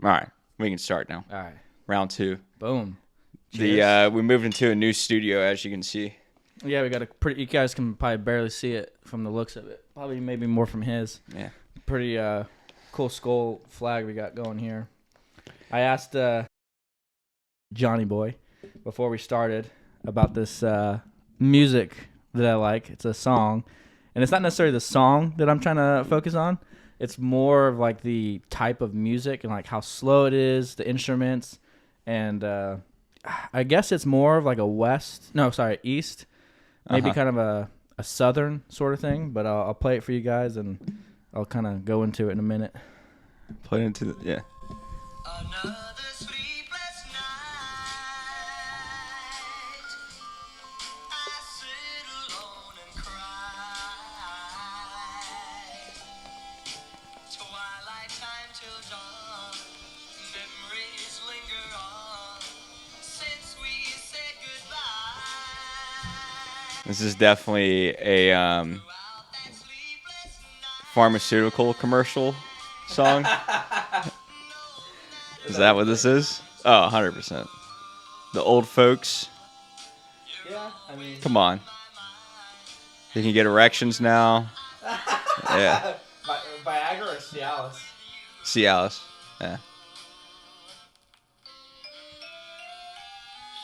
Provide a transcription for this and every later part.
All right, we can start now. All right. Round 2. Boom. Cheers. We moved into a new studio, as you can see. Yeah, we got a pretty. You guys can probably barely see it from the looks of it. Probably maybe more from his. Yeah. Pretty cool skull flag we got going here. I asked Johnny Boy before we started about this music that I like. It's a song, and it's not necessarily the song that I'm trying to focus on. It's more of like the type of music and like how slow it is, the instruments, and I guess it's more of like east, maybe kind of a southern sort of thing. But I'll play it for you guys, and I'll kind of go into it in a minute. Play into the yeah. Another sleepless night. I sit alone and cry. Twilight time till dawn. Memories linger on since we said goodbye. This is definitely a Throughout that sleepless night. pharmaceutical commercial song. Is that what this is? Oh, 100%. The old folks. Yeah, I mean, Come on. You can get erections now. Yeah. Viagra or Cialis? Cialis. Yeah.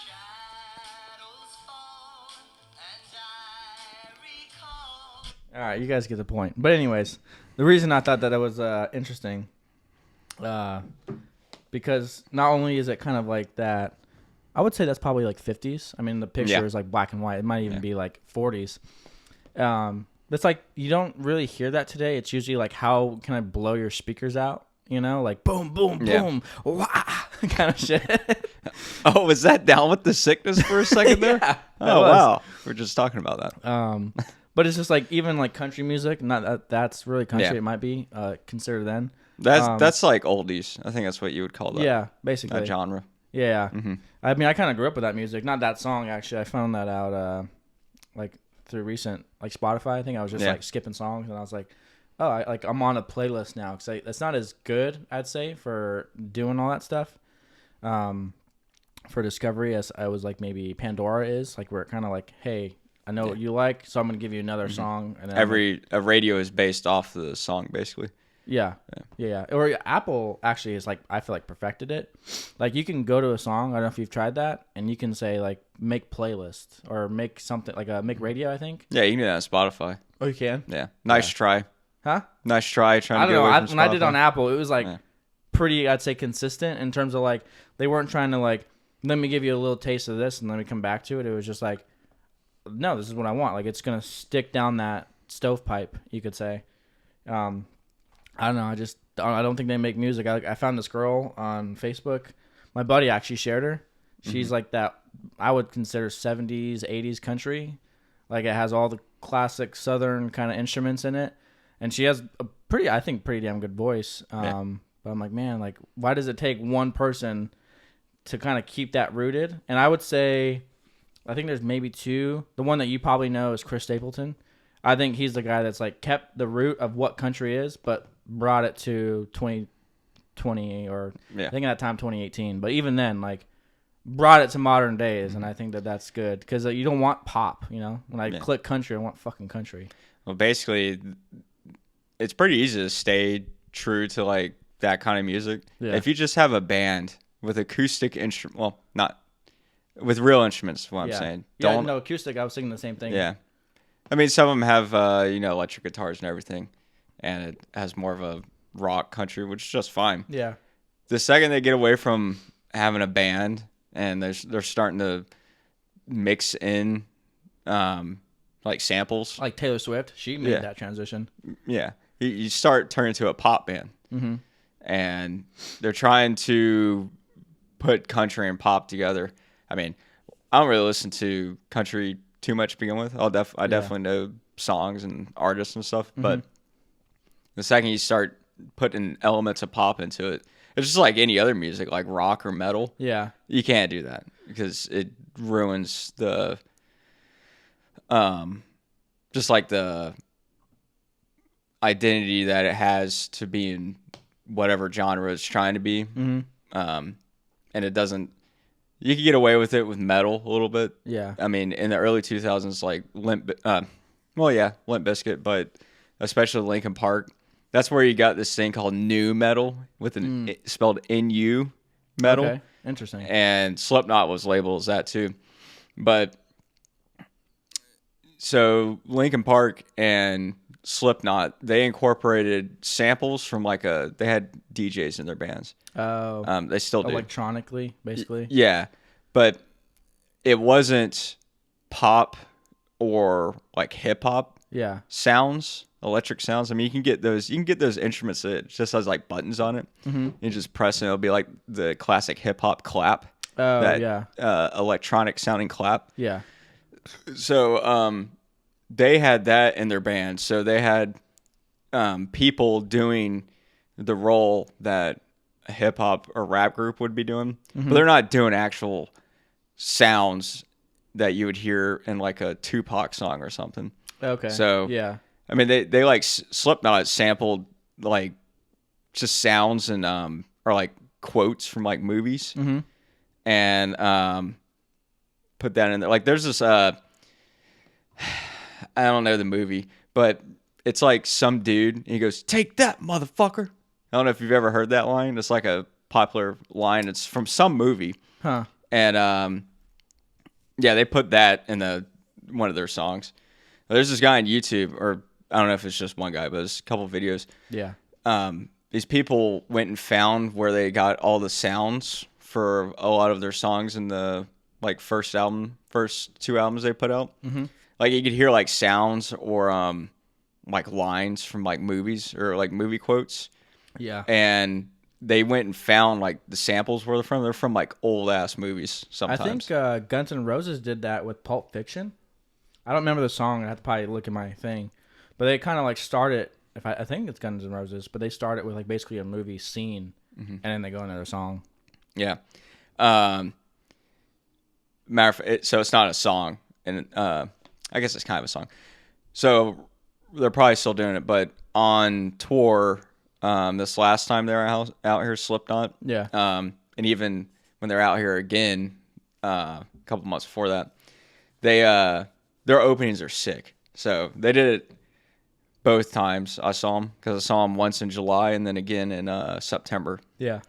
Shadows fall and I recall. All right, you guys get the point. But anyways, the reason I thought that was interesting, because not only is it kind of like that, I would say that's probably like 50s. I mean, the picture Yeah. is like black and white. It might even be like 40s. It's like you don't really hear that today. It's usually like how can I blow your speakers out? You know, like boom, boom, Yeah. boom, wah, kind of shit. Oh, was that Down with the Sickness for a second there? Yeah, Oh, it was. wow. We're just talking about that. But it's just like even like country music. Not that's really country. Yeah. It might be considered then. That's like oldies. I think that's what you would call that. Yeah, basically. That genre. Yeah. I mean, I kind of grew up with that music. Not that song, actually. I found that out like through recent, like Spotify. I think I was just like skipping songs, and I was like, oh, I'm on a playlist now because it's not as good, I'd say, for doing all that stuff. For discovery, as I was like maybe Pandora is, like where it kind of like, hey, I know what you like, so I'm gonna give you another song. And then A radio is based off the song, basically. Yeah. Or Apple actually is like, I feel like perfected it. Like you can go to a song, I don't know if you've tried that, and you can say like make playlist or make something like make radio, I think. Yeah, you can do that on Spotify. Oh, you can? Yeah. Nice try. Huh? Nice try trying I to don't get know. away from When I did Spotify. on Apple, it was like pretty, I'd say, consistent in terms of like they weren't trying to like, let me give you a little taste of this and let me come back to it. It was just like, no, this is what I want. Like it's gonna stick down that stovepipe, you could say. I don't know. I don't think they make music. I found this girl on Facebook. My buddy actually shared her. She's like that. I would consider 70s, 80s country. Like it has all the classic Southern kind of instruments in it, and she has a pretty damn good voice. But I'm like, man, like why does it take one person to kind of keep that rooted? And I would say, I think there's maybe two. The one that you probably know is Chris Stapleton. I think he's the guy that's like kept the root of what country is, but brought it to 2020 or I think at that time 2018. But even then, like brought it to modern days, and I think that's good because you don't want pop. You know, when I click country, I want fucking country. Well, basically, it's pretty easy to stay true to like that kind of music. Yeah. If you just have a band with acoustic instrument, well, not with real instruments. Is what I'm saying. No acoustic. I was singing the same thing. Yeah. I mean, some of them have, electric guitars and everything, and it has more of a rock country, which is just fine. Yeah. The second they get away from having a band and they're starting to mix in, like samples. Like Taylor Swift, she made that transition. Yeah. You start turning to a pop band. Mm-hmm. And they're trying to put country and pop together. I mean, I don't really listen to country too much to begin with. I definitely know songs and artists and stuff, but the second you start putting elements of pop into it, it's just like any other music, like rock or metal. Yeah, you can't do that because it ruins the, just like the identity that it has to being whatever genre it's trying to be. And it doesn't. You can get away with it with metal a little bit. Yeah. I mean, in the early 2000s, like Limp Bizkit, but especially Linkin Park. That's where you got this thing called nu metal with an spelled N-U metal. Okay. Interesting. And SlipKnot was labeled as that too. But so Linkin Park and SlipKnot, they incorporated samples from they had DJs in their bands. Oh. They still do. Electronically, basically. Yeah, but it wasn't pop or like hip hop Yeah. sounds, electric sounds. I mean, you can get those instruments that just has like buttons on it. You just press and it'll be like the classic hip hop clap. Oh, that, yeah. Electronic sounding clap. Yeah. So they had that in their band. So they had people doing the role that a hip hop or rap group would be doing, but they're not doing actual sounds that you would hear in like a Tupac song or something. Okay. So yeah. I mean, they like Slipknot sampled like just sounds and or like quotes from like movies, and put that in there. Like there's this I don't know the movie, but it's like some dude and he goes, "Take that, motherfucker." I don't know if you've ever heard that line. It's like a popular line. It's from some movie. Huh. And yeah, they put that in one of their songs. There's this guy on YouTube, or I don't know if it's just one guy, but there's a couple videos. Yeah. These people went and found where they got all the sounds for a lot of their songs in the like first two albums they put out. Like you could hear like sounds or like lines from like movies or like movie quotes. Yeah. And they went and found like the samples where they're from. They're from like old ass movies sometimes. I think Guns N' Roses did that with Pulp Fiction. I don't remember the song. I have to probably look at my thing. But they kind of like started, I think it's Guns N' Roses, but they started with like basically a movie scene and then they go into their song. Yeah. So it's not a song. And I guess it's kind of a song. So they're probably still doing it. But on tour, this last time they were out here, Slipknot. Yeah. And even when they're out here again, a couple months before that, their openings are sick. So they did it both times. I saw them because I saw them once in July and then again in September. Yeah.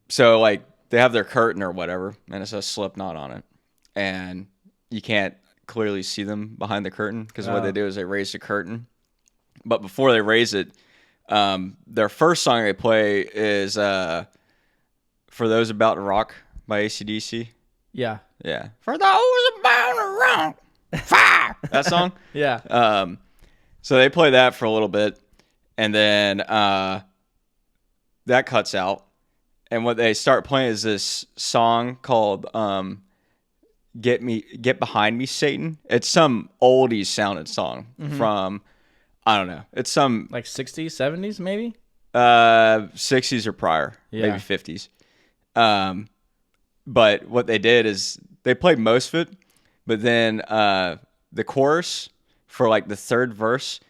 So like they have their curtain or whatever, and it says Slipknot on it, and you can't clearly see them behind the curtain because what they do is they raise the curtain. But before they raise it, their first song they play is "For Those About to Rock" by AC/DC. Yeah. Yeah. For those about to rock, fire. That song. Yeah. So they play that for a little bit, and then that cuts out, and what they start playing is this song called "Get Behind Me, Satan." It's some oldies sounded song from, I don't know. It's some like 60s, 70s maybe? 60s or prior, maybe 50s. But what they did is they played most of it, but then the chorus for like the third verse,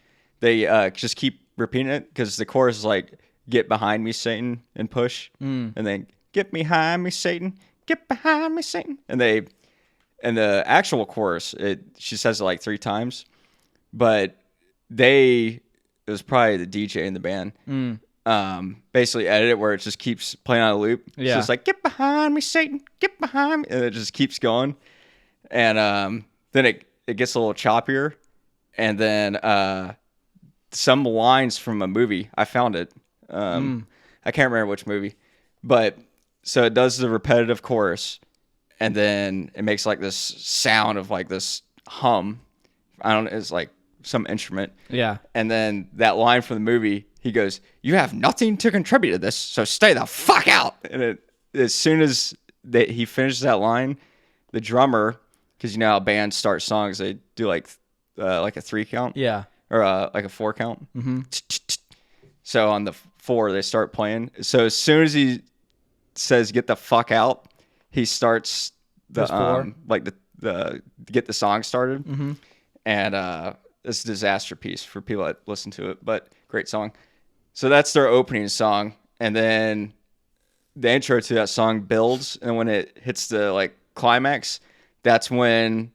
they just keep repeating it because the chorus is like, "Get behind me, Satan," and push, and then "Get behind me, Satan, get behind me, Satan," and the actual chorus, she says it like 3 times, but it was probably the DJ in the band. Basically edit it where it just keeps playing on a loop. Yeah. It's just like, "Get behind me, Satan, get behind me," and it just keeps going. And then it gets a little choppier, and then some lines from a movie. I found it. I can't remember which movie, but so it does the repetitive chorus, and then it makes like this sound of like this hum. I don't know. It's like some instrument. Yeah. And then that line from the movie, he goes, "You have nothing to contribute to this, so stay the fuck out." And as soon as he finishes that line, the drummer, because you know how bands start songs, they do like a 3 count. Yeah. Or like a 4 count. So on the 4, they start playing. So as soon as he says "get the fuck out," he starts the get the song started. And it's a disaster piece for people that listen to it, but great song. So that's their opening song, and then the intro to that song builds, and when it hits the like climax, that's when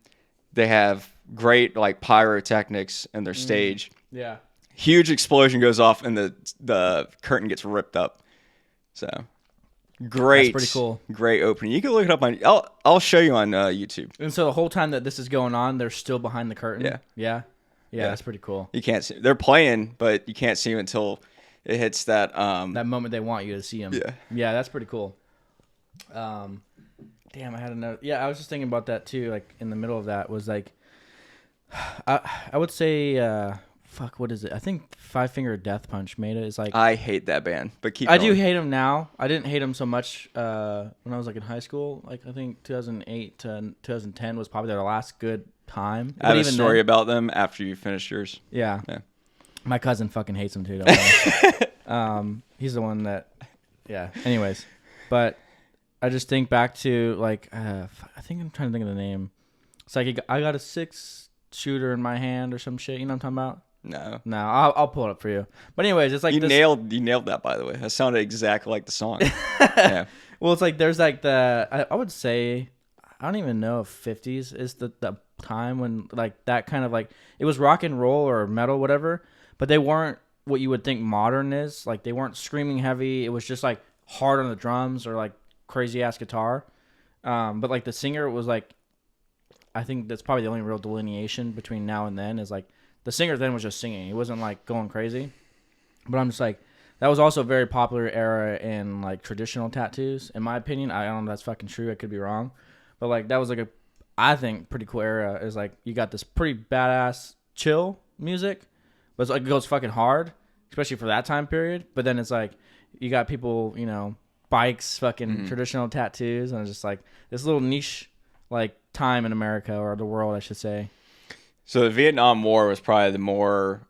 they have great like pyrotechnics in their stage. Yeah. Huge explosion goes off, and the curtain gets ripped up. So great, That's pretty cool. Great opening. You can look it up on. I'll show you on YouTube. And so the whole time that this is going on, they're still behind the curtain. Yeah. Yeah, that's pretty cool. You can't see. They're playing, but you can't see them until it hits that. That moment they want you to see them. Yeah, that's pretty cool. Damn, I had another. Yeah, I was just thinking about that too. Like in the middle of that was like, I would say, fuck, what is it? I think Five Finger Death Punch made it. It's like I hate that band, but keep. I going. do hate him now. I didn't hate him so much when I was like in high school. Like I think 2008 to 2010 was probably their last good time. I have a story about them after you finish yours. Yeah. Yeah. My cousin fucking hates him too. Don't worry. He's the one that, yeah. Anyways, but I just think back to like, I think I'm trying to think of the name. It's like I got a 6-shooter in my hand or some shit. You know what I'm talking about? No. I'll pull it up for you. But anyways, it's like you nailed that, by the way. That sounded exactly like the song. Yeah. Well, it's like there's like I would say I don't even know if 50s is the time when like that kind of like it was rock and roll or metal whatever, but they weren't what you would think modern is. Like they weren't screaming heavy. It was just like hard on the drums or like crazy ass guitar. But like the singer was like, I think that's probably the only real delineation between now and then is like the singer then was just singing. He wasn't like going crazy. But I'm just like, that was also a very popular era in like traditional tattoos. In my opinion, I don't know if that's fucking true. I could be wrong. But like that was like I think pretty cool era is like you got this pretty badass chill music, but it's like it goes fucking hard, especially for that time period. But then it's like you got people, you know, bikes, fucking traditional tattoos, and it's just like this little niche like time in America or the world, I should say. So the Vietnam War was probably the more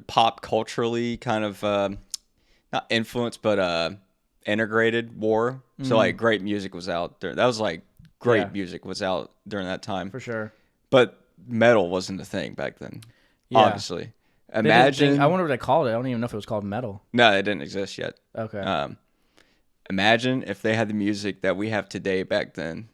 pop culturally kind of not influenced, but integrated war. So like great music was out there. That was like great music was out during that time For sure. But metal wasn't a thing back then. Yeah. Obviously, imagine. I wonder what they called it. I don't even know if it was called metal. No, it didn't exist yet. Okay. Imagine if they had the music that we have today back then.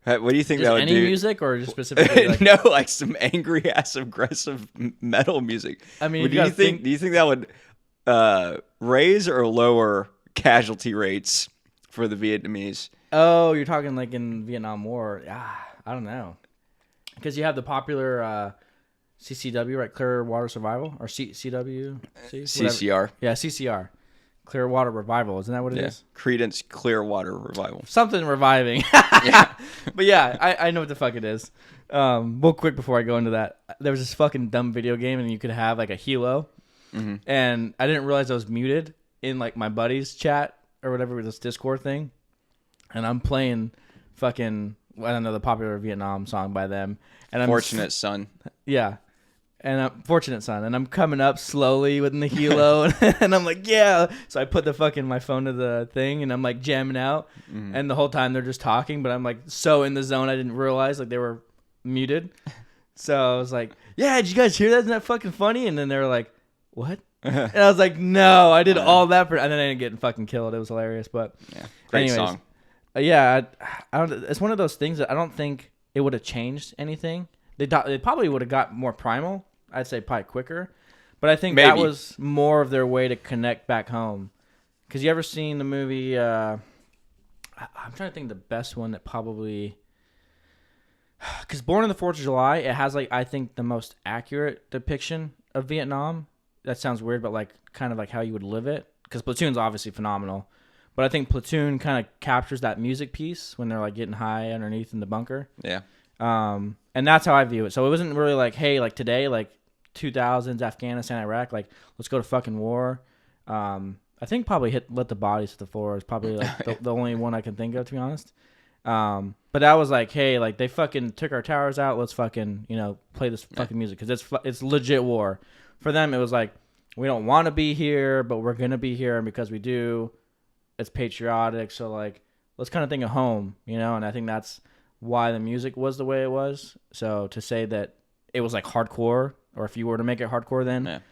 What do you think Just that would any do? music or just specifically like No, like some angry ass aggressive metal music. I mean, do you think that would raise or lower casualty rates for the Vietnamese? Oh, you're talking like in Vietnam War. I don't know. Because you have the popular CCW, right? Clear Water Survival? Or CW? CCR. Yeah, CCR. Clear Water Revival. Isn't that what it is? Credence Clearwater Revival. Something reviving. But yeah, I know what the fuck it is. Real quick before I go into that, there was this fucking dumb video game and you could have like a helo. Mm-hmm. And I didn't realize I was muted in like my buddy's chat or whatever, this Discord thing. And I'm playing fucking, I don't know, the popular Vietnam song by them. And I'm Fortunate Son. Yeah. And I'm Fortunate Son. And I'm coming up slowly with the helo. And I'm like, yeah. So I put the fucking my phone to the thing and I'm like jamming out. Mm-hmm. And the whole time they're just talking. But I'm like so in the zone I didn't realize like they were muted. So I was like, yeah, did you guys hear that? Isn't that fucking funny? And then they were like, what? And I was like, no, I did all that for, and then I didn't get fucking killed. It was hilarious. But yeah, great song. Yeah, I don't. It's one of those things that I don't think it would have changed anything. They probably would have got more primal. I'd say probably quicker, but I think that was more of their way to connect back home. Because you ever seen the movie? I'm trying to think of the best one that probably. Because Born on the 4th of July, it has like I think the most accurate depiction of Vietnam. That sounds weird, but like kind of like how you would live it. Because Platoon's obviously phenomenal. But I think Platoon kind of captures that music piece when they're like getting high underneath in the bunker. Yeah. And that's how I view it. So it wasn't really like, hey, like today, like 2000s, Afghanistan, Iraq, like let's go to fucking war. I think probably Let the Bodies Hit the Floor is probably like the only one I can think of, to be honest. But that was like, hey, like they fucking took our towers out. Let's fucking, play this fucking music. Because it's legit war. For them, it was like, we don't want to be here, but we're going to be here. And because we do, it's patriotic. So, like, let's kind of think of home, And I think that's why the music was the way it was. So, to say that it was, like, hardcore, or if you were to make it hardcore then,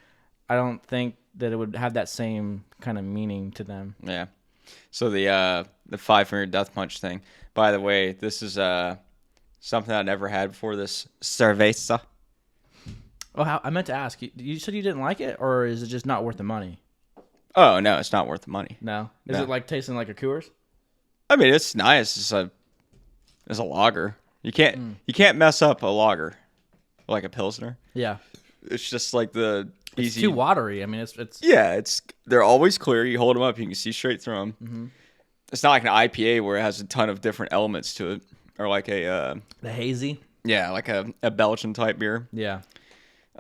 I don't think that it would have that same kind of meaning to them. Yeah. So the 5-finger death punch thing. By the way, this is something I never had before. This cerveza. Oh, I meant to ask you. You said you didn't like it, or is it just not worth the money? Oh no, it's not worth the money. No. Is No. it like tasting like a Coors? I mean, it's nice. It's a lager. You can't mess up a lager like a pilsner. Yeah. It's just like the It's easy. too watery. I mean, it's Yeah, they're always clear. You hold them up, you can see straight through them. Mm-hmm. It's not like an IPA where it has a ton of different elements to it, or like a the hazy. like a Belgian type beer. Yeah.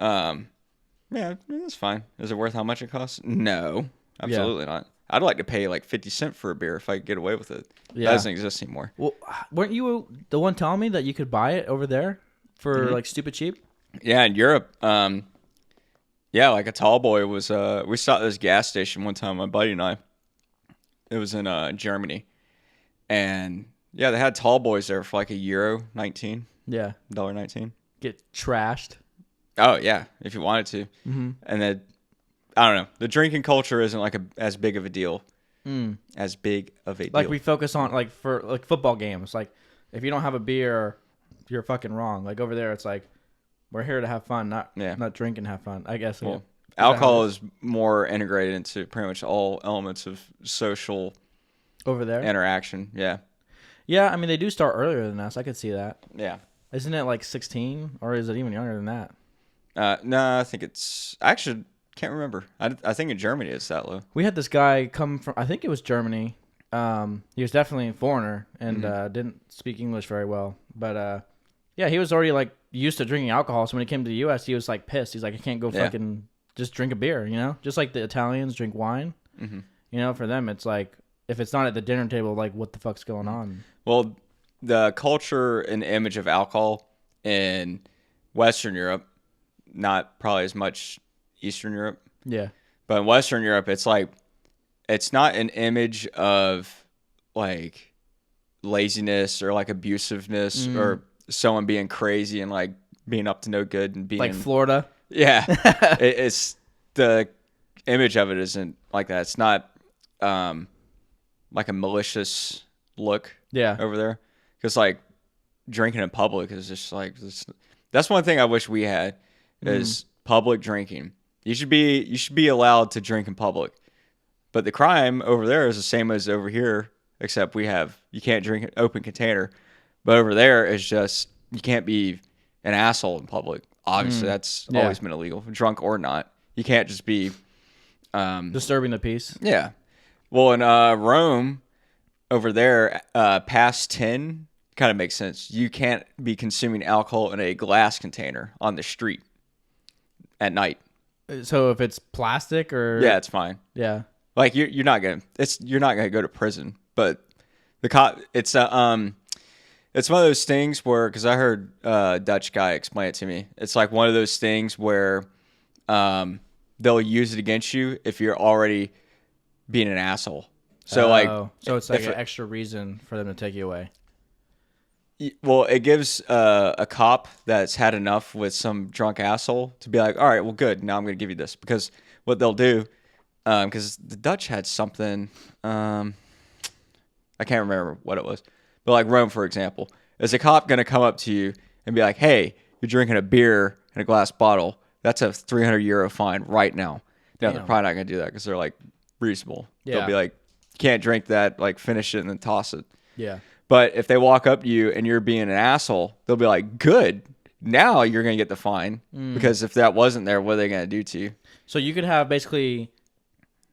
Yeah, it's fine. Is it worth how much it costs? No, absolutely not. I'd like to pay like 50 cents for a beer if I could get away with it. Yeah. That doesn't exist anymore. Well, weren't you the one telling me that you could buy it over there for like stupid cheap? Yeah, in Europe, yeah, like a tall boy was. We stopped at this gas station one time, my buddy and I. It was in Germany, and yeah, they had tall boys there for like €19. Yeah. $19. Get trashed. Oh yeah, if you wanted to. Mm-hmm. And then I don't know. The drinking culture isn't like as big of a deal. As big of a deal. Like we focus on like for like football games. Like if you don't have a beer, you're fucking wrong. Like over there, it's like we're here to have fun, not drink and have fun. I guess. Well, alcohol is more integrated into pretty much all elements of social over there interaction. Yeah. Yeah, I mean they do start earlier than us. I could see that. Yeah. Isn't it like 16 or is it even younger than that? No, I think I actually can't remember. I think in Germany it's that low. We had this guy come from, I think it was Germany. He was definitely a foreigner and didn't speak English very well. But yeah, he was already like used to drinking alcohol. So when he came to the U.S., he was like pissed. He's like, I can't go fucking just drink a beer, you know? Just like the Italians drink wine. Mm-hmm. You know, for them, it's like, if it's not at the dinner table, like what the fuck's going on? Well, the culture and image of alcohol in Western Europe, not probably as much Eastern Europe. Yeah. But in Western Europe, it's like, it's not an image of like laziness or like abusiveness or someone being crazy and like being up to no good and being like Florida. Yeah. It's the image of it isn't like that. It's not like a malicious look over there. Because like drinking in public is just like that's one thing I wish we had is public drinking. You should be allowed to drink in public. But the crime over there is the same as over here, except you can't drink an open container. But over there is just you can't be an asshole in public. Obviously, that's always been illegal, drunk or not. You can't just be disturbing the peace. Yeah. Well, in Rome, over there, past 10 kind of makes sense. You can't be consuming alcohol in a glass container on the street at night. So if it's plastic or yeah, it's fine. Yeah. Like you're not gonna go to prison, but it's one of those things where, because I heard a Dutch guy explain it to me. It's like one of those things where they'll use it against you if you're already being an asshole. So so it's like an extra reason for them to take you away. Well, it gives a cop that's had enough with some drunk asshole to be like, all right, well, good. Now I'm going to give you this. Because what they'll do, because the Dutch had something, I can't remember what it was. But like Rome, for example, is a cop going to come up to you and be like, hey, you're drinking a beer in a glass bottle. That's a €300 fine right now. No, they're probably not going to do that because they're like reasonable. Yeah. They'll be like, you can't drink that, like finish it and then toss it. Yeah. But if they walk up to you and you're being an asshole, they'll be like, good. Now you're going to get the fine. Because if that wasn't there, what are they going to do to you? So you could have basically,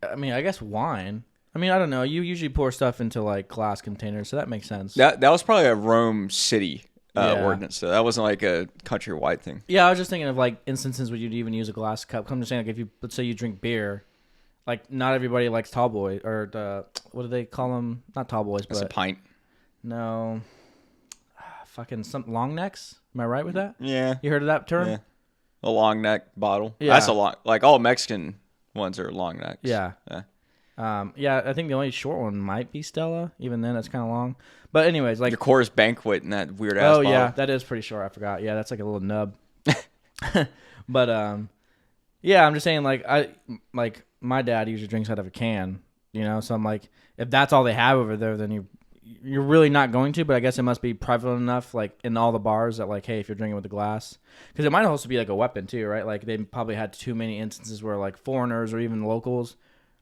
I mean, I guess wine. I mean, I don't know. You usually pour stuff into like glass containers, so that makes sense. That was probably a Rome city ordinance. So that wasn't like a countrywide thing. Yeah, I was just thinking of like instances where you'd even use a glass cup. I'm just saying, like, let's say you drink beer, like not everybody likes tall boy or what do they call them? Not tall boys, It's but a pint. No, fucking some long necks. Am I right with that? Yeah. You heard of that term? Yeah. A long neck bottle. Yeah. That's a long, like all Mexican ones are long necks. Yeah. Yeah, I think the only short one might be Stella. Even then, it's kind of long. But anyways, like your Coors Banquet and that weird ass bottle. Yeah, that is pretty short. I forgot. Yeah, that's like a little nub. But Yeah, I'm just saying, like my dad usually drinks out of a can, so I'm like, if that's all they have over there, then you're really not going to, but I guess it must be prevalent enough, like, in all the bars that, like, hey, if you're drinking with a glass, because it might also be, like, a weapon, too, right? Like, they probably had too many instances where, like, foreigners or even locals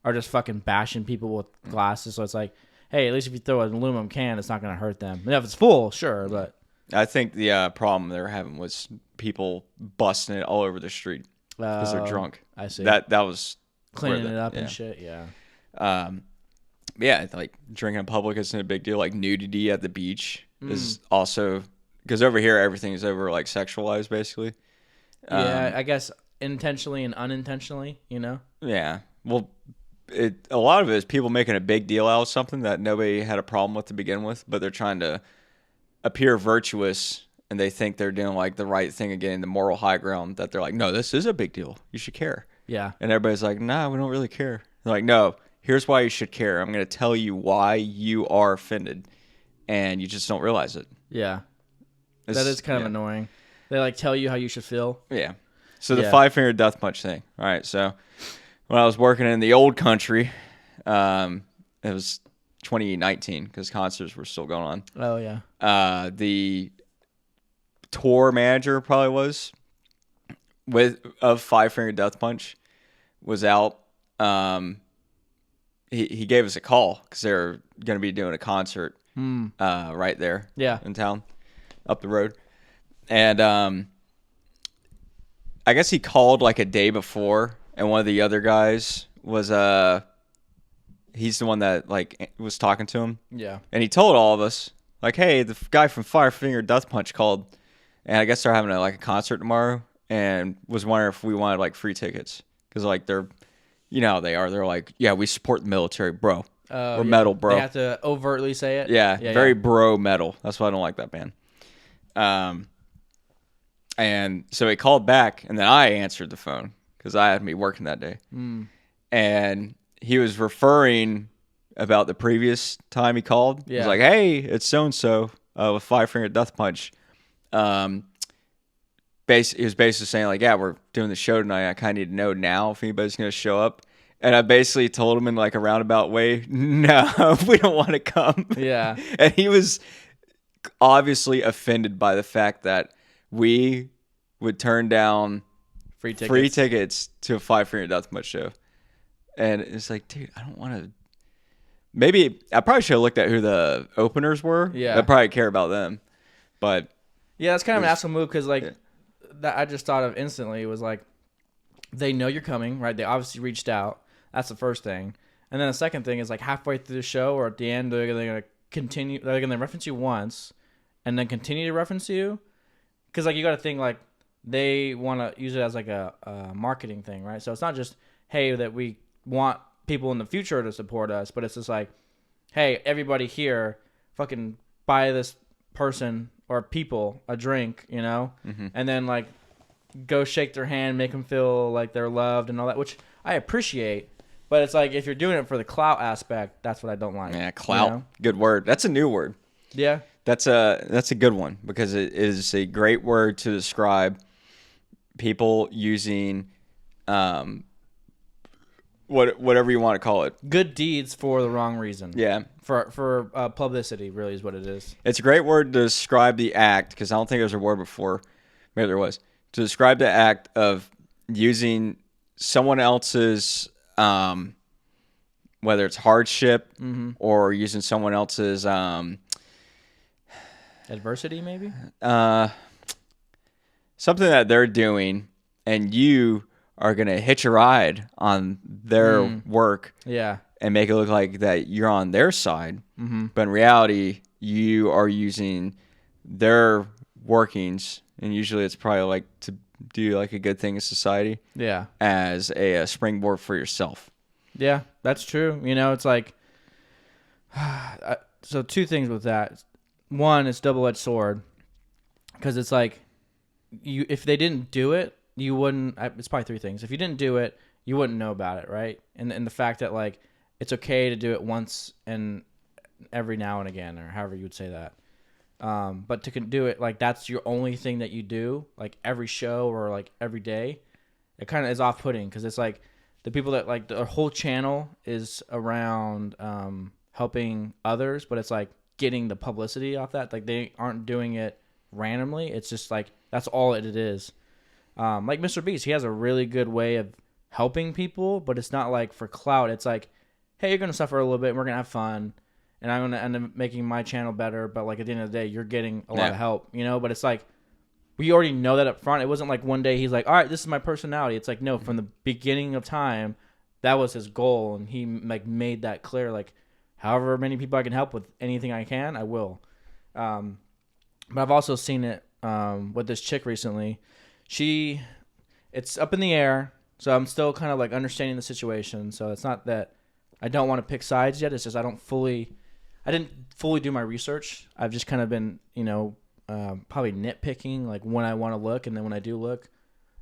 are just fucking bashing people with glasses, so it's like, hey, at least if you throw an aluminum can, it's not going to hurt them. And if it's full, sure, but... I think the problem they were having was people busting it all over the street because they're drunk. I see. That was... Cleaning it up and shit, yeah. Yeah, like drinking in public isn't a big deal. Like nudity at the beach is also, because over here everything is over like sexualized basically. Yeah, I guess intentionally and unintentionally, Yeah, well, a lot of it is people making a big deal out of something that nobody had a problem with to begin with, but they're trying to appear virtuous and they think they're doing like the right thing and getting the moral high ground. That they're like, no, this is a big deal. You should care. Yeah, and everybody's like, nah, we don't really care. They're like, no. Here's why you should care. I'm going to tell you why you are offended, and you just don't realize it. Yeah. That is kind of annoying. They, like, tell you how you should feel. Yeah. So the five-finger death punch thing. All right, so when I was working in the old country, it was 2019 because concerts were still going on. Oh, yeah. The tour manager probably was of five-finger death punch was out. He gave us a call because they're going to be doing a concert right there in town, up the road. And I guess he called like a day before, and one of the other guys was he's the one that like was talking to him. Yeah. And he told all of us, like, hey, the guy from Five Finger Death Punch called, and I guess they're having a concert tomorrow, and was wondering if we wanted like free tickets because like they're... You know how they are. They're like, yeah, we support the military, bro. We're metal, bro. They have to overtly say it. Yeah, very bro metal. That's why I don't like that band. And so he called back, and then I answered the phone because I had me working that day. And he was referring about the previous time he called. Yeah. He was like, hey, it's so-and-so with Five Finger Death Punch. He was basically saying, like, yeah, we're doing the show tonight. I kind of need to know now if anybody's going to show up. And I basically told him in, like, a roundabout way, no, we don't want to come. Yeah. And he was obviously offended by the fact that we would turn down free tickets to a Five Finger Death Punch show. And it's like, dude, I don't want to. Maybe I probably should have looked at who the openers were. Yeah. I'd probably care about them. But yeah, that's kind of an asshole move because, like, that I just thought of instantly was like, they know you're coming, right? They obviously reached out. That's the first thing. And then the second thing is, like, halfway through the show or at the end, they're going to continue. They're going to reference you once and then continue to reference you. Because, like, you got to think, like, they want to use it as, like, a marketing thing, right? So it's not just, hey, that we want people in the future to support us, but it's just like, hey, everybody here, fucking buy this person or people a drink, and then like go shake their hand, make them feel like they're loved and all that, which I appreciate. But it's like if you're doing it for the clout aspect, that's what I don't like. Yeah, clout, good word. That's a new word. Yeah, that's a good one because it is a great word to describe people using whatever you want to call it. Good deeds for the wrong reason. Yeah. For publicity, really, is what it is. It's a great word to describe the act, because I don't think there's a word before. Maybe there was. To describe the act of using someone else's, whether it's hardship or using someone else's... adversity, maybe? Something that they're doing, and you are going to hitch a ride on their work. Yeah. And make it look like that you're on their side. But in reality, you are using their workings, and usually it's probably like to do like a good thing in society. Yeah. As a springboard for yourself. Yeah, that's true. It's like, so two things with that. One, it's double-edged sword, because it's like, if they didn't do it, you wouldn't. It's probably three things. If you didn't do it, you wouldn't know about it, right? And the fact that like it's okay to do it once and every now and again, or however you would say that. But to do it like that's your only thing that you do, like every show or like every day, it kind of is off-putting because it's like the people that like the whole channel is around helping others, but it's like getting the publicity off that. Like they aren't doing it randomly. It's just like that's all it is. Like Mr. Beast, he has a really good way of helping people, but it's not like for clout. It's like, hey, you're gonna suffer a little bit, and we're gonna have fun, and I'm gonna end up making my channel better. But like at the end of the day, you're getting a lot of help, you know. But it's like we already know that up front. It wasn't like one day he's like, all right, this is my personality. It's like no, from the beginning of time, that was his goal, and he like made that clear. Like, however many people I can help with anything I can, I will. But I've also seen it with this chick recently. It's up in the air, so I'm still kind of like understanding the situation. So it's not that I don't want to pick sides yet. It's just I didn't fully do my research. I've just kind of been, probably nitpicking like when I want to look, and then when I do look,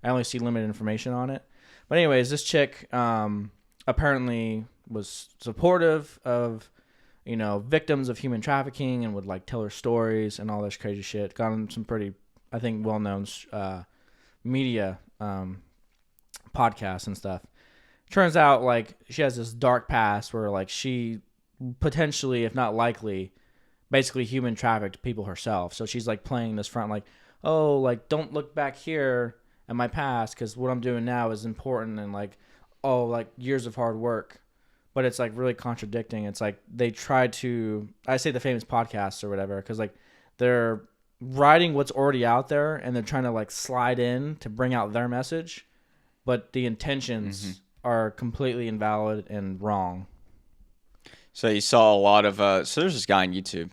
I only see limited information on it. But anyways, this chick apparently was supportive of, victims of human trafficking and would like tell her stories and all this crazy shit. Got on some pretty, I think, well-known media podcasts and stuff. Turns out like she has this dark past where like she potentially, if not likely, basically human trafficked people herself. So she's like playing this front like, oh, like don't look back here at my past because what I'm doing now is important and like, oh, like years of hard work. But it's like really contradicting. It's like they try to, I say the famous podcasts or whatever, because like they're writing what's already out there and they're trying to like slide in to bring out their message, but the intentions are completely invalid and wrong. So you saw a lot of so there's this guy on YouTube.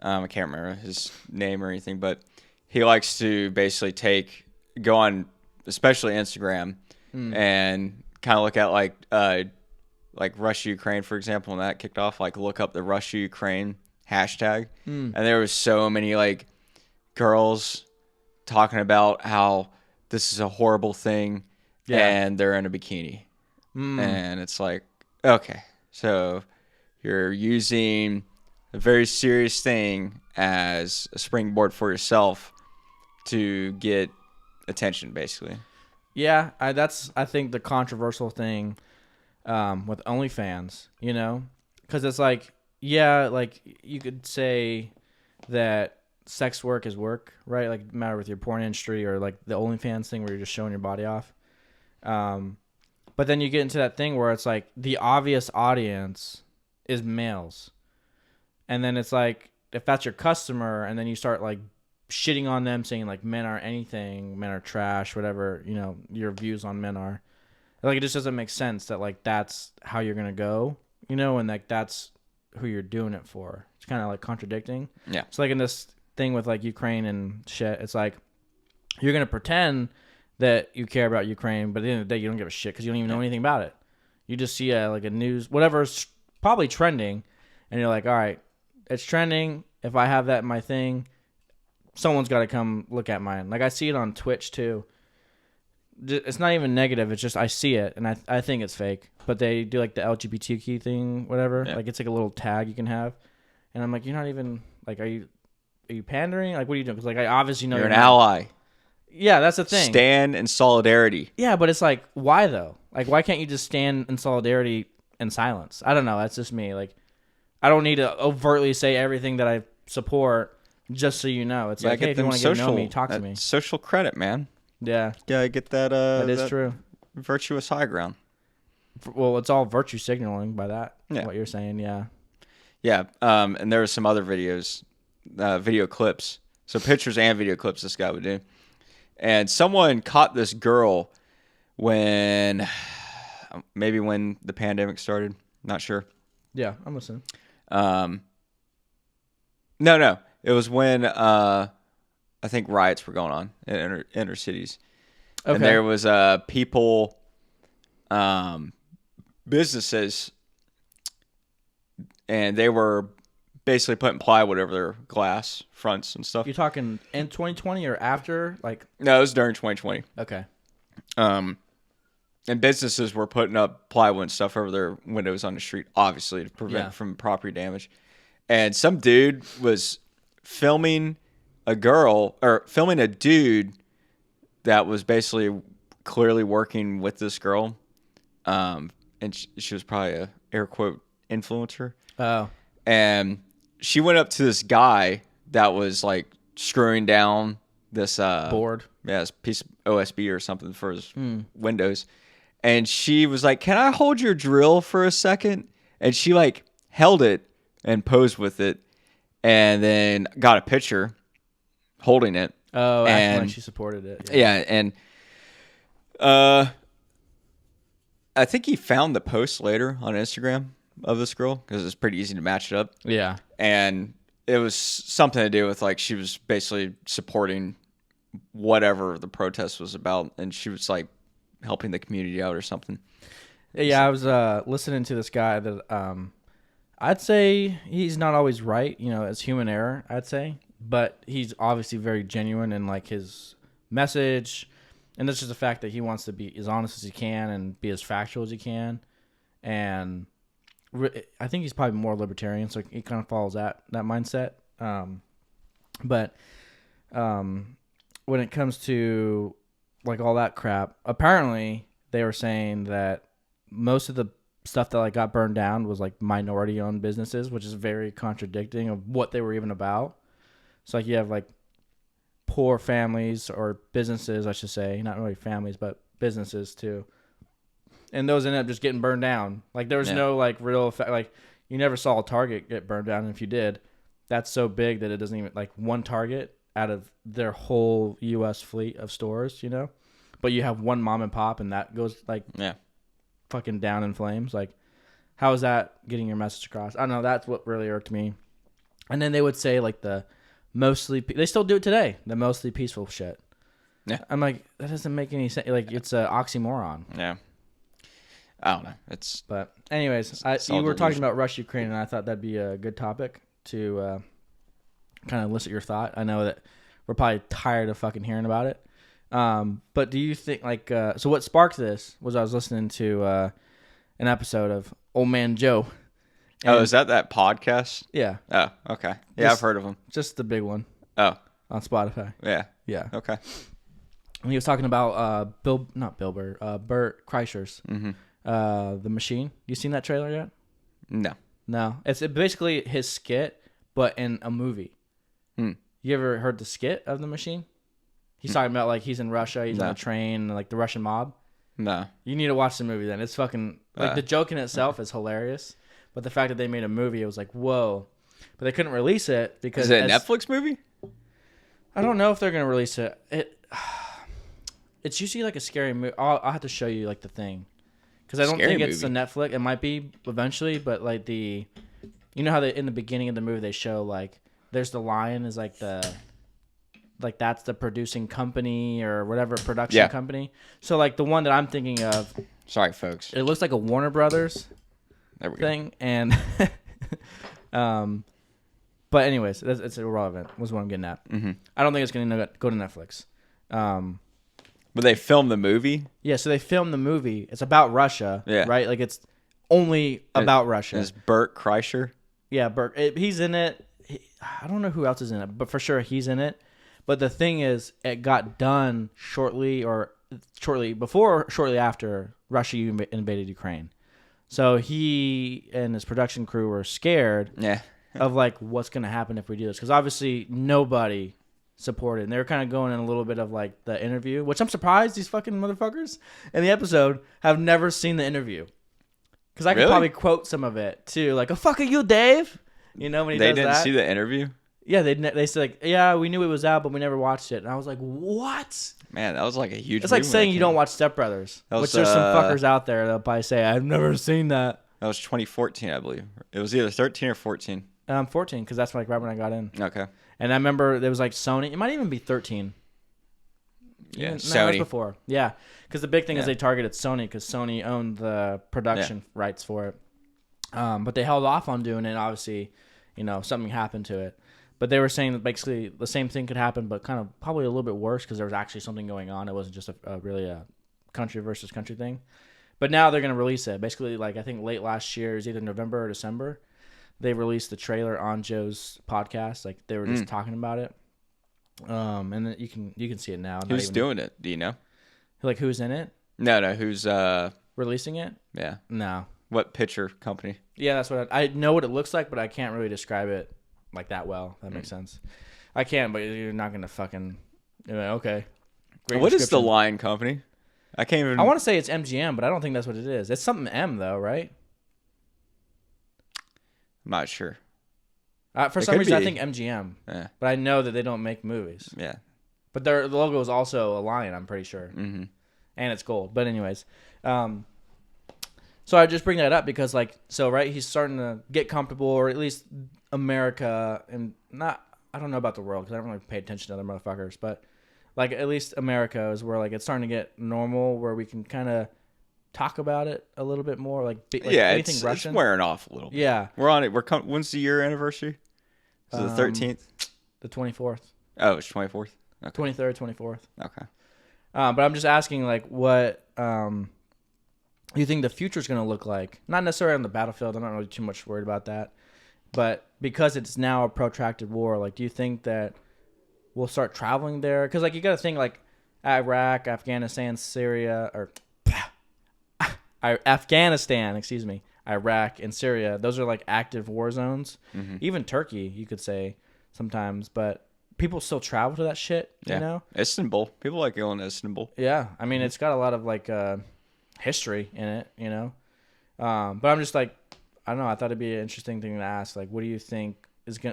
I can't remember his name or anything, but he likes to basically go on, especially Instagram, and kind of look at like Russia Ukraine, for example, when that kicked off. Like look up the Russia Ukraine hashtag, and there was so many like girls talking about how this is a horrible thing, and they're in a bikini, and it's like, okay, so you're using a very serious thing as a springboard for yourself to get attention, basically. Yeah, that's I think the controversial thing with OnlyFans, because it's like, yeah, like you could say that sex work is work, right? Like no matter with your porn industry or like the OnlyFans thing where you're just showing your body off. But then you get into that thing where it's like the obvious audience is males. And then it's like, if that's your customer and then you start like shitting on them saying like men aren't anything, men are trash, whatever, your views on men are. Like it just doesn't make sense that like that's how you're going to go, and like that's who you're doing it for. It's kind of like contradicting. Yeah. It's like in this thing with like Ukraine and shit, it's like you're going to pretend that you care about Ukraine, but at the end of the day you don't give a shit because you don't even know anything about it. You just see like a news, whatever's probably trending, and you're like, all right, it's trending. If I have that in my thing, someone's got to come look at mine. Like I see it on Twitch too. It's not even negative. It's just I see it and I think it's fake. But they do like the LGBTQ thing, whatever. Yeah. Like it's like a little tag you can have, and I'm like, you're not even like, are you pandering? Like what are you doing? Because like I obviously know you're an ally. Yeah, that's the thing. Stand in solidarity. Yeah, but it's like, why though? Like why can't you just stand in solidarity in silence? I don't know. That's just me. Like I don't need to overtly say everything that I support just so you know. It's like, hey, if you want to get to know me, talk to me. Social credit, man. Yeah. Yeah, get that. That is true. Virtuous high ground. Well, it's all virtue signaling by that. Yeah. What you're saying, yeah. Yeah, and there were some other video clips. So pictures and video clips this guy would do. And someone caught this girl maybe when the pandemic started. Not sure. Yeah, I'm listening. No. It was when I think riots were going on in inner cities. Okay. And there was people, businesses, and they were basically putting plywood over their glass fronts and stuff. You're talking in 2020 or after? Like no, it was during 2020. Okay. And businesses were putting up plywood and stuff over their windows on the street, obviously, to prevent from property damage. And some dude was filming a dude that was basically clearly working with this girl, and she was probably a air quote influencer. Oh. And she went up to this guy that was like screwing down this Board. Yeah, this piece of OSB or something for his windows. And she was like, "Can I hold your drill for a second?" And she like held it and posed with it, and then got a picture holding it. Oh, acting and like she supported it. yeah, and I think he found the post later on Instagram of this girl because it's pretty easy to match it up. Yeah. And it was something to do with like she was basically supporting whatever the protest was about, and she was like helping the community out or something. Yeah, I was listening to this guy that I'd say he's not always right, it's human error, I'd say, but he's obviously very genuine in like his message, and this is the fact that he wants to be as honest as he can and be as factual as he can, and I think he's probably more libertarian, so he kind of follows that mindset. But when it comes to like all that crap, apparently they were saying that most of the stuff that like got burned down was like minority owned businesses, which is very contradicting of what they were even about. So like you have like poor families or businesses, I should say, not really families, but businesses too. And those ended up just getting burned down. Like there was no like real effect. Like you never saw a Target get burned down. And if you did, that's so big that it doesn't even like one Target out of their whole U.S. fleet of stores, But you have one mom and pop, and that goes like fucking down in flames. Like, how is that getting your message across? I don't know. That's what really irked me. And then they would say like they still do it today. The mostly peaceful shit. Yeah, I'm like, that doesn't make any sense. Like it's an oxymoron. Yeah. I don't know. But anyways, you were talking about Russia, Ukraine, and I thought that'd be a good topic to kind of elicit your thought. I know that we're probably tired of fucking hearing about it. But do you think like so? What sparked this was I was listening to an episode of Old Man Joe. Oh, is that podcast? Yeah. Oh, okay. Yeah, I've heard of him. Just the big one. Oh, on Spotify. Yeah. Yeah. Okay. And he was talking about Bert Kreischer's. Mm-hmm. The Machine. You seen that trailer yet? No. It's basically his skit, but in a movie. You ever heard the skit of The Machine? He's talking about like he's in Russia, he's on a train, like the Russian mob. No. You need to watch the movie then. It's fucking like the joke in itself is hilarious, but the fact that they made a movie, it was like whoa. But they couldn't release it because is it a Netflix movie? I don't know if they're gonna release it. It's usually like a scary movie. I'll have to show you like the thing. Because I don't think it's a Netflix. It might be eventually, but like you know how in the beginning of the movie they show like there's the lion is like that's the producing company or whatever production company. So like the one that I'm thinking of. Sorry, folks. It looks like a Warner Brothers thing, and but anyways, it's irrelevant. Was what I'm getting at. Mm-hmm. I don't think it's going to go to Netflix. But they filmed the movie? Yeah, so they filmed the movie. It's about Russia, right? Like, it's only about Russia. Is Bert Kreischer? Yeah, Bert. He's in it. I don't know who else is in it, but for sure he's in it. But the thing is, it got done shortly after Russia invaded Ukraine. So he and his production crew were scared of, like, what's going to happen if we do this. Because obviously nobody supported. And they were kind of going in a little bit of like the interview, which I'm surprised these fucking motherfuckers in the episode have never seen the interview. Because I could probably quote some of it too, like "Oh fuck you, Dave." When he they does didn't that. see the interview. Yeah, they said like, "Yeah, we knew it was out, but we never watched it." And I was like, "What?" Man, that was like a huge. It's like saying you don't watch Step Brothers, which there's some fuckers out there that'll probably say, "I've never seen that." That was 2014, I believe. It was either 13 or 14. 14, because that's like right when I got in. Okay. And I remember there was like Sony. It might even be 13. Yeah, Sony. That was before. Yeah, because the big thing is they targeted Sony because Sony owned the production rights for it. But they held off on doing it. Obviously, something happened to it. But they were saying that basically the same thing could happen, but kind of probably a little bit worse because there was actually something going on. It wasn't just really a country versus country thing. But now they're going to release it. Basically, like I think late last year, is either November or December. They released the trailer on Joe's podcast. Like they were just talking about it. And then you can see it now. Who's doing it? Do you know? Like who's in it? No, who's Releasing it? yeah. No. What picture company? Yeah, that's what I know what it looks like, but I can't really describe it like that well. That makes sense. I can, but you're not gonna fucking. You're like, okay. Great What is the description. Lion Company? I can't even. I want to say it's MGM, but I don't think that's what it is. It's something M though, right? I'm not sure. For It some could reason, I be. think MGM, Yeah. but I know that they don't make movies. Yeah. But their logo is also a lion, I'm pretty sure, Mm-hmm. and it's gold. But anyways, so I just bring that up because right, he's starting to get comfortable, or at least America, and not. I don't know about the world because I don't really pay attention to other motherfuckers, but like at least America is where like it's starting to get normal, where we can kind of talk about it a little bit more, like Yeah, anything it's Russian. wearing off a little bit. Yeah, We're on it. When's the year anniversary? Is it the 13th? the 24th, Oh, it's 24th. Okay. 23rd, 24th. Okay. But I'm just asking, like, what you think the future is going to look like? Not necessarily on the battlefield. I'm not really too much worried about that. But because it's now a protracted war, like, do you think that we'll start traveling there? Because, like, you got to think, like, Iraq, Afghanistan, Syria, or Afghanistan, excuse me, Iraq, and Syria. Those are, like, active war zones. Mm-hmm. Even Turkey, you could say sometimes. But people still travel to that shit, Yeah. you know? Istanbul. People like going to Istanbul. Yeah, I mean, it's got a lot of like history in it, you know. But I'm just like, I don't know. I thought it'd be an interesting thing to ask. Like, what do you think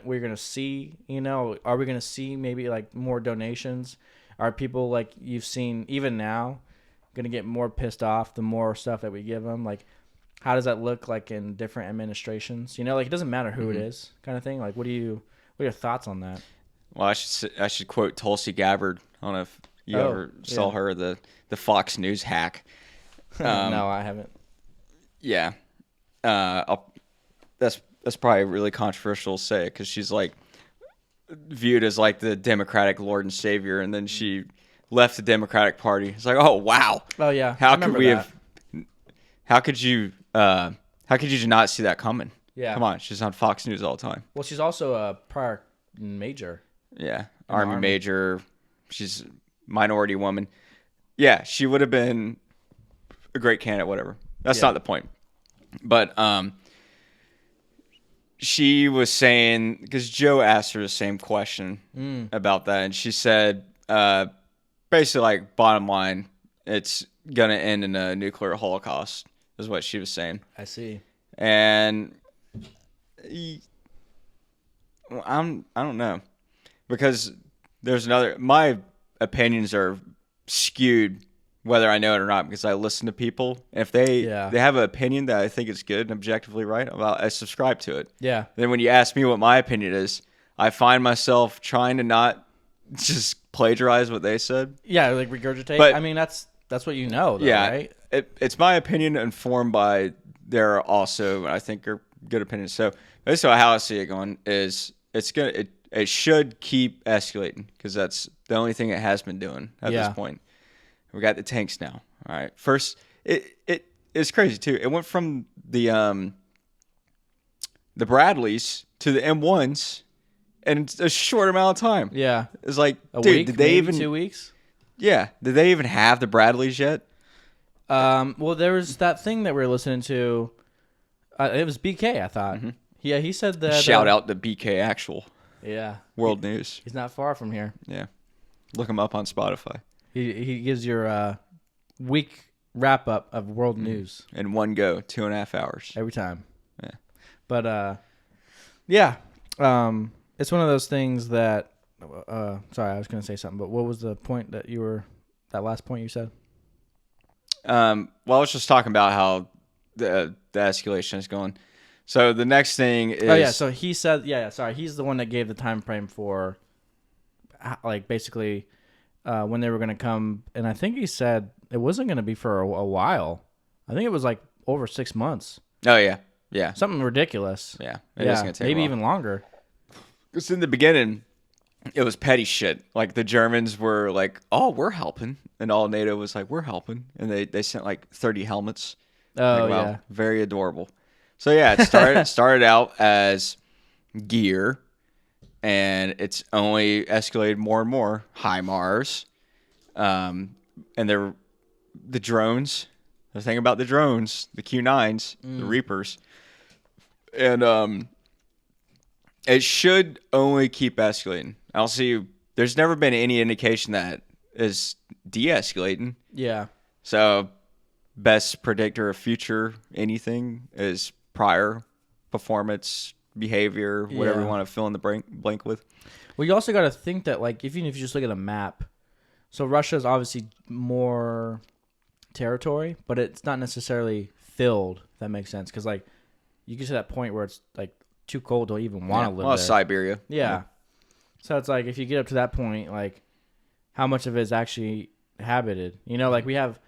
we're gonna see? You know, are we gonna see maybe like more donations? Are people like you've seen even now gonna get more pissed off the more stuff that we give them? Like, how does that look like in different administrations? You know, like it doesn't matter who it is, kind of thing. Like, what are your thoughts on that? Well, I should quote Tulsi Gabbard. I don't know if you ever saw her, the Fox News hack. No, I haven't. Yeah. That's probably really controversial to say because she's like viewed as like the Democratic Lord and Savior, and then she left the Democratic Party. It's like, oh wow. Oh yeah. How could we have? How could you not see that coming? Yeah. Come on, she's on Fox News all the time. Well, she's also a prior major. Yeah, Army major. She's a minority woman. Yeah, she would have been a great candidate. Whatever. That's not the point. But she was saying, because Joe asked her the same question about that, and she said, basically, like, bottom line, it's gonna end in a nuclear holocaust, is what she was saying. I see. And I don't know, because there's my opinions are skewed whether I know it or not, because I listen to people. If they have an opinion that I think is good and objectively right, I subscribe to it. Yeah. Then when you ask me what my opinion is, I find myself trying to not just plagiarize what they said. Yeah, like regurgitate. But, I mean, that's what you know, though, yeah, right? It's my opinion informed by their also, I think, are good opinions. So basically how I see it going is it should keep escalating, because that's the only thing it has been doing at this point. We got the tanks now. All right. First, it's crazy too. It went from the Bradleys to the M1s in a short amount of time. Yeah. It's like, A dude, week, did they maybe even 2 weeks? Yeah. Did they even have the Bradleys yet? Well, there was that thing that we were listening to. It was BK, I thought. Mm-hmm. Yeah, he said that. Shout out to BK Actual. Yeah. World News. He's not far from here. Yeah. Look him up on Spotify. He gives your week wrap up of world news in one go, 2.5 hours every time. Yeah, but it's one of those things that. Sorry, I was going to say something, but what was the point that last point you said? Well, I was just talking about how the escalation is going. So the next thing is. Oh yeah, so he said, sorry, he's the one that gave the time frame for, like, basically. When they were going to come, and I think he said it wasn't going to be for a while. I think it was like over 6 months. Oh, yeah. Yeah. Something ridiculous. Yeah. It is going to take maybe a while. even longer. Because in the beginning, it was petty shit. Like, the Germans were like, oh, we're helping. And all NATO was like, we're helping. And they sent like 30 helmets. Oh, like, wow, yeah. Very adorable. So, yeah, it started out as gear. And it's only escalated more and more. HIMARS. And they're the drones. The thing about the drones, the Q9s, the Reapers, and it should only keep escalating. I don't see. There's never been any indication that is de-escalating. Yeah. So, best predictor of future anything is prior performance, behavior, whatever you want to fill in the blank with. Well, you also got to think that, like, even if you just look at a map, so Russia is obviously more territory, but it's not necessarily filled, if that makes sense. Because, like, you get to that point where it's, like, too cold to even want to live there. Siberia. Yeah. So it's like, if you get up to that point, like, how much of it is actually habited? You know, like, we have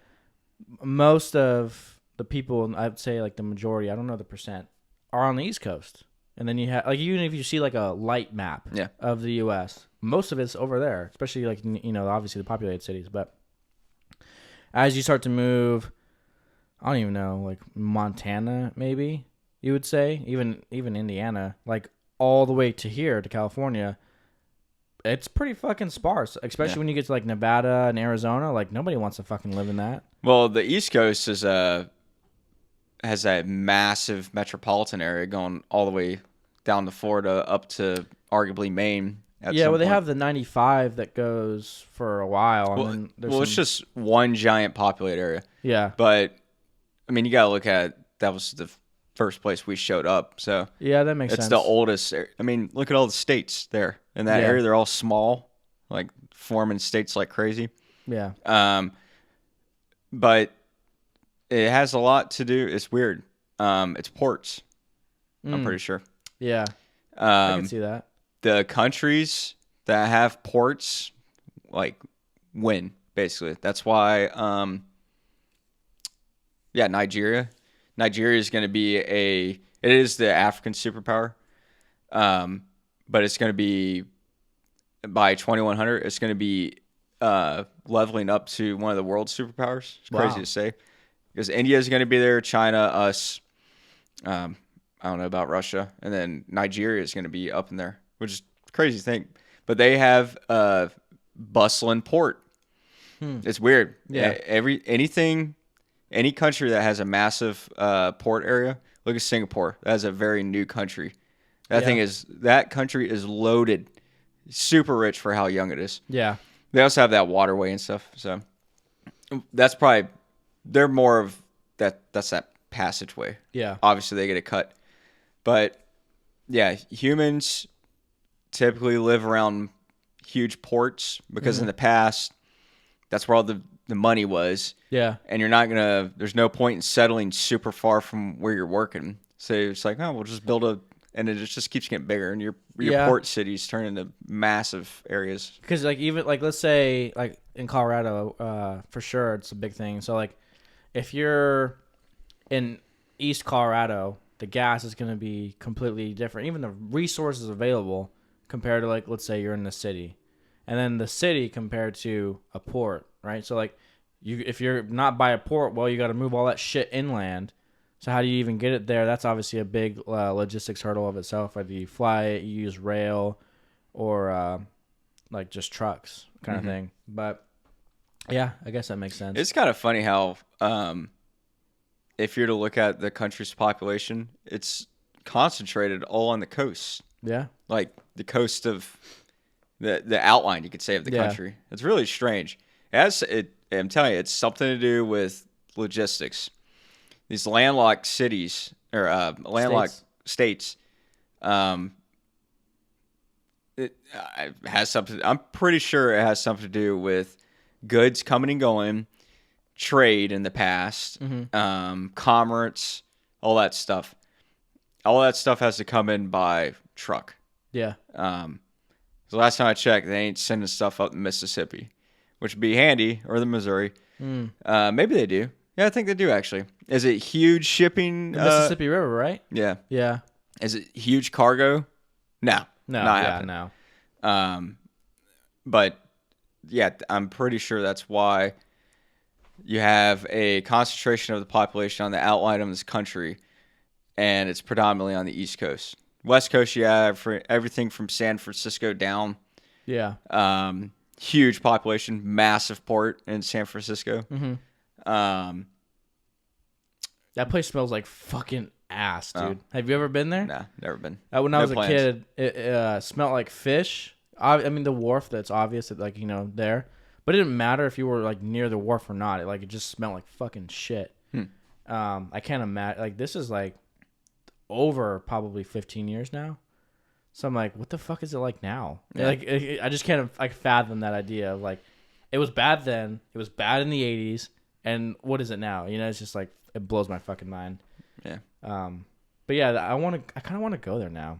most of the people, I'd say, like, the majority, I don't know the percent, are on the East Coast. And then you have, like, even if you see, like, a light map of the U.S., most of it's over there, especially, like, you know, obviously the populated cities. But as you start to move, I don't even know, like, Montana, maybe, you would say, even Indiana, like, all the way to here, to California, it's pretty fucking sparse, especially when you get to, like, Nevada and Arizona. Like, nobody wants to fucking live in that. Well, the East Coast has a massive metropolitan area going all the way down to Florida up to arguably Maine. Yeah, well, they have the 95 that goes for a while. And then it's just one giant populated area. Yeah. But, I mean, you got to look at that was the first place we showed up. So yeah, that makes sense. It's the oldest. I mean, look at all the states there in that area. They're all small, like forming states like crazy. Yeah. But it has a lot to do. It's weird. It's ports. I'm pretty sure. Yeah. I can see that. The countries that have ports, like, win, basically. That's why, Nigeria. Nigeria is going to be it is the African superpower. But it's going to be, by 2100, it's going to be leveling up to one of the world superpowers. It's crazy to say. Because India is going to be there, China, us, I don't know about Russia, and then Nigeria is going to be up in there, which is a crazy thing. But they have a bustling port. It's weird. Yeah. Any country that has a massive port area, look at Singapore. That is a very new country. That country is loaded, super rich for how young it is. Yeah. They also have that waterway and stuff. So that's probably, they're more of that. That's that passageway. Yeah. Obviously they get a cut. But yeah, humans typically live around huge ports because in the past, that's where all the money was. Yeah. And there's no point in settling super far from where you're working. So it's like, oh, we'll just build and it just keeps getting bigger, and your port cities turn into massive areas. Because, like, even, like, let's say, like, in Colorado, for sure, it's a big thing. So, like, if you're in East Colorado, the gas is going to be completely different. Even the resources available compared to, like, let's say you're in the city. And then the city compared to a port, right? So, like, if you're not by a port, well, you got to move all that shit inland. So how do you even get it there? That's obviously a big logistics hurdle of itself. Whether you fly it, you use rail, or like just trucks kind of thing. But yeah, I guess that makes sense. It's kind of funny how if you're to look at the country's population, it's concentrated all on the coast. Yeah. Like the coast of the outline, you could say, of the country. It's really strange. I'm telling you, it's something to do with logistics. These landlocked cities or landlocked states, it has something. I'm pretty sure it has something to do with goods coming and going, trade in the past, commerce, all that stuff. All that stuff has to come in by truck. Yeah. The last time I checked, they ain't sending stuff up the Mississippi, which would be handy, or the Missouri. Maybe they do. Yeah, I think they do, actually. Is it huge shipping? The Mississippi River, right? Yeah. Yeah. Is it huge cargo? No. Not happening. No. But, yeah, I'm pretty sure that's why you have a concentration of the population on the outline of this country, and it's predominantly on the East Coast. West Coast, you have everything from San Francisco down. Yeah. Huge population, massive port in San Francisco. That place smells like fucking ass, dude. Oh. Have you ever been there? Nah, never been. When I No was plans. a kid, it smelled like fish. I mean, the wharf, that's obvious, that, like, you know, there. But it didn't matter if you were, like, near the wharf or not. It just smelled like fucking shit. I can't imagine. Like, this is, like, over probably 15 years now. So I'm like, what the fuck is it like now? Yeah. Like, I just can't, like, fathom that idea of, like, it was bad then. It was bad in the 80s. And what is it now? You know, it's just, like, it blows my fucking mind. Yeah. But yeah, I kind of want to go there now.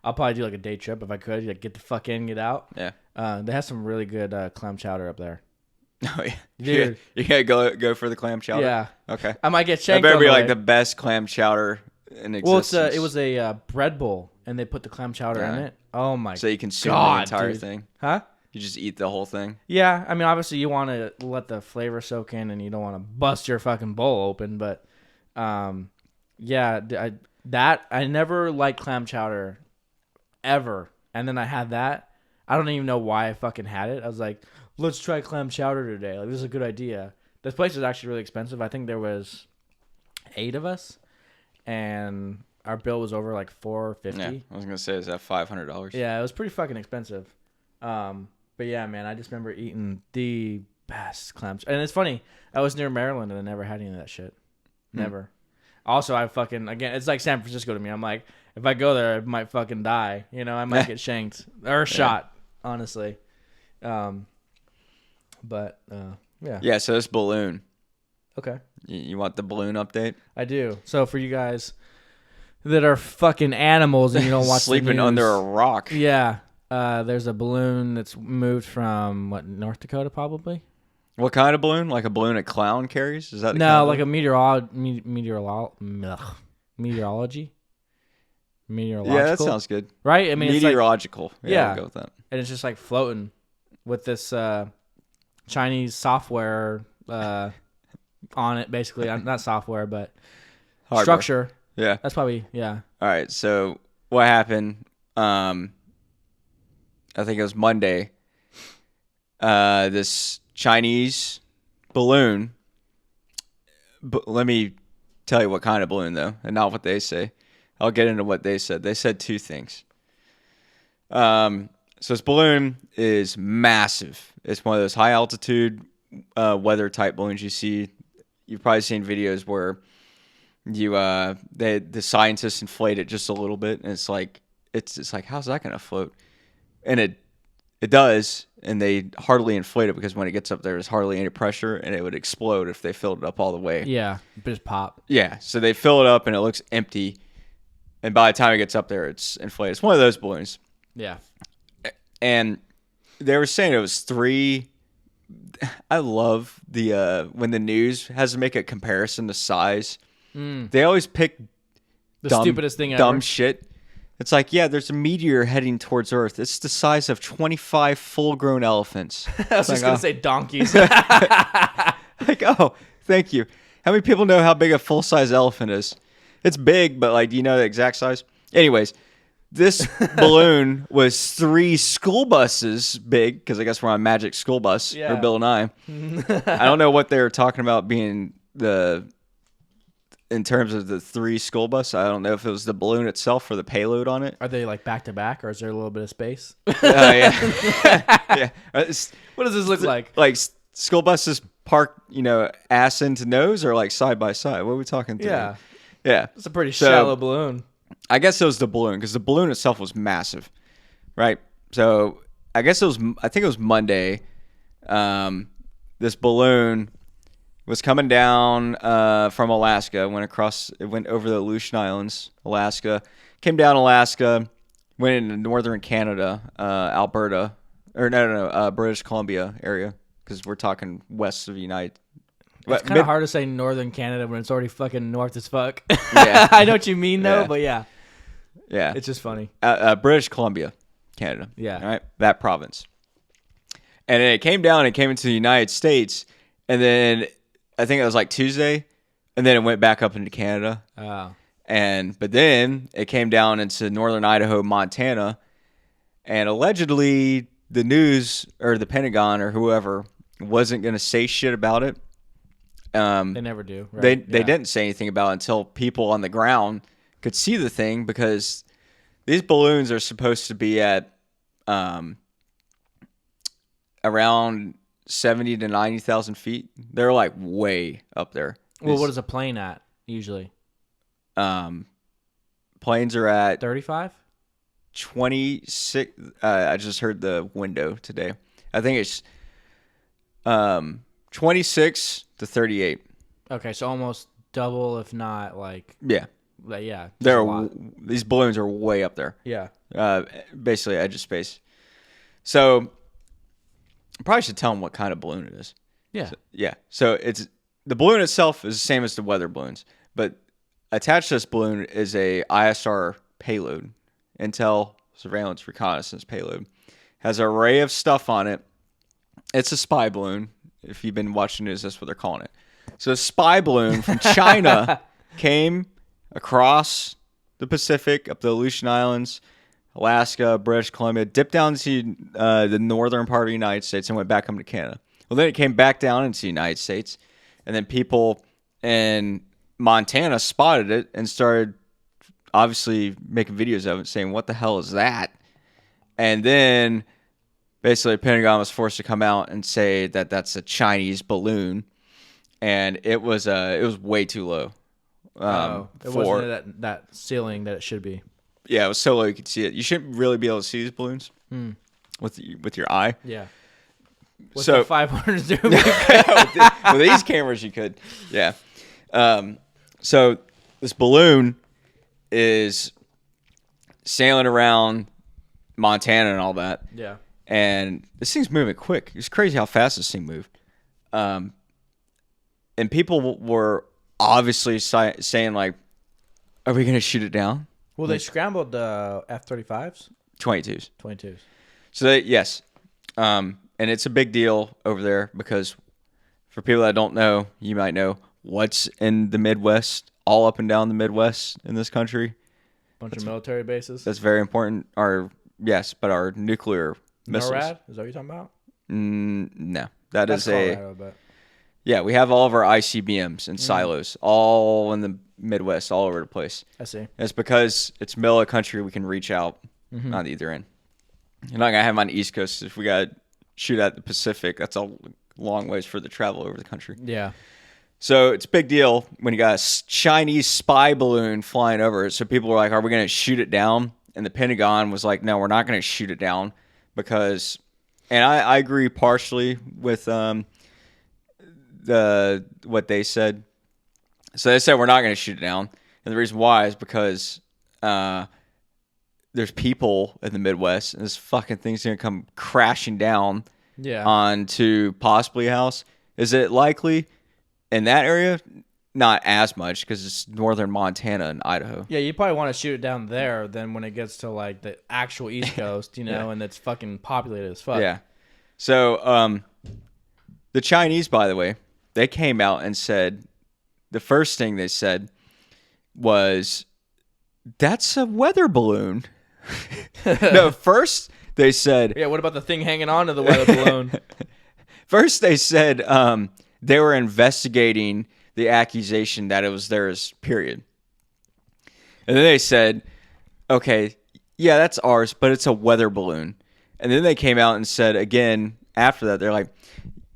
I'll probably do like a day trip if I could, like get the fuck in, get out. Yeah. They have some really good clam chowder up there. Oh yeah. Dude. You gotta go for the clam chowder. Yeah. Okay. I might get That shanked. better on be the like way. the best clam chowder in Well, existence. it was a bread bowl, and they put the clam chowder in Yeah. it. Oh my! So you consume God, the entire dude. thing. Huh? You just eat the whole thing. Yeah, I mean, obviously you want to let the flavor soak in, and you don't want to bust your fucking bowl open. But, yeah, I never liked clam chowder, ever. And then I had that. I don't even know why I fucking had it. I was like, let's try clam chowder today. Like, this is a good idea. This place is actually really expensive. I think there was 8 of us, and our bill was over like $450. Yeah. I was gonna say, is that $500? Yeah, it was pretty fucking expensive. But yeah, man, I just remember eating the best clams. And it's funny, I was near Maryland and I never had any of that shit. Never. Also, I fucking, again, it's like San Francisco to me. I'm like, if I go there, I might fucking die. You know, I might get shanked or shot, honestly. Yeah. Yeah. So this balloon. Okay. You want the balloon update? I do. So for you guys that are fucking animals and you don't watch Sleeping the news, under a rock. Yeah. There's a balloon that's moved from North Dakota, probably. What kind of balloon? Like a balloon a clown carries? Is that the No, kind of like a balloon? meteorology. Yeah, that sounds good. Right. I mean, it's like, Meteorological. Yeah. I'll go with that. and it's just like floating with this Chinese software on it, basically. Not software, but Hardware. structure. Yeah. That's probably All right. So what happened? I think it was Monday. This Chinese balloon. But let me tell you what kind of balloon, though, and not what they say. I'll get into what they said. They said 2 things. So this balloon is massive. It's one of those high altitude weather type balloons you see. You've probably seen videos where the scientists inflate it just a little bit, and it's like how's that gonna float? And it does, and they hardly inflate it because when it gets up there, there's hardly any pressure, and it would explode if they filled it up all the way. yeah, just pop. Yeah, so they fill it up, and it looks empty, and by the time it gets up there, it's inflated. It's one of those balloons. Yeah. And they were saying it was 3. I love when the news has to make a comparison to size. They always pick The dumb, stupidest thing ever. dumb shit. It's like, yeah, there's a meteor heading towards Earth. It's the size of 25 full-grown elephants. I was just gonna say donkeys. Like, oh, thank you. How many people know how big a full-size elephant is? It's big, but like, do you know the exact size? Anyways, this balloon was 3 school buses big, because I guess we're on Magic School Bus, Yeah. or Bill Nye. I don't know what they were talking about being in terms of the 3 school bus. I don't know if it was the balloon itself or the payload on it. Are they like back to back, or is there a little bit of space? Yeah. Yeah. What does this look like? Like school buses park, ass into nose, or like side by side? What are we talking today? Yeah, Yeah. it's a pretty So- shallow balloon. I guess it was the balloon, because the balloon itself was massive, right? So I think it was Monday. This balloon was coming down from Alaska, it went over the Aleutian Islands, Alaska, came down Alaska, went into northern Canada, Alberta, or no, British Columbia area, because we're talking west of the United. It's kind of hard to say northern Canada when it's already fucking north as fuck. Yeah. I know what you mean, though, Yeah. but yeah, Yeah, it's just funny. British Columbia, Canada. Yeah. All right, that province. And then it came down and came into the United States, and then I think it was like Tuesday, and then it went back up into Canada. Oh. But then it came down into northern Idaho, Montana, and allegedly the news or the Pentagon or whoever wasn't going to say shit about it. They never do. Right? They didn't say anything about it until people on the ground could see the thing, because these balloons are supposed to be at around 70 to 90,000 feet. They're like way up there. Well, what is a plane at usually? Planes are at 35? 26. I just heard the window today. I think it's 26 to 38. Okay, so almost double, if not like Yeah. yeah. Just a lot. These balloons are way up there. Yeah. Basically edge of space. So I probably should tell them what kind of balloon it is. Yeah. So it's the balloon itself is the same as the weather balloons, but attached to this balloon is a ISR payload, Intel Surveillance Reconnaissance payload. Has an array of stuff on it. It's a spy balloon. If you've been watching news, that's what they're calling it. So a spy balloon from China came across the Pacific, up the Aleutian Islands, Alaska, British Columbia, dipped down to the northern part of the United States, and went back up to Canada. Well, then it came back down into the United States, and then people in Montana spotted it and started obviously making videos of it, saying, "What the hell is that?" And then basically Pentagon was forced to come out and say that that's a Chinese balloon, and it was way too low. It wasn't at that ceiling that it should be. Yeah, it was so low you could see it. You shouldn't really be able to see these balloons with your eye. Yeah. With So the 500 zoom. with these cameras, you could. Yeah. So this balloon is sailing around Montana and all that. Yeah. And this thing's moving quick. It's crazy how fast this thing moved. And people were obviously saying, like, are we going to shoot it down? Well, they scrambled the F-35s? 22s. 22s. So, yes. And it's a big deal over there because for people that don't know, you might know what's in the Midwest, all up and down the Midwest in this country. Bunch of military bases. That's very important. Our nuclear missiles. NORAD? Is that what you're talking about? No. That's Colorado, but... Yeah, we have all of our ICBMs and silos all in the Midwest, all over the place. I see. And it's because it's middle of the country, we can reach out on either end. You're not going to have them on the East Coast. If we got to shoot at the Pacific, that's a long ways for the travel over the country. Yeah. So it's a big deal when you got a Chinese spy balloon flying over it. So people were like, are we going to shoot it down? And the Pentagon was like, no, we're not going to shoot it down because, and I agree partially with what they said. So they said we're not going to shoot it down. And the reason why is because there's people in the Midwest and this fucking thing's going to come crashing down onto possibly a house. Is it likely in that area? Not as much because it's northern Montana and Idaho. Yeah, you probably want to shoot it down there than when it gets to like the actual East Coast, you know, and it's fucking populated as fuck. Yeah. So the Chinese, by the way, they came out and said, the first thing they said was, that's a weather balloon. No, first they said... Yeah, what about the thing hanging on to the weather balloon? First they said they were investigating the accusation that it was theirs, period. And then they said, okay, yeah, that's ours, but it's a weather balloon. And then they came out and said again after that, they're like,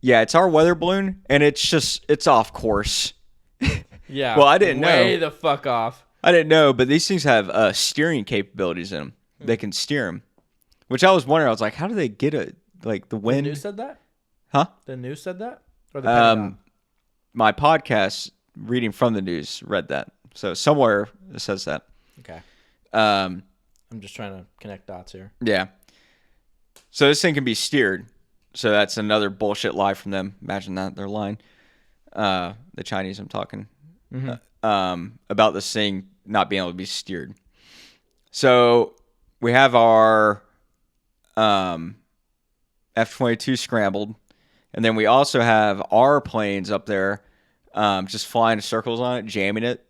yeah, it's our weather balloon, and it's off course. Yeah. Well, I didn't know. Way the fuck off. I didn't know, but these things have steering capabilities in them. They can steer them. Which I was wondering, I was like, how do they get it? Like the wind? The news said that? Huh? The news said that? Or the Pentagon? My podcast, reading from the news, read that. So somewhere it says that. Okay. I'm just trying to connect dots here. Yeah. So this thing can be steered. So that's another bullshit lie from them. Imagine that. They're lying. The Chinese I'm talking. About this thing not being able to be steered. So we have our F-22 scrambled. And then we also have our planes up there just flying circles on it, jamming it.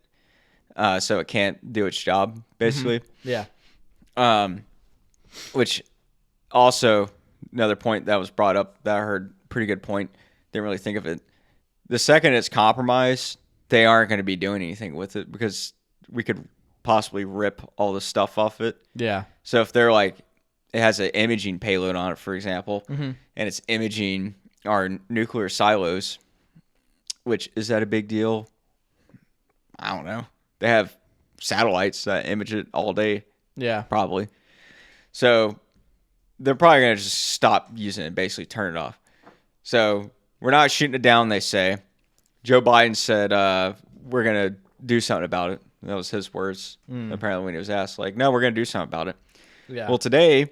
So it can't do its job, basically. Yeah. Which also, another point that was brought up that I heard, pretty good point. didn't really think of it. The second it's compromised, they aren't going to be doing anything with it because we could possibly rip all the stuff off it. Yeah. So if they're like, it has an imaging payload on it, for example, and it's imaging our nuclear silos, which is that a big deal? I don't know. They have satellites that image it all day, Yeah. probably. So they're probably going to just stop using it, basically turn it off. So we're not shooting it down, they say. Joe Biden said, we're going to do something about it. That was his words, apparently, when he was asked. Like, no, we're going to do something about it. Yeah. Well, today,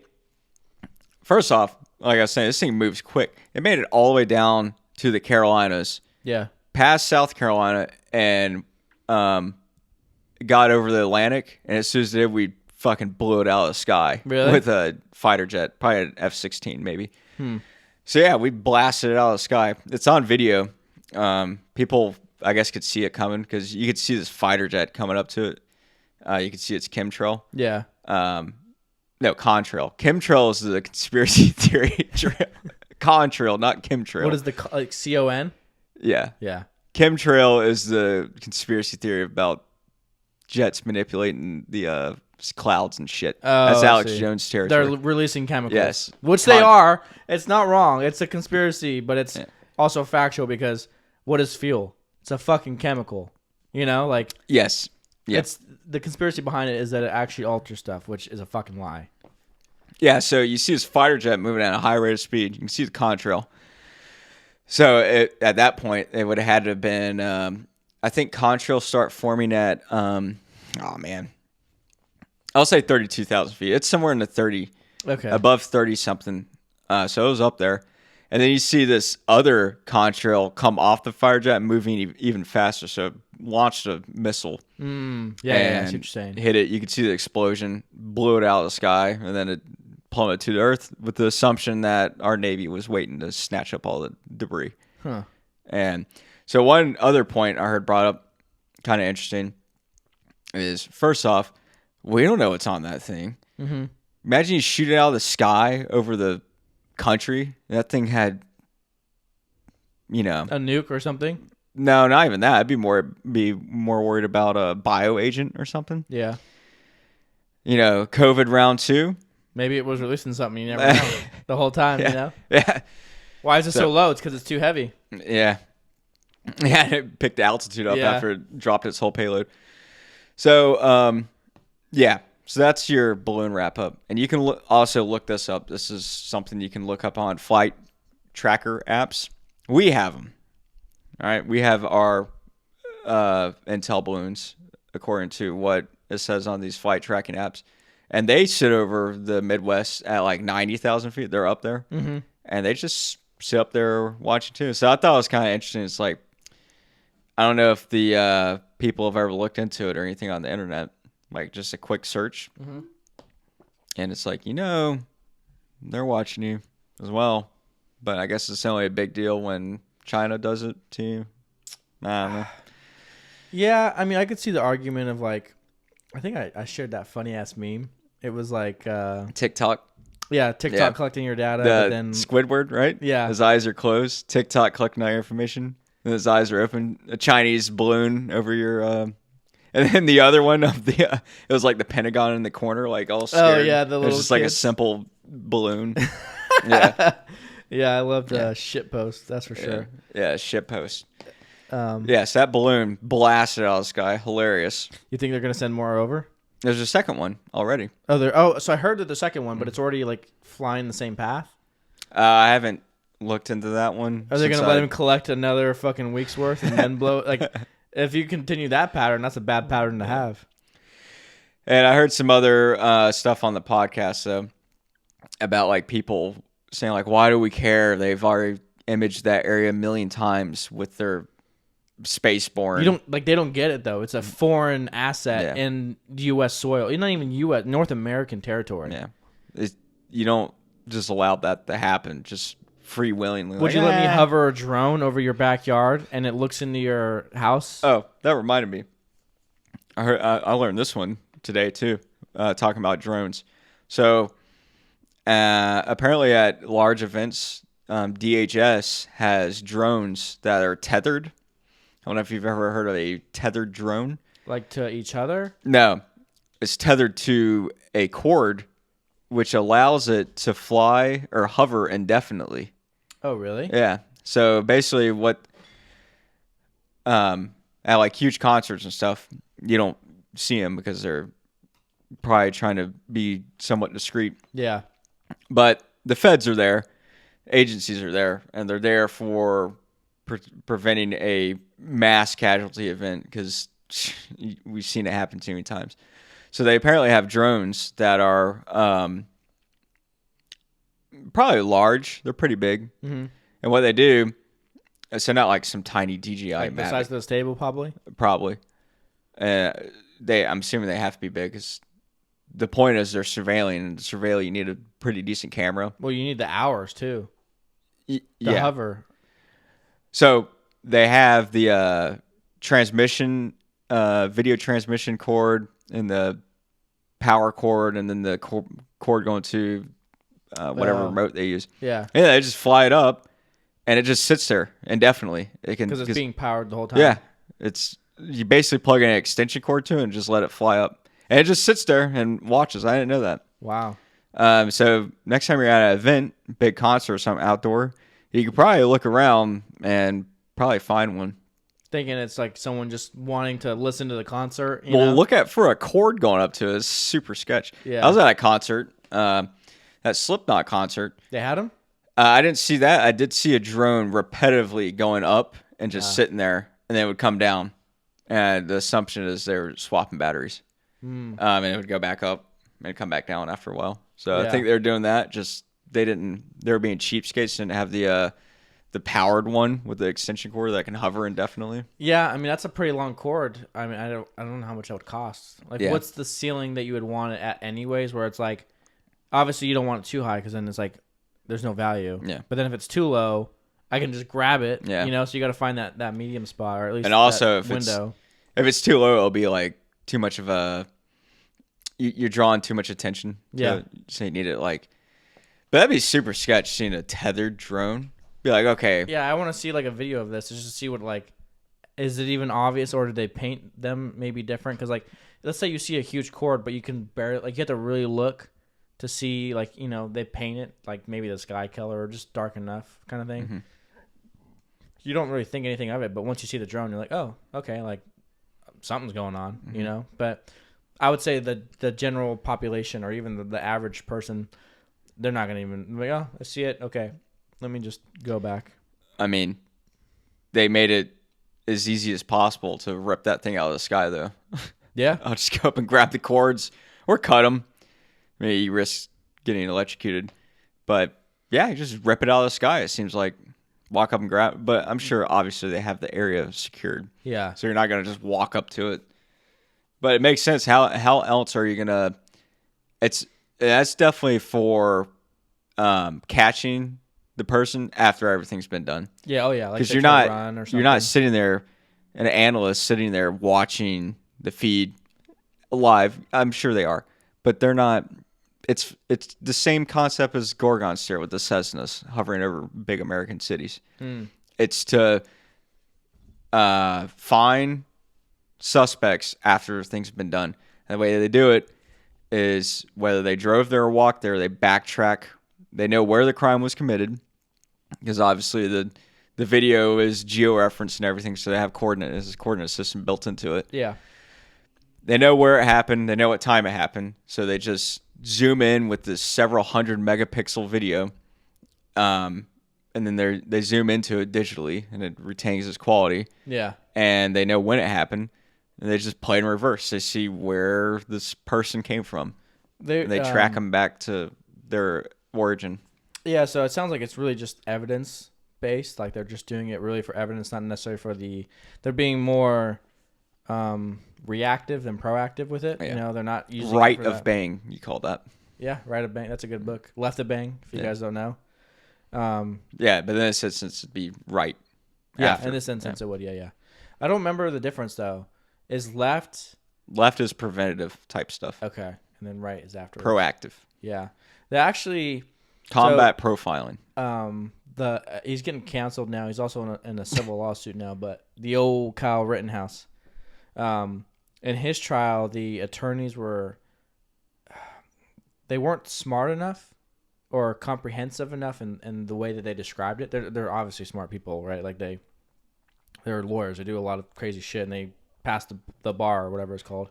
first off, like I was saying, this thing moves quick. It made it all the way down to the Carolinas, Yeah. past South Carolina, and got over the Atlantic. And as soon as it did, we fucking blew it out of the sky Really? with a fighter jet, probably an F-16 maybe. So yeah, we blasted it out of the sky. It's on video. People, I guess, could see it coming because you could see this fighter jet coming up to it. You could see its chemtrail. Yeah. No, contrail. Chemtrail is the conspiracy theory trail. Contrail, not chemtrail. What is the like CON? Yeah. Yeah. Chemtrail is the conspiracy theory about jets manipulating the clouds and shit. Oh, That's I Alex see. Jones territory. They're releasing chemicals. Yes. Which they are. It's not wrong. It's a conspiracy, but it's also factual because what is fuel? It's a fucking chemical. You know, like Yes. Yeah. it's the conspiracy behind it is that it actually alters stuff, which is a fucking lie. Yeah, so you see this fighter jet moving at a high rate of speed. You can see the contrail. So at that point, it would have had to have been, I think contrails start forming at, oh man, I'll say 32,000 feet. It's somewhere in the 30, Okay. above 30 something. So it was up there. And then you see this other contrail come off the fighter jet moving even faster. So it launched a missile. Yeah, I and see what you're saying. hit it. You could see the explosion, blew it out of the sky, and then it plummeted to the earth with the assumption that our Navy was waiting to snatch up all the debris. Huh. And so one other point I heard brought up, kind of interesting, is first off, we don't know what's on that thing. Mm-hmm. Imagine you shoot it out of the sky over the country. That thing had, you know, A nuke or something? no, not even that. I'd be more worried about a bio agent or something. Yeah. You know, COVID round 2. Maybe it was releasing something. You never know. The whole time, you know? Yeah. Why is it so low? It's because it's too heavy. Yeah. Yeah, it picked the altitude up Yeah. after it dropped its whole payload. So, yeah. So that's your balloon wrap up. And you can also look this up. This is something you can look up on flight tracker apps. We have them. All right. We have our Intel balloons, according to what it says on these flight tracking apps. And they sit over the Midwest at like 90,000 feet. They're up there. Mm-hmm. And they just sit up there watching too. So I thought it was kind of interesting. It's like, I don't know if the people have ever looked into it or anything on the internet. Like just a quick search. Mm-hmm. And it's like, you know, they're watching you as well. But I guess it's only a big deal when China does it to you. I don't know. Yeah, I mean, I could see the argument of like, I think I shared that funny ass meme. It was like, TikTok. yeah, TikTok Yeah. collecting your data, The but then Squidward, right? Yeah. His eyes are closed. TikTok collecting all your information. And his eyes are open. A Chinese balloon over your... and then the other one of the... it was like the Pentagon in the corner, like all scared. yeah, the It was little just like a kids. simple balloon. Yeah. yeah, I loved shit post. That's for sure. Yeah, shit post. Yes, that balloon blasted out of the sky. Hilarious. You think they're gonna send more over? There's a second one already. So I heard that the second one, but it's already like flying the same path. I haven't looked into that one. Are they since gonna let him collect another fucking week's worth and then blow? Like, if you continue that pattern, that's a bad pattern to have. And I heard some other stuff on the podcast though about like people saying like, why do we care? They've already imaged that area a million times with their spaceborne. They don't get it though. It's a foreign asset in U.S. soil. You're not even U.S. North American territory. Yeah, you don't just allow that to happen just free willingly. Would you let me hover a drone over your backyard and it looks into your house? Oh, that reminded me. I learned this one today too, talking about drones. So apparently at large events, DHS has drones that are tethered. I don't know if you've ever heard of a tethered drone. Like to each other? No, it's tethered to a cord, which allows it to fly or hover indefinitely. Oh, really? Yeah. So basically, at like huge concerts and stuff, you don't see them because they're probably trying to be somewhat discreet. Yeah. But the feds are there, agencies are there, and they're there for preventing a mass casualty event because we've seen it happen too many times. So they apparently have drones that are probably large. They're pretty big. Mm-hmm. And what they do, so not like some tiny DJI. Like the size of this table, probably? Probably. I'm assuming they have to be big because the point is they're surveilling, and to surveil you need a pretty decent camera. Well, you need the hours, too. The hover. So they have the transmission, video transmission cord, and the power cord, and then the cord going to whatever remote they use. Yeah. Yeah, they just fly it up, and it just sits there indefinitely. Because it's being powered the whole time. Yeah. You basically plug in an extension cord to it and just let it fly up. And it just sits there and watches. I didn't know that. Wow. So next time you're at an event, big concert or something outdoor, you could probably look around and probably find one. Thinking it's like someone just wanting to listen to the concert. You Well, know? look at for a cord going up to it. It's super sketch. Yeah. I was at a concert, that SlipKnot concert. They had them? I didn't see that. I did see a drone repetitively going up and just sitting there, and then it would come down. And the assumption is they were swapping batteries. And it would go back up and come back down after a while. So I think they were doing that. Just they were being cheapskates. Didn't have the powered one with the extension cord that can hover indefinitely. Yeah, I mean that's a pretty long cord. I mean I don't know how much that would cost. Like what's the ceiling that you would want it at anyways? Where it's like obviously you don't want it too high because then it's like there's no value. Yeah. But then if it's too low, I can just grab it. Yeah. You know, so you got to find that medium spot or at least and also that window. If it's too low, it'll be like too much of a. You're drawing too much attention. Yeah. So you need it like. But that'd be super sketch seeing a tethered drone. Be like, okay. Yeah, I want to see like a video of this just to see what like. Is it even obvious or did they paint them maybe different? Because like, let's say you see a huge cord, but you can barely like you have to really look to see like they paint it like maybe the sky color or just dark enough kind of thing. Mm-hmm. You don't really think anything of it, but once you see the drone, you're like, oh, okay, like something's going on, But I would say the general population or even the average person, they're not going to even be like, oh, I see it. Okay, let me just go back. I mean, they made it as easy as possible to rip that thing out of the sky, though. Yeah. I'll just go up and grab the cords or cut them. Maybe you risk getting electrocuted. But, yeah, you just rip it out of the sky, it seems like. Walk up and grab, but I'm sure obviously they have the area secured. Yeah. So you're not gonna just walk up to it. But it makes sense. How else are you gonna? That's definitely for catching the person after everything's been done. Yeah. Oh yeah. Like because you're not sitting there, an analyst sitting there watching the feed live. I'm sure they are, but they're not. It's the same concept as Gorgon Stare with the Cessnas hovering over big American cities. It's to find suspects after things have been done. And the way they do it is whether they drove there or walked there, they backtrack. They know where the crime was committed because obviously the video is geo-referenced and everything, so they have coordinates. There's a coordinate system built into it. Yeah. They know where it happened. They know what time it happened. So they just zoom in with this several hundred megapixel video, and then they zoom into it digitally, and it retains its quality. Yeah. And they know when it happened, and they just play in reverse. They see where this person came from. They track them back to their origin. Yeah, so it sounds like it's really just evidence-based. Like they're just doing it really for evidence, not necessarily for they're being more reactive than proactive with it. Yeah. They're not using Right of Bang, you call that. Yeah, Right of Bang. That's a good book. Left of Bang, if you guys don't know. Yeah, but in this instance, it'd be right. Yeah, after. in this instance, it would. Yeah. I don't remember the difference though. Is left is preventative type stuff. Okay, and then right is after. Proactive. Yeah, they actually combat profiling. he's getting canceled now. He's also in a civil lawsuit now. But the old Kyle Rittenhouse, in his trial, the attorneys they weren't smart enough or comprehensive enough in the way that they described it. They're obviously smart people, right? Like they're lawyers. They do a lot of crazy shit, and they pass the bar or whatever it's called.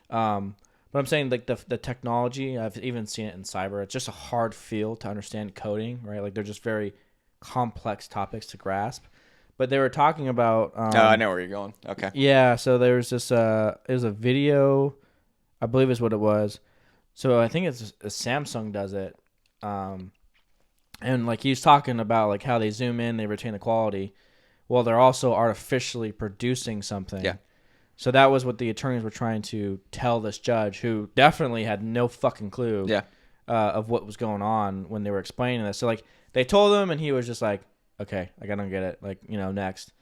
But I'm saying like the technology, I've even seen it in cyber. It's just a hard field to understand coding, right? Like they're just very complex topics to grasp. But they were talking about. I know where you're going. Okay. Yeah, so there was this. It was a video, I believe is what it was. So I think it's Samsung does it, and like he's talking about like how they zoom in, they retain the quality. Well, they're also artificially producing something. Yeah. So that was what the attorneys were trying to tell this judge, who definitely had no fucking clue. Yeah. Of what was going on when they were explaining this. So like they told him, and he was just like, okay, like I don't get it. Like, next.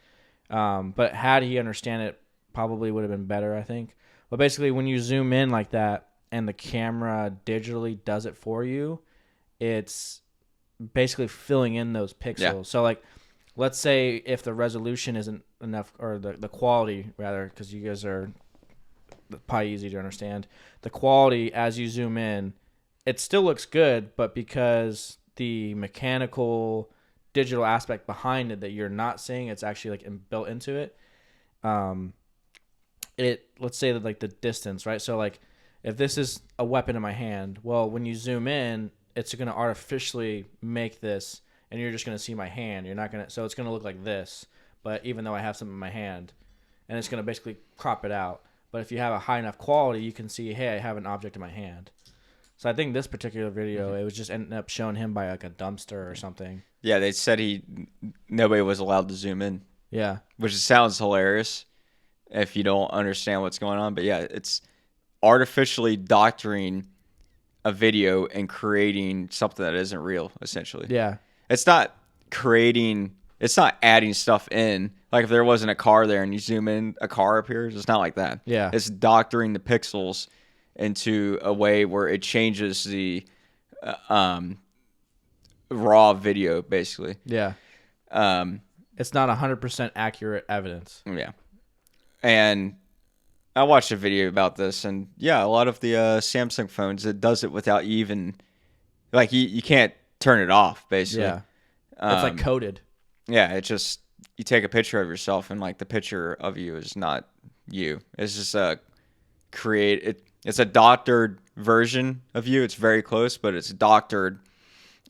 But had he understand it, probably would have been better, I think. But basically, when you zoom in like that and the camera digitally does it for you, it's basically filling in those pixels. Yeah. So like, let's say if the resolution isn't enough, or the quality rather, because you guys are probably easy to understand. The quality as you zoom in, it still looks good, but because the mechanical digital aspect behind it that you're not seeing, it's actually like built into it. Let's say that like the distance, right? So like if this is a weapon in my hand, well, when you zoom in, it's going to artificially make this, and you're just going to see my hand. You're not going to, so it's going to look like this, but even though I have something in my hand, and it's going to basically crop it out. But if you have a high enough quality, you can see, hey, I have an object in my hand. So I think this particular video, it was just ended up showing him by like a dumpster or something. Yeah, they said nobody was allowed to zoom in. Yeah. Which sounds hilarious if you don't understand what's going on. But yeah, it's artificially doctoring a video and creating something that isn't real, essentially. Yeah. It's not adding stuff in. Like if there wasn't a car there and you zoom in, a car appears. It's not like that. Yeah. It's doctoring the pixels into a way where it changes the raw video, basically. Yeah. It's not 100% accurate evidence. Yeah. And I watched a video about this, and yeah, a lot of the Samsung phones, it does it without you even, like, you can't turn it off, basically. Yeah. It's like coded. Yeah, it just, you take a picture of yourself, and like the picture of you is not you. It's just it's a doctored version of you. It's very close, but it's doctored,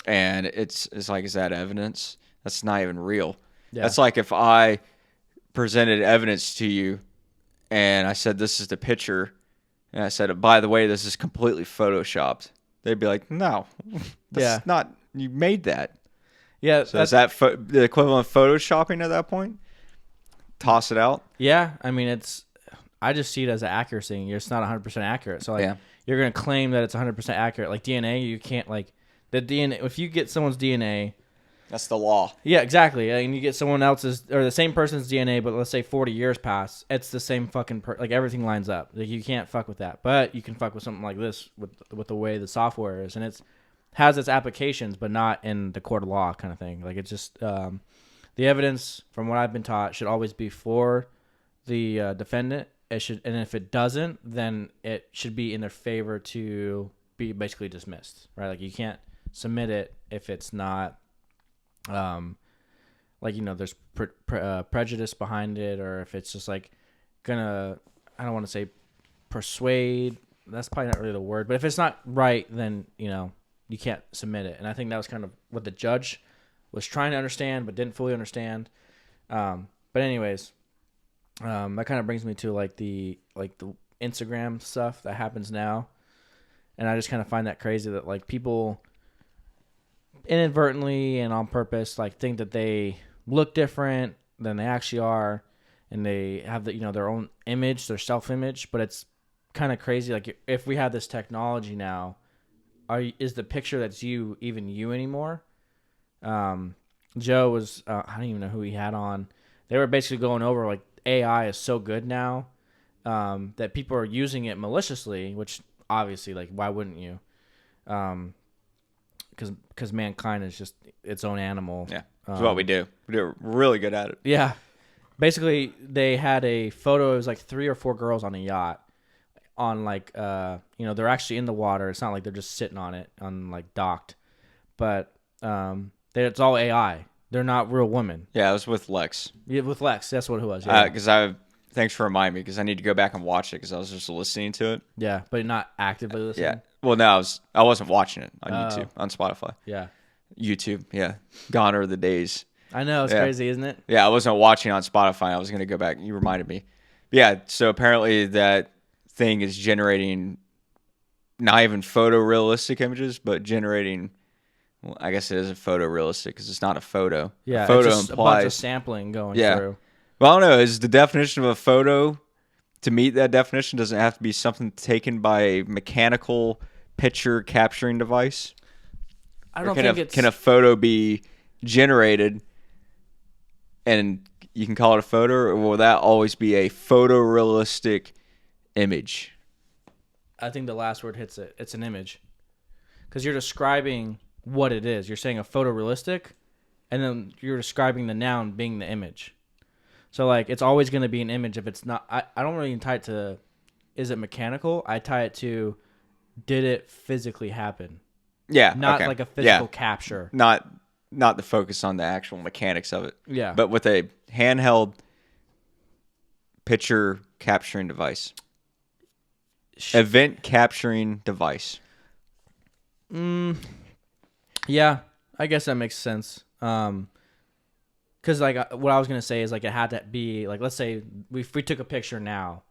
and it's like, is that evidence? That's not even real. Yeah. That's like if I presented evidence to you and I said, this is the picture, and I said, by the way, this is completely photoshopped. They'd be like, no, that's not, you made that. Yeah. So is that the equivalent of photoshopping at that point? Toss it out? Yeah. I mean, I just see it as an accuracy. It's not 100% accurate. So like, you're going to claim that it's 100% accurate. Like DNA, you can't, like, the DNA, if you get someone's DNA, that's the law. Yeah, exactly. And you get someone else's, or the same person's DNA, but let's say 40 years pass, it's the same fucking, like everything lines up. Like you can't fuck with that. But you can fuck with something like this with the way the software is. And has its applications, but not in the court of law kind of thing. Like it's just, the evidence, from what I've been taught, should always be for the defendant. It should, and if it doesn't, then it should be in their favor to be basically dismissed, right? Like you can't submit it if it's not, like, there's prejudice behind it, or if it's just like gonna, I don't want to say persuade, that's probably not really the word, but if it's not right, then you can't submit it. And I think that was kind of what the judge was trying to understand but didn't fully understand. But anyways, that kind of brings me to like the Instagram stuff that happens now, and I just kind of find that crazy that like people inadvertently and on purpose like think that they look different than they actually are, and they have their own image, their self-image. But it's kind of crazy, like if we have this technology now, is the picture that's you even you anymore? Joe was I don't even know who he had on. They were basically going over like AI is so good now that people are using it maliciously, which obviously, like, why wouldn't you? because mankind is just its own animal. Yeah, that's what we do. We're really good at it. Yeah. Basically, they had a photo. It was like 3 or 4 girls on a yacht. On like, they're actually in the water. It's not like they're just sitting on it, on like docked. But it's all AI. They're not real women. Yeah, it was with Lex. Yeah, with Lex, that's what it was. Yeah. Because thanks for reminding me, because I need to go back and watch it because I was just listening to it. Yeah, but not actively listening. Yeah. Well, no, I wasn't watching it on YouTube, on Spotify. Yeah. YouTube, yeah. Gone are the days. I know, it's crazy, isn't it? Yeah, I wasn't watching on Spotify. I was going to go back. You reminded me. But yeah, so apparently that thing is generating not even photorealistic images, but generating, well, I guess it is a photorealistic because it's not a photo. Yeah, a photo it's just implies a bunch of sampling going through. Well, I don't know. Is the definition of a photo, to meet that definition, does it have to be something taken by a mechanical picture capturing device? I don't think it's... Can a photo be generated and you can call it a photo, or will that always be a photorealistic image? I think the last word hits it. It's an image. Because you're describing what it is. You're saying a photorealistic, and then you're describing the noun being the image. So, like, it's always going to be an image if it's not... I don't really tie it to, is it mechanical? I tie it to, did it physically happen? Yeah. Not like a physical capture. Not the focus on the actual mechanics of it. Yeah. But with a handheld picture capturing device. Event capturing device. Yeah, I guess that makes sense. Because like what I was gonna say is like it had to be like, let's say if we took a picture now,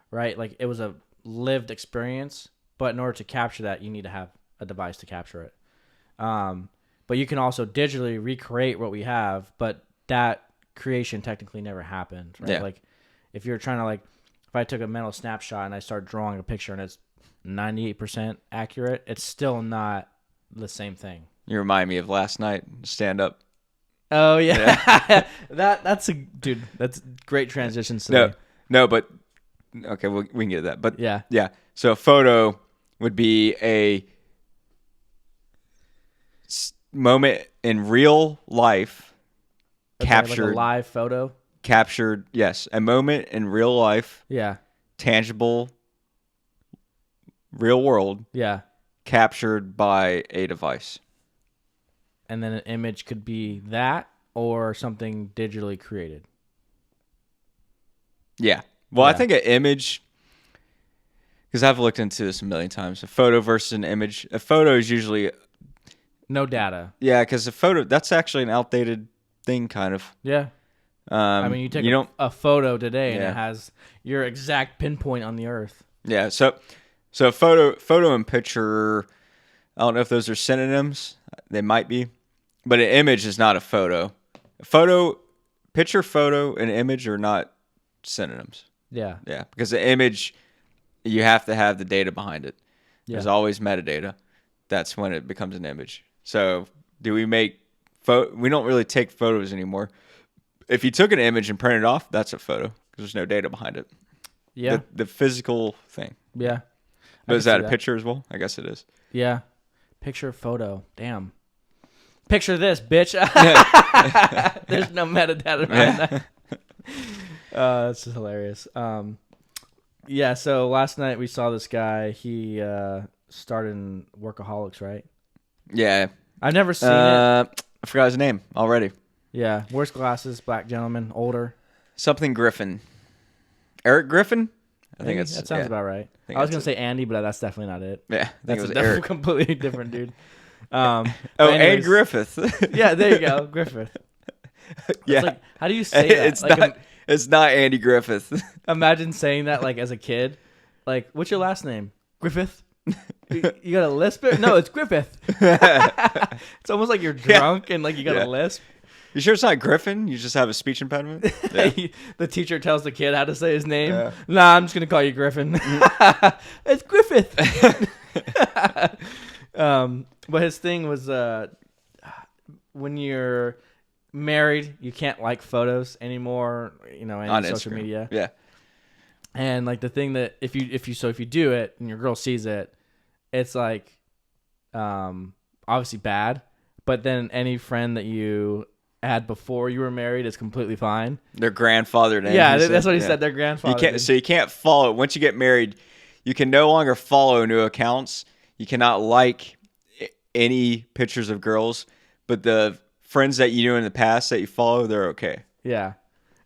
right? Like it was a lived experience, but in order to capture that, you need to have a device to capture it. But you can also digitally recreate what we have, but that creation technically never happened, right? Yeah. Like if you're trying to like, if I took a mental snapshot and I start drawing a picture and it's 98% accurate, it's still not the same thing. You remind me of last night, stand up. Oh yeah. That's great transitions today. No, but okay, we can get to that. But yeah. So a photo would be a moment in real life captured, like a live photo. Captured, yes, a moment in real life. Yeah. Tangible, real world. Yeah. Captured by a device. And then an image could be that or something digitally created. Yeah. Well, I think an image, because I've looked into this a million times, a photo versus an image. A photo is usually... no data. Yeah, because a photo, that's actually an outdated thing, kind of. Yeah. I mean, you take a photo today and it has your exact pinpoint on the earth. Yeah, so photo and picture, I don't know if those are synonyms. They might be. But an image is not a photo. Picture, photo, and image are not synonyms. Yeah. Yeah, because the image, you have to have the data behind it. Yeah. There's always metadata. That's when it becomes an image. So do we make we don't really take photos anymore. If you took an image and printed it off, that's a photo because there's no data behind it. Yeah. The physical thing. Yeah. But is that a picture as well? I guess it is. Yeah. Picture, photo. Damn. Picture this, bitch. There's no metadata behind that. That's just hilarious. Yeah, so last night we saw this guy. He started in Workaholics, right? Yeah. I've never seen it. I forgot his name already. Yeah. Wears glasses, black gentleman, older. Something Griffin. Erik Griffin? I think that sounds about right. I was going to say Andy, but that's definitely not it. Yeah. That's a completely different dude. Anyways, and Griffith. Yeah, there you go. Griffith. Yeah. Like, how do you say that? It's not Andy Griffith. Imagine saying that like as a kid. Like, what's your last name? Griffith? You got a lisp it? No, it's Griffith. It's almost like you're drunk and like you got a lisp. You sure it's not Griffin? You just have a speech impediment? Yeah. The teacher tells the kid how to say his name. Yeah. Nah, I'm just going to call you Griffin. It's Griffith. But his thing was when you're married, you can't like photos anymore, any on social media. Yeah. And like the thing that if you do it and your girl sees it, it's like on obviously bad, but then any friend that you had before you were married is completely fine. Their grandfathered in. Yeah, that's what he said. Their grandfather. So you can't follow. Once you get married, you can no longer follow new accounts. You cannot like any pictures of girls, but the friends that you knew in the past that you follow, they're okay. Yeah.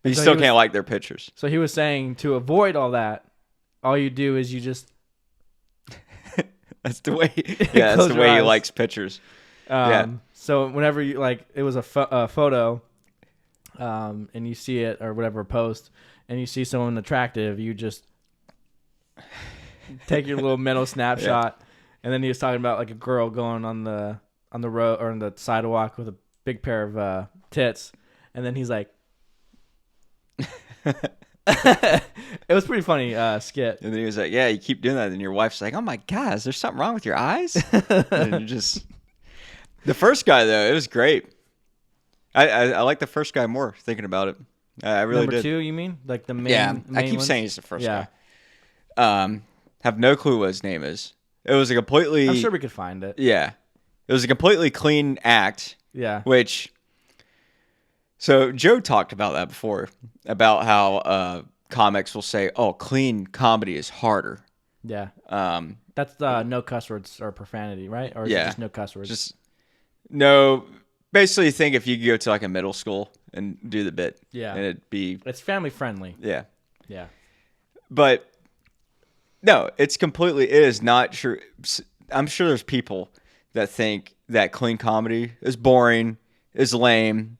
But you still can't like their pictures. So he was saying to avoid all that, all you do is you just... That's the way. Yeah, that's the way he likes pictures. So whenever you like, it was a photo, and you see it or whatever post, and you see someone attractive, you just take your little mental snapshot. Yeah. And then he was talking about like a girl going on the road or on the sidewalk with a big pair of tits, and then he's like, it was pretty funny skit. And then he was like, "Yeah, you keep doing that." And your wife's like, "Oh my God, is there something wrong with your eyes?" And you're just the first guy though, it was great. I like the first guy more thinking about it. I really Number did. two, you mean like the main? Yeah, main I keep ones? saying he's the first guy. Have no clue what his name is. It was a completely. I'm sure we could find it. Yeah, it was a completely clean act. Yeah. Which. So Joe talked about that before, about how comics will say, "Oh, clean comedy is harder." Yeah. That's no cuss words or profanity, right? Or is it just no cuss words? Just no. Basically, think if you could go to like a middle school and do the bit, and it'd be. It's family friendly. Yeah. Yeah. But no, it's completely. It is not true. I'm sure there's people that think that clean comedy is boring, is lame.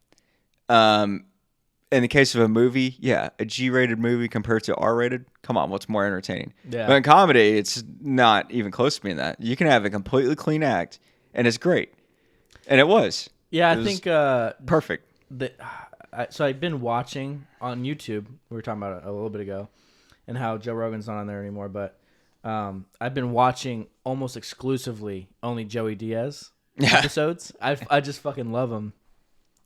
In the case of a movie, a G-rated movie compared to R-rated, come on, what's more entertaining? Yeah. But in comedy, it's not even close to being that. You can have a completely clean act, and it's great. And it was. Yeah, I think perfect. So I've been watching on YouTube. We were talking about it a little bit ago, and how Joe Rogan's not on there anymore. But I've been watching almost exclusively only Joey Diaz episodes. I just fucking love him.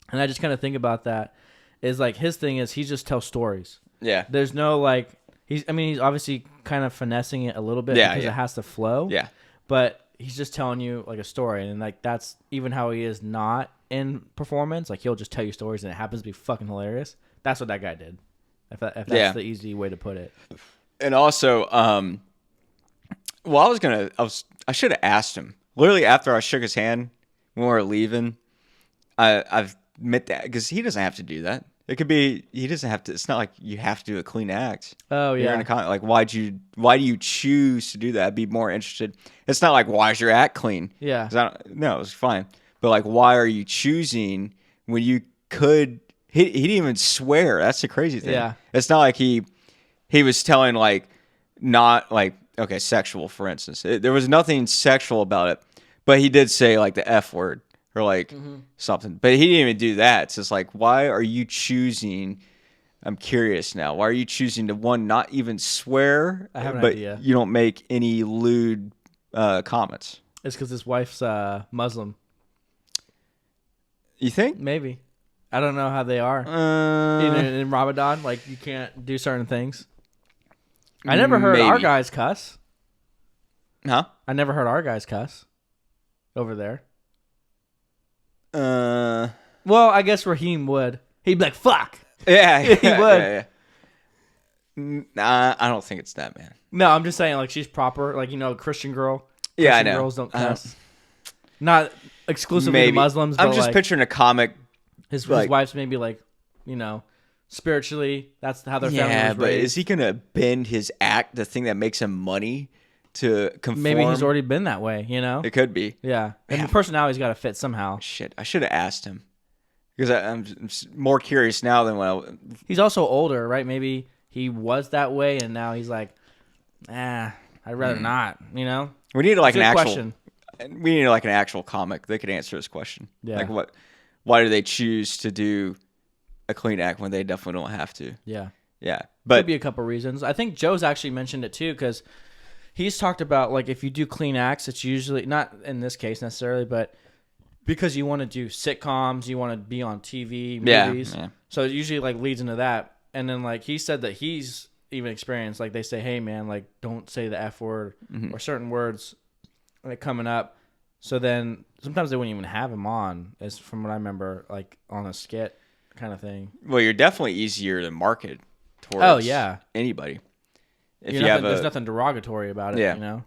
And I just kind of think about that is like his thing is he just tells stories. Yeah. There's no like he's obviously kind of finessing it a little bit because it has to flow. Yeah. But he's just telling you like a story, and like that's even how he is not in performance. Like he'll just tell you stories, and it happens to be fucking hilarious. That's what that guy did. If that's the easy way to put it. And also, I should have asked him literally after I shook his hand when we were leaving. I've admit that because he doesn't have to do that. It could be he doesn't have to. It's not like you have to do a clean act. Oh yeah. You're in like why do you choose to do that? I'd be more interested. It's not like why is your act clean? Yeah. No, it's fine. But like why are you choosing when you could? He didn't even swear. That's the crazy thing. Yeah. It's not like he was telling like not like okay sexual for instance. There was nothing sexual about it, but he did say like the F word. Or like something, but he didn't even do that. It's just like, why are you choosing? I'm curious now. Why are you choosing to not even swear? I have an but idea. You don't make any lewd comments. It's because his wife's Muslim. You think? Maybe. I don't know how they are. In Ramadan, like you can't do certain things. I never heard our guys cuss. Huh? I never heard our guys cuss over there. Well, I guess Raheem would. He'd be like, "Fuck." Yeah, he would. Nah, I don't think it's that, man. No, I'm just saying, like she's proper, like Christian girl. Christian I know. Girls don't cuss. Not exclusively Muslims. I'm but just like, picturing a comic. His wife's maybe like, spiritually. That's how their family was raised. But is he gonna bend his act, the thing that makes him money, to conform? Maybe he's already been that way. It could be. Yeah, and the personality's got to fit somehow. Shit, I should have asked him because I'm more curious now than when He's also older, right? Maybe he was that way, and now he's like, I'd rather not. We need like an actual question. We need like an actual comic that could answer this question. Yeah. Like why do they choose to do a clean act when they definitely don't have to? Yeah. Yeah. But could be a couple reasons. I think Joe's actually mentioned it too because he's talked about like if you do clean acts, it's usually not in this case necessarily, but because you want to do sitcoms, you want to be on TV, movies. Yeah. So it usually like leads into that. And then like he said that he's even experienced like they say, hey man, like don't say the F word or certain words like coming up. So then sometimes they wouldn't even have him on, as from what I remember, like on a skit kind of thing. Well, you're definitely easier to market towards anybody. If you have there's nothing derogatory about it, you know?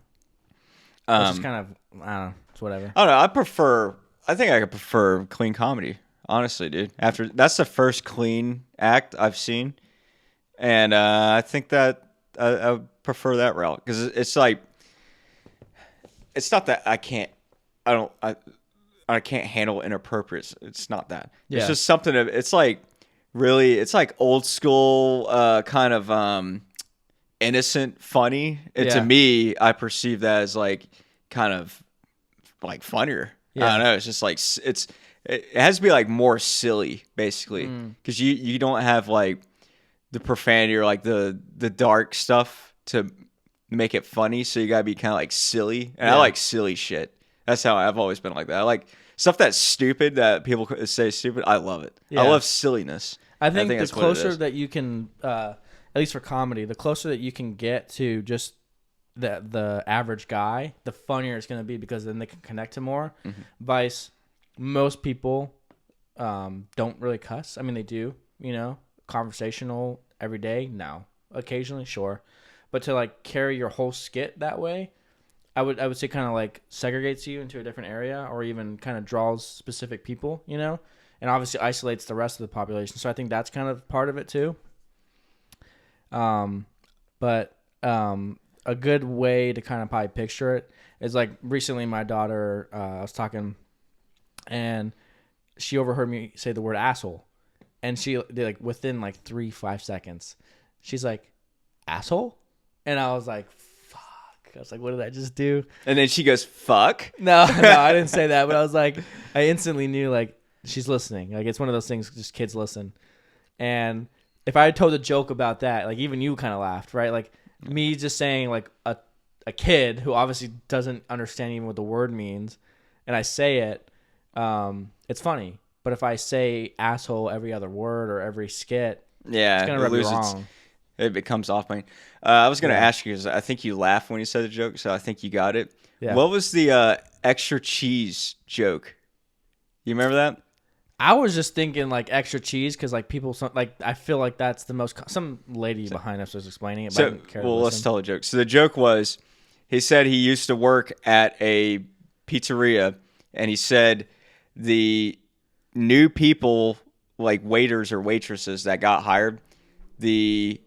It's just kind of, I don't know, it's whatever. I don't know. I think I could prefer clean comedy, honestly, dude. That's the first clean act I've seen. And I think that I would prefer that route because it's like, it's not that I can't handle inappropriate. It's not that. Yeah. It's just something it's like old school kind of innocent funny. And to me, I perceive that as like kind of like funnier. Yeah. I don't know. It's just like it has to be like more silly basically because you don't have like the profanity or like the dark stuff to make it funny. So you gotta be kind of like silly. And I like silly shit. That's how I've always been like that. I like stuff that's stupid that people say stupid. I love it. Yeah. I love silliness. I think the closer that you can, at least for comedy, the closer that you can get to just the average guy, the funnier it's going to be because then they can connect to more. Mm-hmm. Vice, most people don't really cuss. I mean, they do, you know, conversational every day. No, occasionally, sure. But to like carry your whole skit that way, I would say kind of like segregates you into a different area or even kind of draws specific people, you know, and obviously isolates the rest of the population. So I think that's kind of part of it too. But a good way to kind of probably picture it is like recently my daughter, I was talking and she overheard me say the word asshole. And she did like within like 3-5 seconds, she's like, asshole? And I was like, I was like, what did I just do? And then she goes, fuck? No, I didn't say that. But I was like, I instantly knew, like, she's listening. Like, it's one of those things, just kids listen. And if I had told a joke about that, like, even you kind of laughed, right? Like, me just saying, like, a kid who obviously doesn't understand even what the word means, and I say it, it's funny. But if I say asshole every other word or every skit, it's going to rub you wrong. It becomes off-putting. I was going to ask you because I think you laughed when you said the joke, so I think you got it. Yeah. What was the extra cheese joke? You remember that? I was just thinking like extra cheese because like people, like I feel like that's the most. Some lady behind us was explaining it. But I didn't care to let's tell a joke. So the joke was, he said he used to work at a pizzeria, and he said the new people, like waiters or waitresses that got hired, the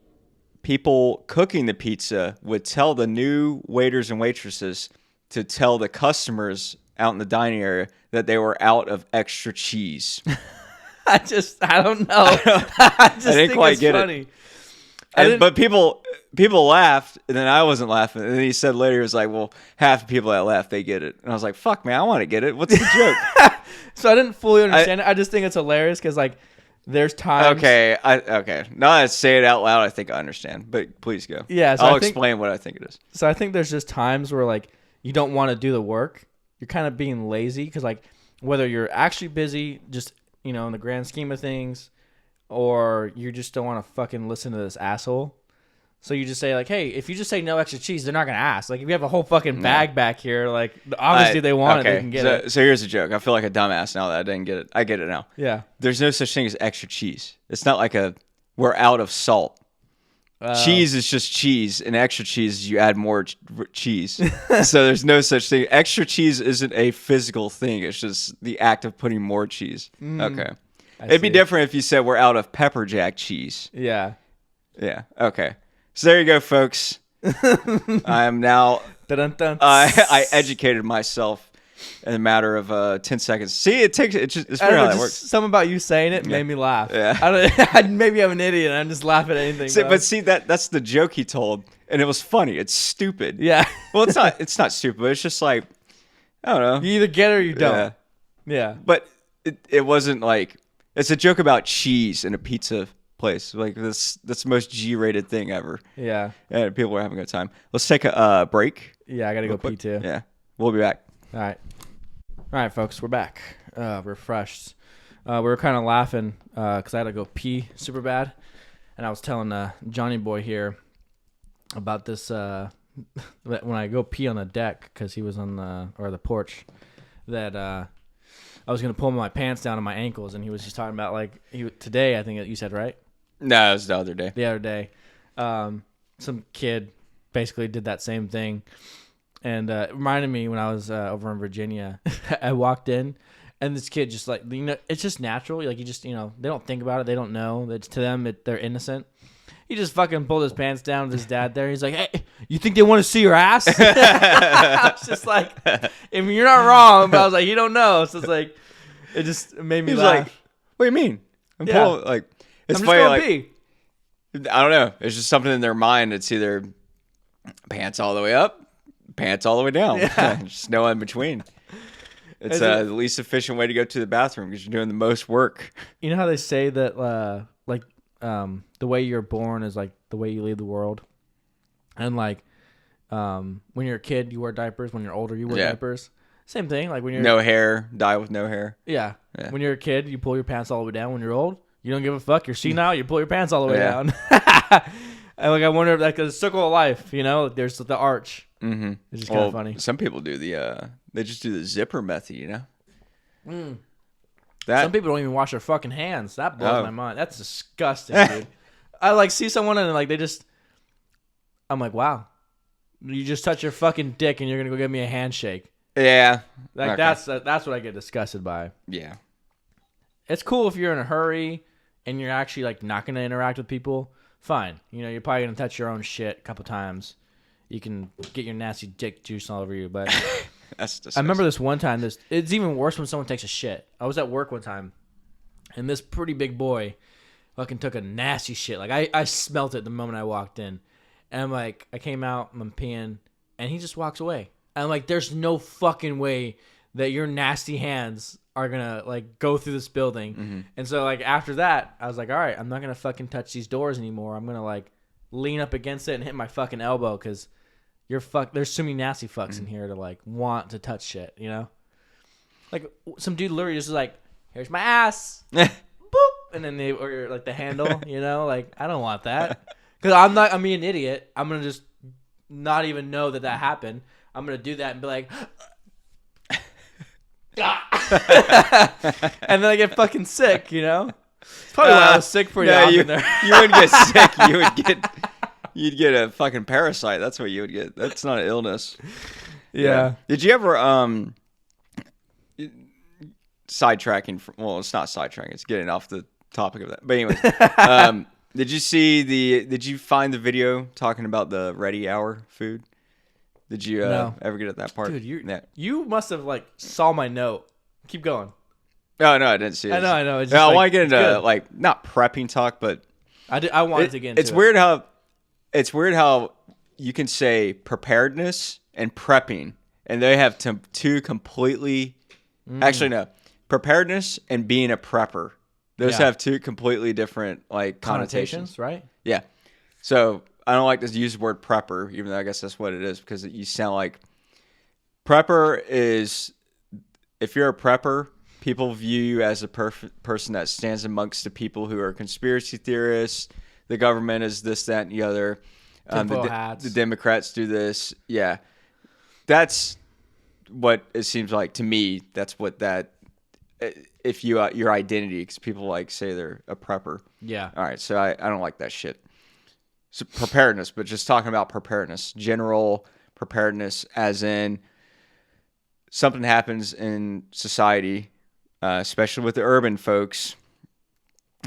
people cooking the pizza would tell the new waiters and waitresses to tell the customers out in the dining area that they were out of extra cheese. I don't know. I didn't quite get funny. It. But people laughed, and then I wasn't laughing. And then he said later, he was like, well, half the people that laughed, they get it. And I was like, fuck, man, I want to get it. What's the joke? So I didn't fully understand it. I just think it's hilarious because, like, there's times. Okay. Now that I say it out loud, I think I understand. But please go. Yeah. So I'll explain what I think it is. So I think there's just times where, like, you don't want to do the work. You're kind of being lazy because, like, whether you're actually busy, just, you know, in the grand scheme of things, or you just don't want to fucking listen to this asshole. So you just say, like, hey, if you just say no extra cheese, they're not going to ask. Like, if you have a whole fucking bag back here, like, obviously they want it, they can get it. So here's a joke. I feel like a dumbass now that I didn't get it. I get it now. Yeah. There's no such thing as extra cheese. It's not like we're out of salt. Cheese is just cheese, and extra cheese is you add more cheese. So there's no such thing. Extra cheese isn't a physical thing. It's just the act of putting more cheese. Okay. It'd be different if you said we're out of pepper jack cheese. Yeah. Yeah. Okay. So there you go, folks. I am now. I educated myself in a matter of 10 seconds. See, it's weird how that works. Something about you saying it made me laugh. Yeah. Maybe I'm an idiot and I'm just laughing at anything. See, that's the joke he told, and it was funny. It's stupid. Yeah. Well, it's not stupid. It's just like, I don't know. You either get it or you don't. Yeah. But it wasn't like, it's a joke about cheese in a pizza place. Like that's the most G-rated thing ever. Yeah. And people were having a good time. Let's take a break. Yeah, I got to go pee too. Yeah. We'll be back. All right, folks, we're back. Refreshed. We were kind of laughing because I had to go pee super bad. And I was telling Johnny Boy here about this when I go pee on the deck because he was on the porch. that I was gonna pull my pants down to my ankles, and he was just talking about like today. I think you said right. No, it was the other day. The other day, some kid basically did that same thing, and it reminded me when I was over in Virginia. I walked in, and this kid just like it's just natural. Like you just they don't think about it. They don't know that to them they're innocent. He just fucking pulled his pants down with his dad there. He's like, "Hey, you think they want to see your ass?" I was just like, I mean, you're not wrong, but I was like, you don't know. So it's like, it just made me laugh. Like, what do you mean? I'm Yeah. pulling, like, it's I'm funny. just Like, pee. I don't know. It's just something in their mind. It's either pants all the way up, pants all the way down. Yeah. Just no in between. It's the least efficient way to go to the bathroom because you're doing the most work. You know how they say that, the way you're born is like the way you leave the world, and like, when you're a kid you wear diapers. When you're older you wear diapers. Same thing. Like when you're no hair, die with no hair. Yeah. When you're a kid you pull your pants all the way down. When you're old you don't give a fuck. You're senile. You pull your pants all the way down. And like I wonder if like the circle of life. There's the arch. Mm-hmm. It's just kind of funny. Some people do they just do the zipper method. Some people don't even wash their fucking hands. That blows my mind. That's disgusting, dude. I like see someone and like I'm like, wow, you just touch your fucking dick and you're gonna go give me a handshake. Yeah, like okay. that's what I get disgusted by. Yeah, it's cool if you're in a hurry and you're actually like not gonna interact with people. Fine, you're probably gonna touch your own shit a couple times. You can get your nasty dick juice all over you, but that's disgusting. I remember this one time. It's even worse when someone takes a shit. I was at work one time, and this pretty big boy fucking took a nasty shit. Like I smelt it the moment I walked in, and I'm like, I came out, I'm peeing, and he just walks away. And I'm like, there's no fucking way that your nasty hands are gonna like go through this building. Mm-hmm. And so like after that, I was like, all right, I'm not gonna fucking touch these doors anymore. I'm gonna like lean up against it and hit my fucking elbow because there's so many nasty fucks in here to like want to touch shit, Like some dude literally just like, here's my ass, boop, and then or like the handle, like I don't want that because I'm being an idiot. I'm gonna just not even know that happened. I'm gonna do that and be like, and then I get fucking sick, It's probably why I was sick pretty often there. You wouldn't get sick. You'd get a fucking parasite. That's what you would get. That's not an illness. Yeah. Did you ever sidetracking? Well, it's not sidetracking. It's getting off the topic of that. But anyways, did you find the video talking about the ready hour food? Did you ever get at that part? Dude, you must have like saw my note. Keep going. Oh, no, I didn't see it. I know. It's just I like, want to get into like not prepping talk, but I wanted to get into it. It's weird how you can say preparedness and prepping, and they have two completely. Actually, no, preparedness and being a prepper. Those have two completely different like connotations, right? Yeah. So I don't like to use the word prepper, even though I guess that's what it is, because you sound like prepper is. If you're a prepper, people view you as a person that stands amongst the people who are conspiracy theorists. The government is this, that, and the other. The Democrats do this. Yeah. That's what it seems like to me. That's what that, if you, your identity, because people like say they're a prepper. Yeah. All right. So I don't like that shit. So preparedness, but just talking about preparedness, general preparedness, as in something happens in society, especially with the urban folks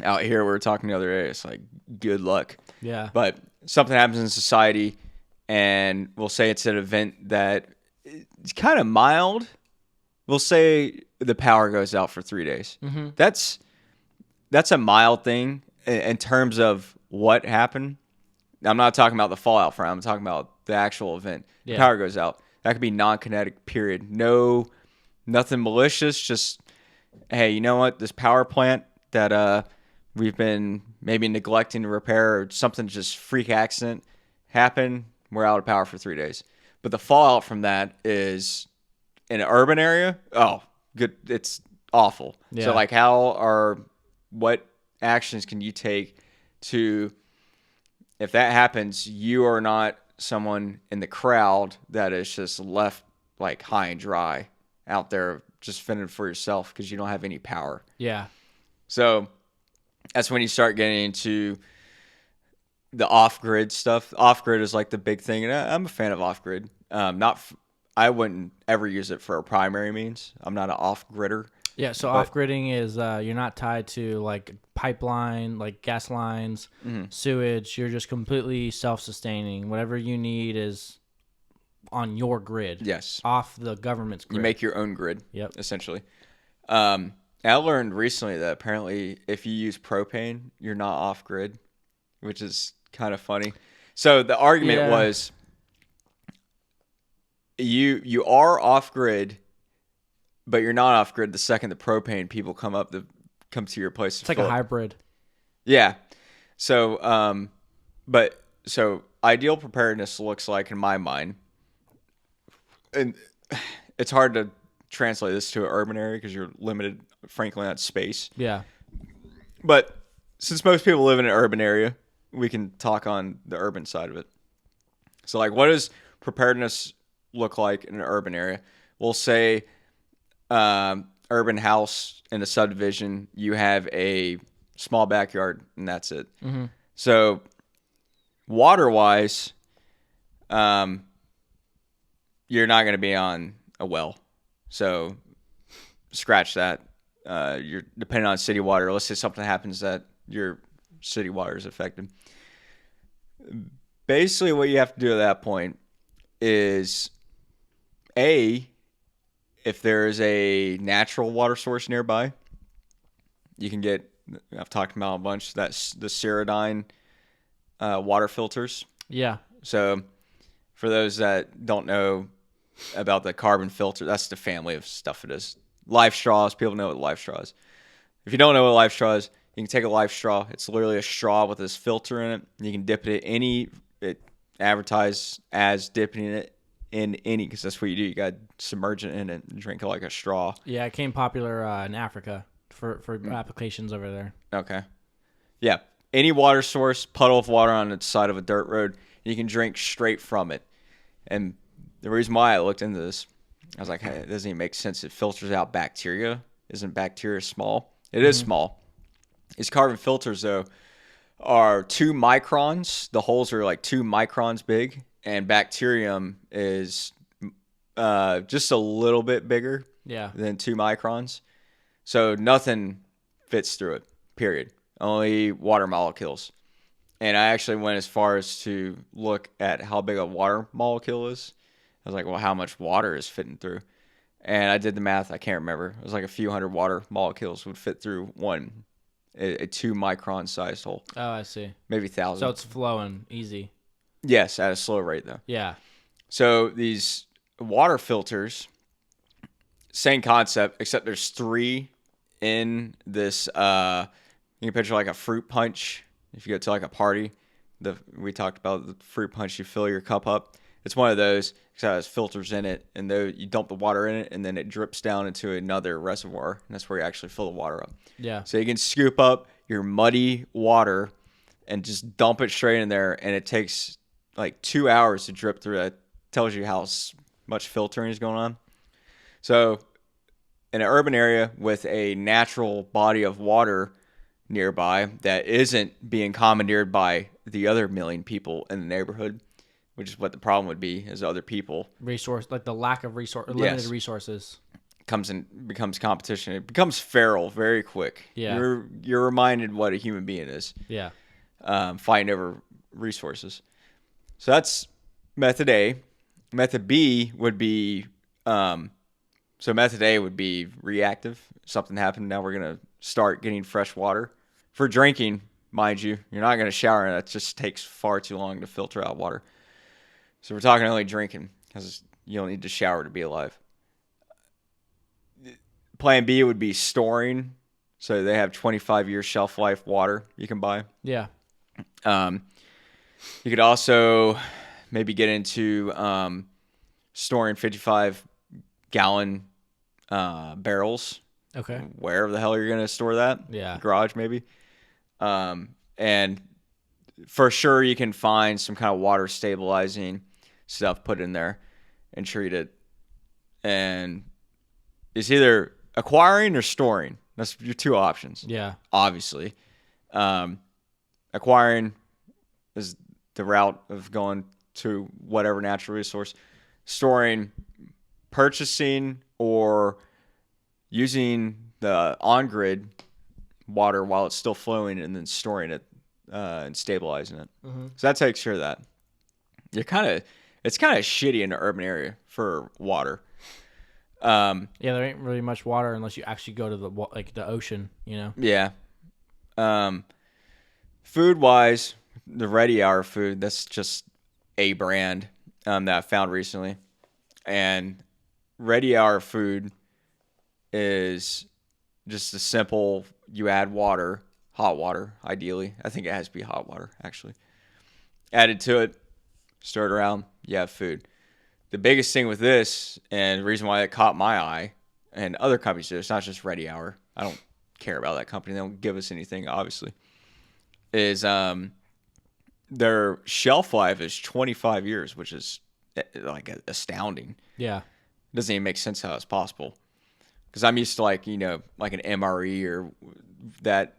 out here. We were talking the other day. It's like, good luck. Yeah. But something happens in society, and we'll say it's an event that it's kind of mild. We'll say the power goes out for 3 days. Mm-hmm. That's a mild thing in terms of what happened. I'm not talking about the fallout from it. I'm talking about the actual event. Yeah. The power goes out. That could be non-kinetic, period. No, nothing malicious. Just, hey, you know what? This power plant that we've been maybe neglecting to repair, or something, just freak accident happened. We're out of power for 3 days. But the fallout from that is in an urban area. Oh, good. It's awful. Yeah. So like, what actions can you take to, if that happens, you are not someone in the crowd that is just left like high and dry out there just fending for yourself because you don't have any power. Yeah. So that's when you start getting into the off-grid stuff. Off-grid is like the big thing, and I'm a fan of off-grid. I wouldn't ever use it for a primary means. I'm not an off-gridder. Yeah, so off-gridding is you're not tied to like pipeline, like gas lines, sewage. You're just completely self-sustaining. Whatever you need is on your grid. Yes. Off the government's grid. You make your own grid, Yep. essentially. I learned recently that apparently if you use propane, you're not off-grid, which is kind of funny. So the argument was you are off-grid, but you're not off-grid the second the propane people come to your place. It's like a hybrid. Yeah. So, so ideal preparedness looks like, in my mind, and it's hard to translate this to an urban area because you're limited, frankly, on space. Yeah. But since most people live in an urban area, we can talk on the urban side of it. So, like, what does preparedness look like in an urban area? We'll say urban house in a subdivision, you have a small backyard, and that's it. Mm-hmm. So, water-wise, you're not going to be on a well. So, scratch that. You're depending on city water. Let's say something happens that your city water is affected. Basically, what you have to do at that point is, if there is a natural water source nearby, you can get, I've talked about a bunch, that's the Ceradyne water filters. Yeah. So for those that don't know about the carbon filter, that's the family of stuff it is. Life straws, people know what life straw is. If you don't know what life straw is, you can take a life straw. It's literally a straw with this filter in it. You can dip it in it advertised as dipping it in any, because that's what you do. You got to submerge it in it and drink it like a straw. Yeah, it became popular in Africa for applications over there. Okay. Yeah. Any water source, puddle of water on the side of a dirt road, you can drink straight from it. And the reason why I looked into this, I was like, hey, it doesn't even make sense. It filters out bacteria. Isn't bacteria small? It is small. These carbon filters, though, are 2 microns. The holes are like 2 microns big. And bacterium is just a little bit bigger than 2 microns. So nothing fits through it, period. Only water molecules. And I actually went as far as to look at how big a water molecule is. I was like, well, how much water is fitting through? And I did the math. I can't remember. It was like a few hundred water molecules would fit through a 2 micron sized hole. Oh, I see. Maybe 1,000. So it's flowing easy. Yes, at a slow rate, though. Yeah. So these water filters, same concept, except there's 3 in this. You can picture like a fruit punch. If you go to like a party, we talked about the fruit punch. You fill your cup up. It's one of those, except it has filters in it, and you dump the water in it, and then it drips down into another reservoir, and that's where you actually fill the water up. Yeah. So you can scoop up your muddy water and just dump it straight in there, and it takes like 2 hours to drip through. That tells you how much filtering is going on. So in an urban area with a natural body of water nearby that isn't being commandeered by the other million people in the neighborhood, which is what the problem would be, is other people. Resource, like the lack of limited resources. Becomes competition. It becomes feral very quick. Yeah. You're reminded what a human being is. Yeah. Fighting over resources. So that's method A. Method B would be, so method A would be reactive. Something happened. Now we're going to start getting fresh water. For drinking, mind you, you're not going to shower. That just takes far too long to filter out water. So we're talking only drinking, because you don't need to shower to be alive. Plan B would be storing. So they have 25-year shelf life water you can buy. Yeah. You could also maybe get into storing 55-gallon barrels. Okay. Wherever the hell you're going to store that. Yeah. Garage, maybe. And for sure, you can find some kind of water stabilizing stuff put in there and treat it. And is either acquiring or storing. That's your two options. Yeah. Obviously. Acquiring is the route of going to whatever natural resource. Storing, purchasing, or using the on-grid water while it's still flowing and then storing it and stabilizing it. Mm-hmm. So that takes care of that. It's kind of shitty in the urban area for water. Yeah, there ain't really much water unless you actually go to the ocean, you know? Yeah. Food-wise, the Ready Hour food, that's just a brand that I found recently. And Ready Hour food is just a simple, you add water, hot water, ideally. I think it has to be hot water, actually. Added to it, stir it around, you have food. The biggest thing with this, and the reason why it caught my eye, and other companies do, it's not just Ready Hour. I don't care about that company. They don't give us anything, obviously. Is their shelf life is 25 years, which is like astounding. Yeah. It doesn't even make sense how it's possible. Because I'm used to like an MRE or that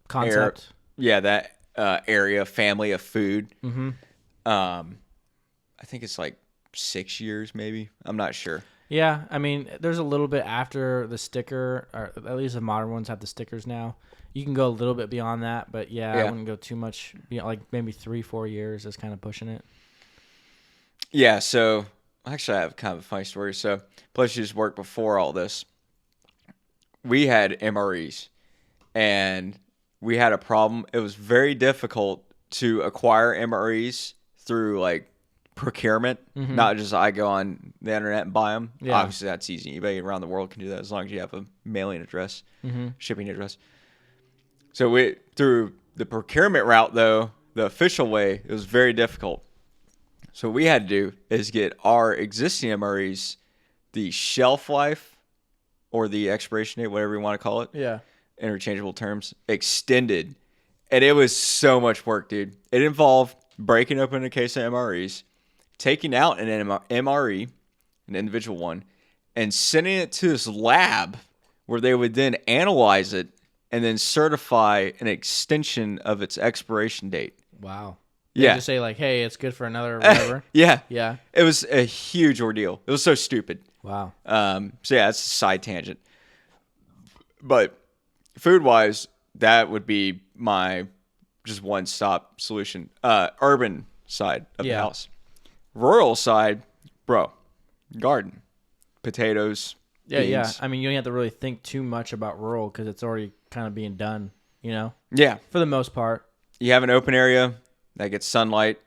Concept. that area, family of food. Mm-hmm. I think it's like 6 years, maybe. I'm not sure. Yeah, I mean, there's a little bit after the sticker, or at least the modern ones have the stickers now. You can go a little bit beyond that, but yeah. I wouldn't go too much. Like maybe 3-4 years is kind of pushing it. Yeah, so actually I have kind of a funny story. So Places worked before all this. We had MREs, and we had a problem. It was very difficult to acquire MREs through like procurement, not just I go on the internet and buy them. Yeah. Obviously, that's easy. Anybody around the world can do that as long as you have a mailing address, shipping address. So we through the procurement route, though, the official way, it was very difficult. So what we had to do is get our existing MREs, the shelf life or the expiration date, whatever you want to call it, interchangeable terms, extended. And it was so much work, dude. It involved breaking open a case of MREs, taking out an MRE, an individual one, and sending it to this lab where they would then analyze it and then certify an extension of its expiration date. Wow. Yeah. Just say like, hey, it's good for another whatever. Yeah. Yeah. It was a huge ordeal. It was so stupid. Wow. So yeah, it's a side tangent. But food-wise, that would be my just one-stop solution. Urban side of the house. Rural side, bro, garden, potatoes, Yeah, beans. yeah. I mean, you don't have to really think too much about rural because it's already kind of being done, you know? Yeah. For the most part. You have an open area that gets sunlight,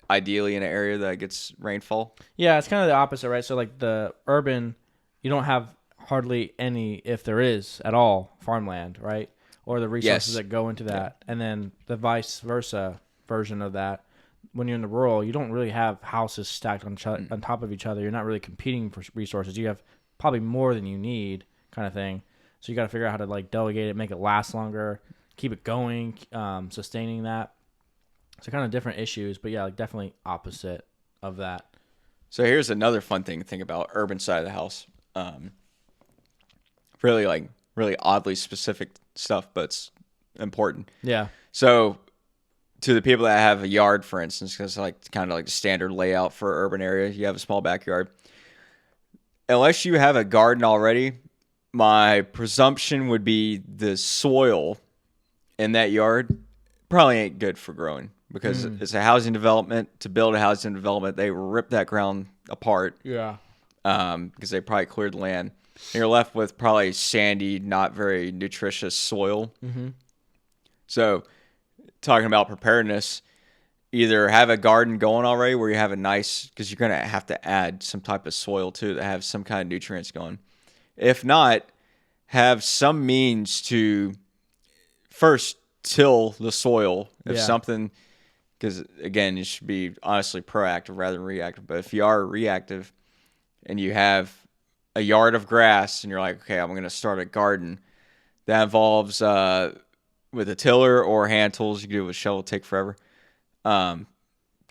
ideally in an area that gets rainfall. Yeah, it's kind of the opposite, right? So like the urban, you don't have hardly any, if there is at all, farmland, right? Or the resources that go into that. And then the vice versa version of that. When you're in the rural, you don't really have houses stacked on top of each other. You're not really competing for resources. You have probably more than you need, kind of thing. So you got to figure out how to like delegate it, make it last longer, keep it going, sustaining that. So kind of different issues, but yeah, like definitely opposite of that. So here's another fun thing to think about: urban side of the house. Really oddly specific stuff, but it's important. Yeah. So to the people that have a yard, for instance, because like kind of like the standard layout for urban area, you have a small backyard. Unless you have a garden already, my presumption would be the soil in that yard probably ain't good for growing because it's a housing development. To build a housing development, they rip that ground apart. Yeah. Because they probably cleared the land. And you're left with probably sandy, not very nutritious soil. Mm-hmm. So talking about preparedness, either have a garden going already where you have a nice, because you're going to have to add some type of soil too to have some kind of nutrients going. If not, have some means to first till the soil. If something, because again, you should be honestly proactive rather than reactive. But if you are reactive and you have a yard of grass and you're like, okay, I'm going to start a garden, that involves with a tiller or hand tools. You can do it with a shovel, take forever.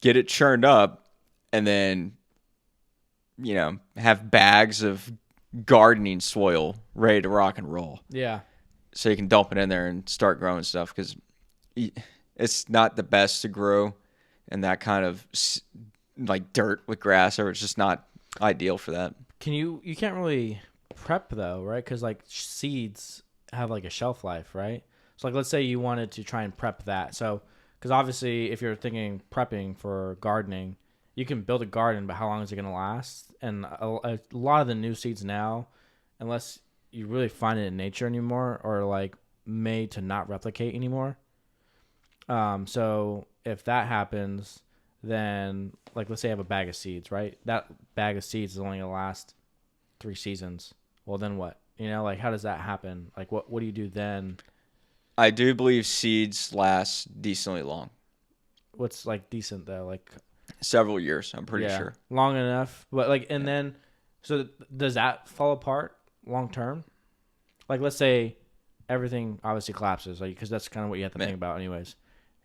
Get it churned up and then have bags of gardening soil ready to rock and roll. Yeah. So you can dump it in there and start growing stuff, because it's not the best to grow in that kind of like dirt with grass, or it's just not ideal for that. You can't really prep though, right? Because like seeds have like a shelf life, right? So like let's say you wanted to try and prep that. So because obviously if you're thinking prepping for gardening, you can build a garden, but how long is it going to last? And a lot of the new seeds now, unless you really find it in nature anymore, are like made to not replicate anymore. So if that happens, then like let's say I have a bag of seeds, right? That bag of seeds is only gonna last 3 seasons. Well, then what? Like how does that happen? Like what do you do then? I do believe seeds last decently long. What's like decent though? Like several years, I'm pretty sure. Long enough. But like, and then, so does that fall apart long term? Like let's say everything obviously collapses, like, because that's kind of what you have to think about anyways.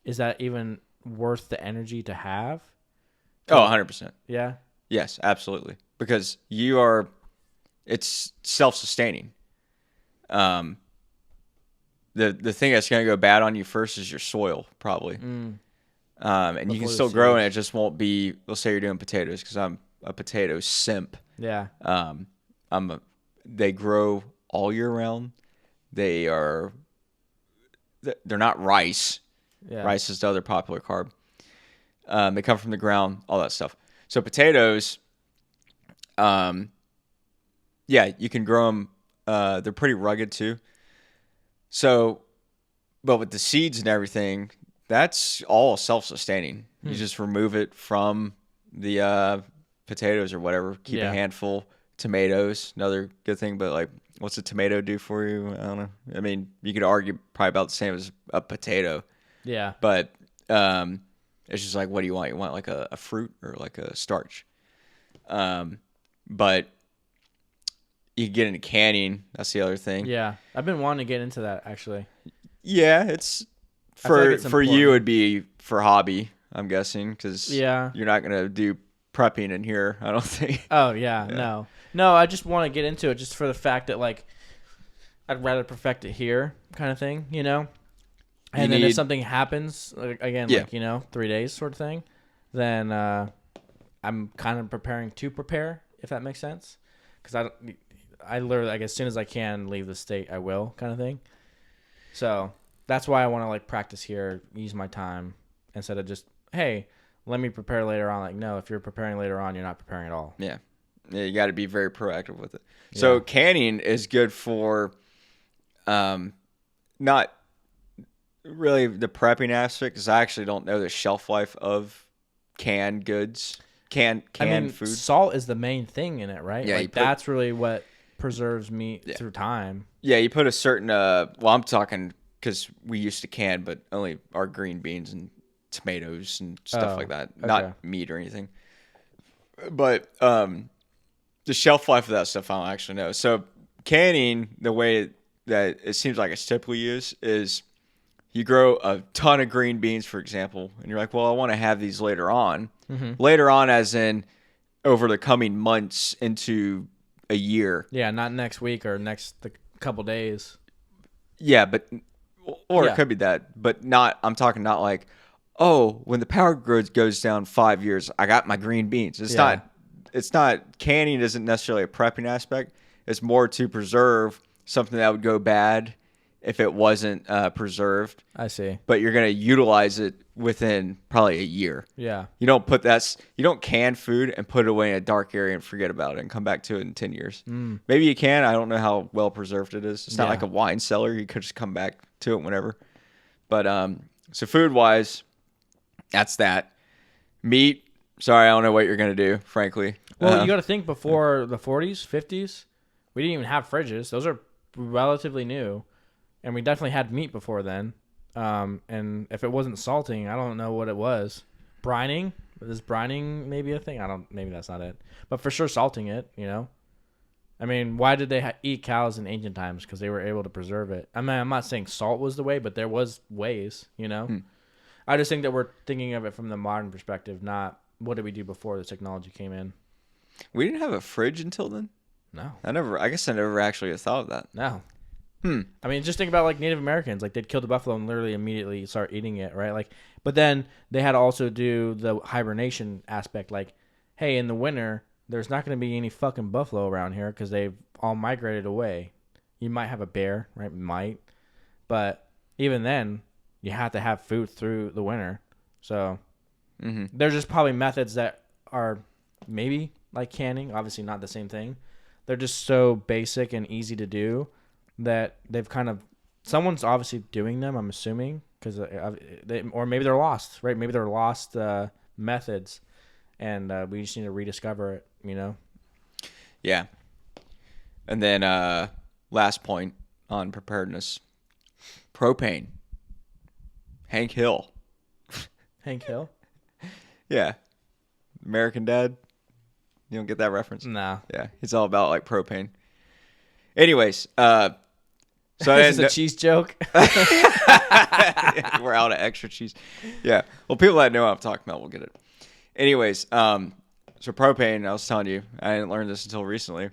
Is that even worth the energy to have? Oh, 100%. Yeah. Yes, absolutely. Because it's self-sustaining. The thing that's going to go bad on you first is your soil, probably. And before you can still grow, and it just won't be, let's say you're doing potatoes, because I'm a potato simp. Yeah. They grow all year round. They're not rice. Yeah. Rice is the other popular carb. They come from the ground, all that stuff. So potatoes, you can grow them. They're pretty rugged too. So, but with the seeds and everything, that's all self-sustaining. You just remove it from the potatoes or whatever. Keep a handful. Tomatoes, another good thing. But like, what's a tomato do for you? I don't know. I mean, you could argue probably about the same as a potato. Yeah. But it's just like, what do you want? You want like a fruit or like a starch? But you can get into canning. That's the other thing. Yeah. I've been wanting to get into that actually. Yeah, it's for you. It'd be for hobby, I'm guessing, because you're not gonna do prepping in here, I don't think. Oh yeah. No. I just want to get into it just for the fact that like I'd rather perfect it here, kind of thing, And then if something happens, again, 3 days sort of thing, then I'm kind of preparing to prepare, if that makes sense. Because I literally, like, as soon as I can leave the state, I will, kind of thing. So that's why I want to like practice here, use my time instead of just, hey, let me prepare later on. Like, no, if you're preparing later on, you're not preparing at all. Yeah, you got to be very proactive with it. So canning is good for, not really the prepping aspect, because I actually don't know the shelf life of canned goods, canned food. Salt is the main thing in it, right? Yeah, like that's really what preserves meat through time. Yeah, you put a certain. Well, I'm talking because we used to can, but only our green beans and tomatoes and stuff like that, not meat or anything. But the shelf life of that stuff, I don't actually know. So canning, the way that it seems like it's typically used is you grow a ton of green beans, for example, and you're like, well, I want to have these later on. Mm-hmm. Later on, as in over the coming months into a year. Yeah, not next week or next couple days. Yeah, but it could be that, but not. I'm talking not like, oh, when the power grid goes down 5 years, I got my green beans. It's not. It's not. Canning isn't necessarily a prepping aspect. It's more to preserve something that would go bad if it wasn't preserved. I see. But you're going to utilize it within probably a year. Yeah. You don't can food and put it away in a dark area and forget about it and come back to it in 10 years. Maybe you can. I don't know how well preserved it is. It's not like a wine cellar. You could just come back to it whenever. But so food-wise, that's that. Meat, sorry, I don't know what you're going to do, frankly. Well, you got to think before the 40s, 50s, we didn't even have fridges. Those are relatively new. And we definitely had meat before then. And if it wasn't salting, I don't know what it was. Brining? Is brining maybe a thing? Maybe that's not it. But for sure salting it, I mean, why did they eat cows in ancient times? Because they were able to preserve it. I mean, I'm not saying salt was the way, but there was ways, I just think that we're thinking of it from the modern perspective, not what did we do before the technology came in. We didn't have a fridge until then. No. I guess I never actually thought of that. No. I mean, just think about like Native Americans. Like they'd kill the buffalo and literally immediately start eating it, right? Like, but then they had to also do the hibernation aspect. Like, hey, in the winter, there's not going to be any fucking buffalo around here because they've all migrated away. You might have a bear, right? Might, but even then, you have to have food through the winter. So there's just probably methods that are maybe like canning. Obviously, not the same thing. They're just so basic and easy to do that they've kind of someone's obviously doing them. I'm assuming because or maybe they're lost, right? Maybe they're lost methods, and we just need to rediscover it. You know? Yeah. And then last point on preparedness: propane. Hank Hill. Hank Hill? Yeah. American Dad. You don't get that reference? Nah. Yeah, he's all about like propane. Anyways, so Is this a cheese joke? we're out of extra cheese. Yeah. Well, people that know what I'm talking about will get it. Anyways, so propane, I was telling you, I didn't learn this until recently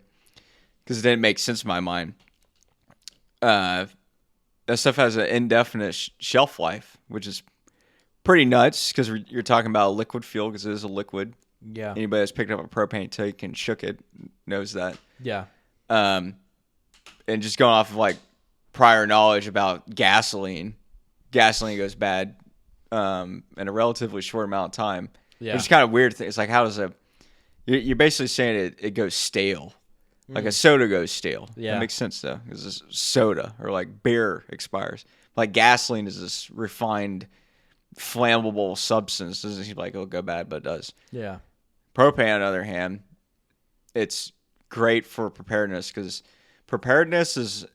because it didn't make sense in my mind. That stuff has an indefinite shelf life, which is pretty nuts because you're talking about a liquid fuel because it is a liquid. Yeah. Anybody that's picked up a propane tank and shook it knows that. Yeah. And just going off of like prior knowledge about gasoline goes bad in a relatively short amount of time. Yeah. It's kind of weird. It's like, how does you're basically saying it goes stale. Like a soda goes stale. Yeah. That makes sense though. Because it's soda or like beer expires. Like gasoline is this refined, flammable substance. Doesn't seem like it'll go bad, but it does. Yeah. Propane, on the other hand, it's great for preparedness because preparedness is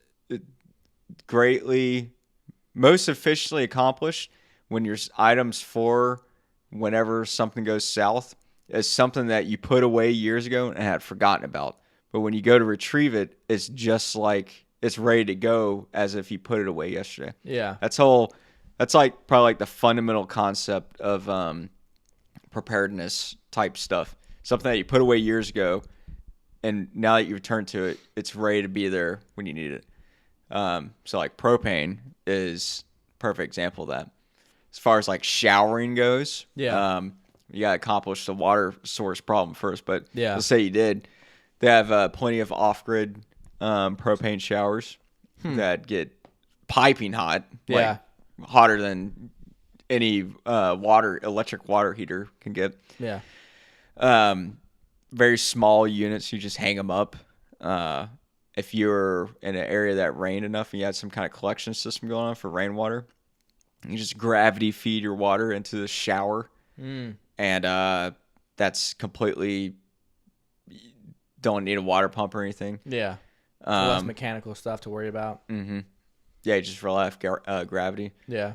greatly, most efficiently accomplished when your items for whenever something goes south is something that you put away years ago and had forgotten about. But when you go to retrieve it, it's just like it's ready to go as if you put it away yesterday. Yeah. That's like probably like the fundamental concept of preparedness type stuff. Something that you put away years ago, and now that you return to it, it's ready to be there when you need it. So like propane is a perfect example of that. As far as like showering goes, Yeah. You got to accomplish the water source problem first. But Yeah. let's say you did. They have plenty of off-grid propane showers that get piping hot. Yeah. Like hotter than any electric water heater can get. Yeah. Very small units. You just hang them up. If you're in an area that rained enough and you had some kind of collection system going on for rainwater, you just gravity feed your water into the shower. And that's completely, don't need a water pump or anything. Yeah. Less mechanical stuff to worry about. Yeah, you just rely off gravity. Yeah.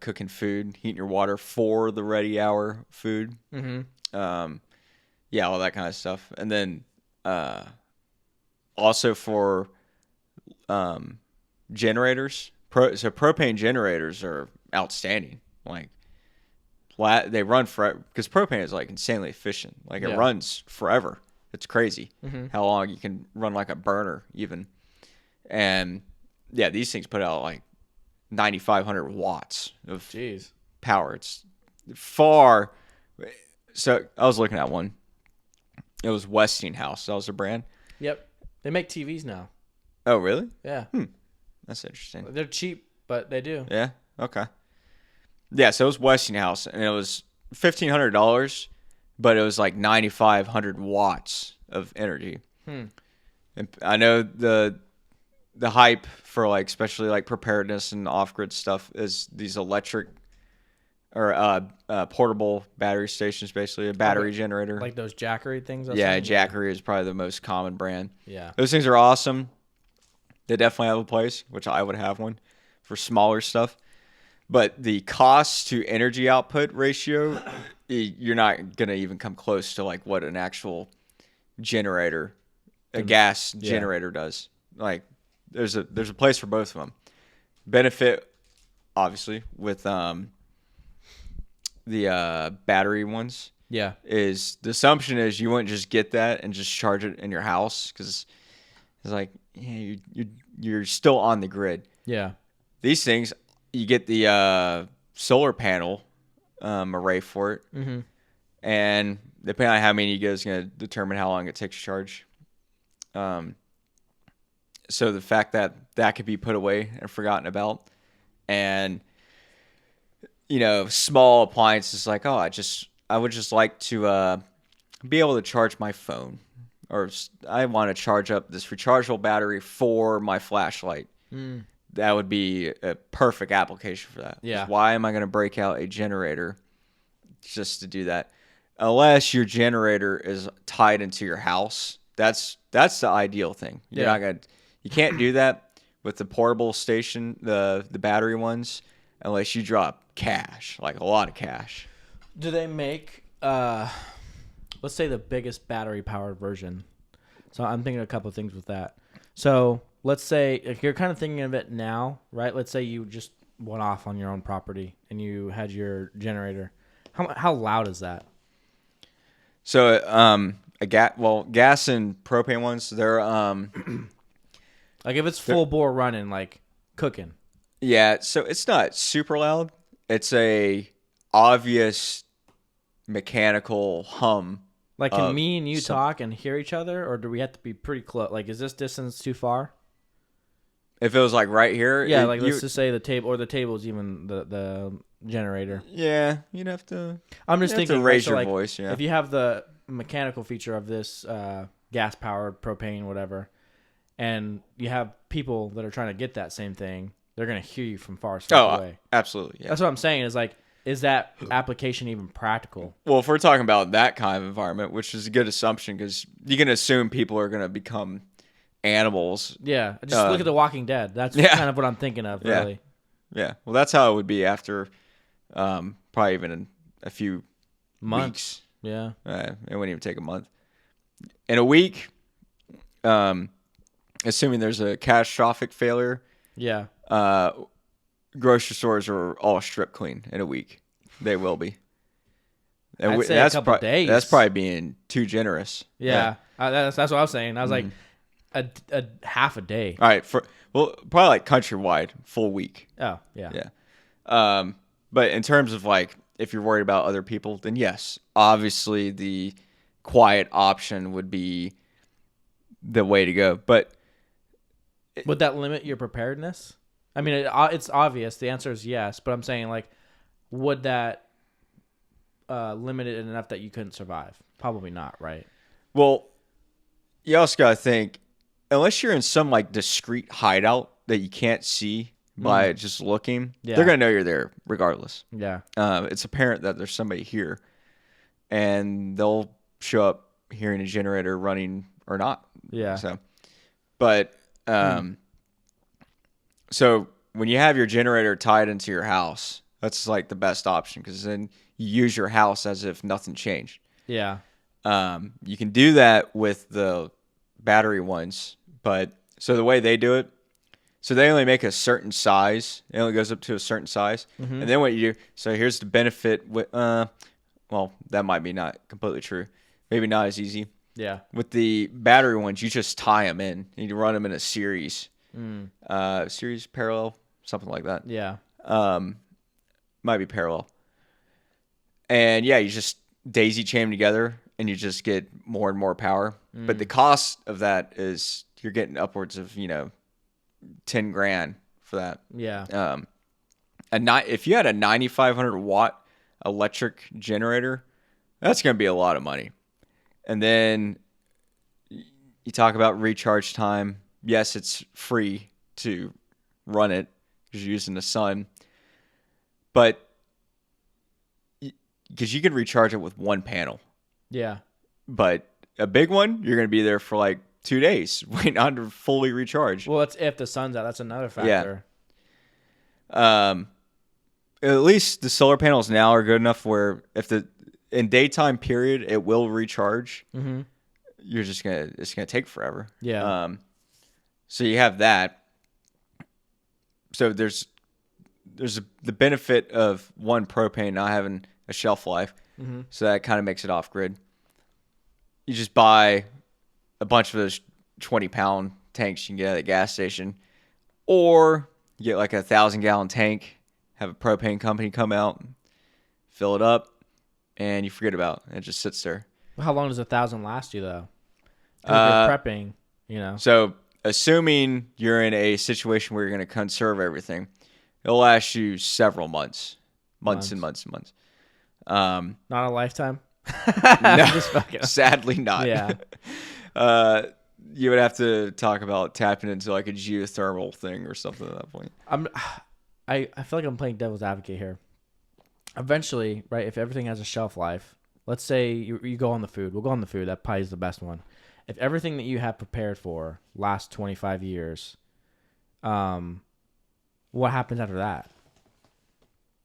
Cooking food, heating your water for the ready hour food. Yeah, all that kind of stuff. And then also for generators. So propane generators are outstanding. Like they run forever because propane is like insanely efficient. Like it runs forever. It's crazy how long you can run like a burner even. And yeah, these things put out like 9,500 watts of power. It's far. So I was looking at one. It was Westinghouse. That was the brand. Yep. They make TVs now. Oh, really? Yeah. That's interesting. They're cheap, but they do. Yeah. Okay. Yeah. So it was Westinghouse, and it was $1,500, but it was like 9,500 watts of energy. And I know the hype for like, especially like preparedness and off-grid stuff is these electric or portable battery stations, basically a battery generator. Like those Jackery things? Yeah, Jackery is probably the most common brand. Yeah. Those things are awesome. They definitely have a place, which I would have one for smaller stuff. But the cost to energy output ratio, you're not going to even come close to like what an actual generator, a gas generator does. Like there's a place for both of them. Benefit, obviously, with the battery ones Yeah. Is the assumption is you wouldn't just get that and just charge it in your house because it's like you're still on the grid. Yeah. These things, you get the solar panel array for it, and depending on how many you get is going to determine how long it takes to charge. So the fact that could be put away and forgotten about, and small appliances like, oh, I would just like to be able to charge my phone, or I want to charge up this rechargeable battery for my flashlight. That would be a perfect application for that. Yeah. Why am I going to break out a generator just to do that? Unless your generator is tied into your house, that's the ideal thing. You can't do that with the portable station, the battery ones, unless you drop cash, like a lot of cash. Do they make, let's say, the biggest battery-powered version? So I'm thinking a couple of things with that. So let's say, if you're kind of thinking of it now, right? Let's say you just went off on your own property and you had your generator. How loud is that? So gas and propane ones, they're like if it's full bore running, like cooking. Yeah, so it's not super loud. It's a obvious mechanical hum. Like, can me and you talk and hear each other, or do we have to be pretty close? Like, is this distance too far? If it was like right here, yeah, let's just say the table, or the table's even the generator. Yeah, you'd have to. I'm just thinking, to raise your voice. Yeah, if you have the mechanical feature of this gas powered propane, whatever, and you have people that are trying to get that same thing, they're gonna hear you from far away. Absolutely. Yeah. That's what I'm saying. Is like, is that application even practical? Well, if we're talking about that kind of environment, which is a good assumption, because you can assume people are gonna become animals. Yeah, just look at The Walking Dead. That's kind of what I'm thinking of, really. Yeah. Well, that's how it would be after probably even in a few months. Weeks. Yeah. It wouldn't even take a month. In a week, assuming there's a catastrophic failure, grocery stores are all strip clean in a week. They will be. And I'd say a couple days. That's probably being too generous. Yeah. That's what I was saying. I was like, a half a day. All right, probably like countrywide, full week. Oh, yeah. Yeah. But in terms of like, if you're worried about other people, then yes, obviously the quiet option would be the way to go. But would that limit your preparedness? I mean, it's obvious. The answer is yes, but I'm saying, like, would that limit it enough that you couldn't survive? Probably not, right? Well, you also got to think, unless you're in some like discreet hideout that you can't see by just looking, they're going to know you're there regardless. Yeah. It's apparent that there's somebody here, and they'll show up hearing a generator running or not. Yeah. So when you have your generator tied into your house, that's like the best option, because then you use your house as if nothing changed. Yeah. You can do that with the battery ones, but so the way they do it, so they only make a certain size. It only goes up to a certain size. And then what you do, so here's the benefit with, well, that might be not completely true. Maybe not as easy. Yeah. With the battery ones, you just tie them in. You run them in a series. Series parallel, something like that. Yeah. Might be parallel. And yeah, you just daisy chain them together, and you just get more and more power. But the cost of that is you're getting upwards of, $10,000 for that. Yeah. If you had a 9,500 watt electric generator, that's going to be a lot of money. And then you talk about recharge time. Yes, it's free to run it because you're using the sun, but because you can recharge it with one panel. Yeah. But a big one, you're going to be there for like 2 days waiting on to fully recharge. Well, it's if the sun's out. That's another factor. Yeah. At least the solar panels now are good enough where in daytime period it will recharge. Mm-hmm. It's gonna take forever. Yeah. So you have that. So there's the benefit of propane not having a shelf life, So that kind of makes it off grid. You just buy a bunch of those 20-pound tanks you can get at a gas station, or you get like a 1,000-gallon tank, have a propane company come out, fill it up, and you forget about it. It just sits there. How long does 1,000 last you though? If you're prepping, So assuming you're in a situation where you're going to conserve everything, it'll last you several months. Months and months and months. Not a lifetime. No, Just fucking. sadly not. Yeah. You would have to talk about tapping into like a geothermal thing or something at that point. I feel like I'm playing devil's advocate here. Eventually, right, if everything has a shelf life, let's say you go on the food. We'll go on the food. That probably is the best one. If everything that you have prepared for lasts 25 years, what happens after that?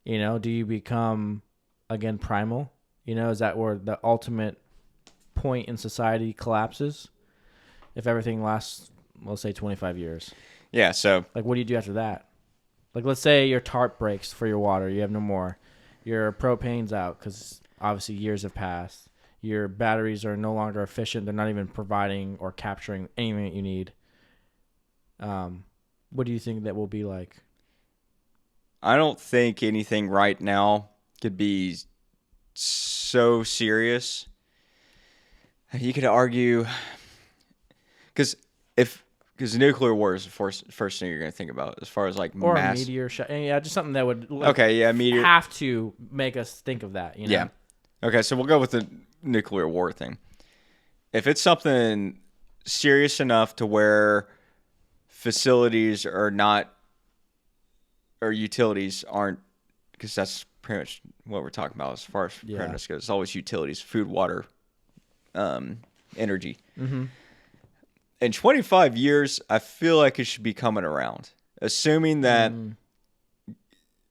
Do you become, again, primal? Is that where the ultimate point in society collapses? If everything lasts, let's say, 25 years. Yeah, so... Like, what do you do after that? Like, let's say your tarp breaks for your water. You have no more. Your propane's out because, obviously, years have passed. Your batteries are no longer efficient. They're not even providing or capturing anything that you need. What do you think that will be like? I don't think anything right now could be so serious. You could argue... Because nuclear war is the first thing you're going to think about as far as like or mass... a meteor shot. Yeah, just something that would meteor have to make us think of that. Yeah. Okay, so we'll go with the nuclear war thing. If it's something serious enough to where facilities are not, or utilities aren't, because that's pretty much what we're talking about as far as preparedness goes. It's always utilities, food, water, energy. Mm-hmm. In 25 years, I feel like it should be coming around. Assuming that,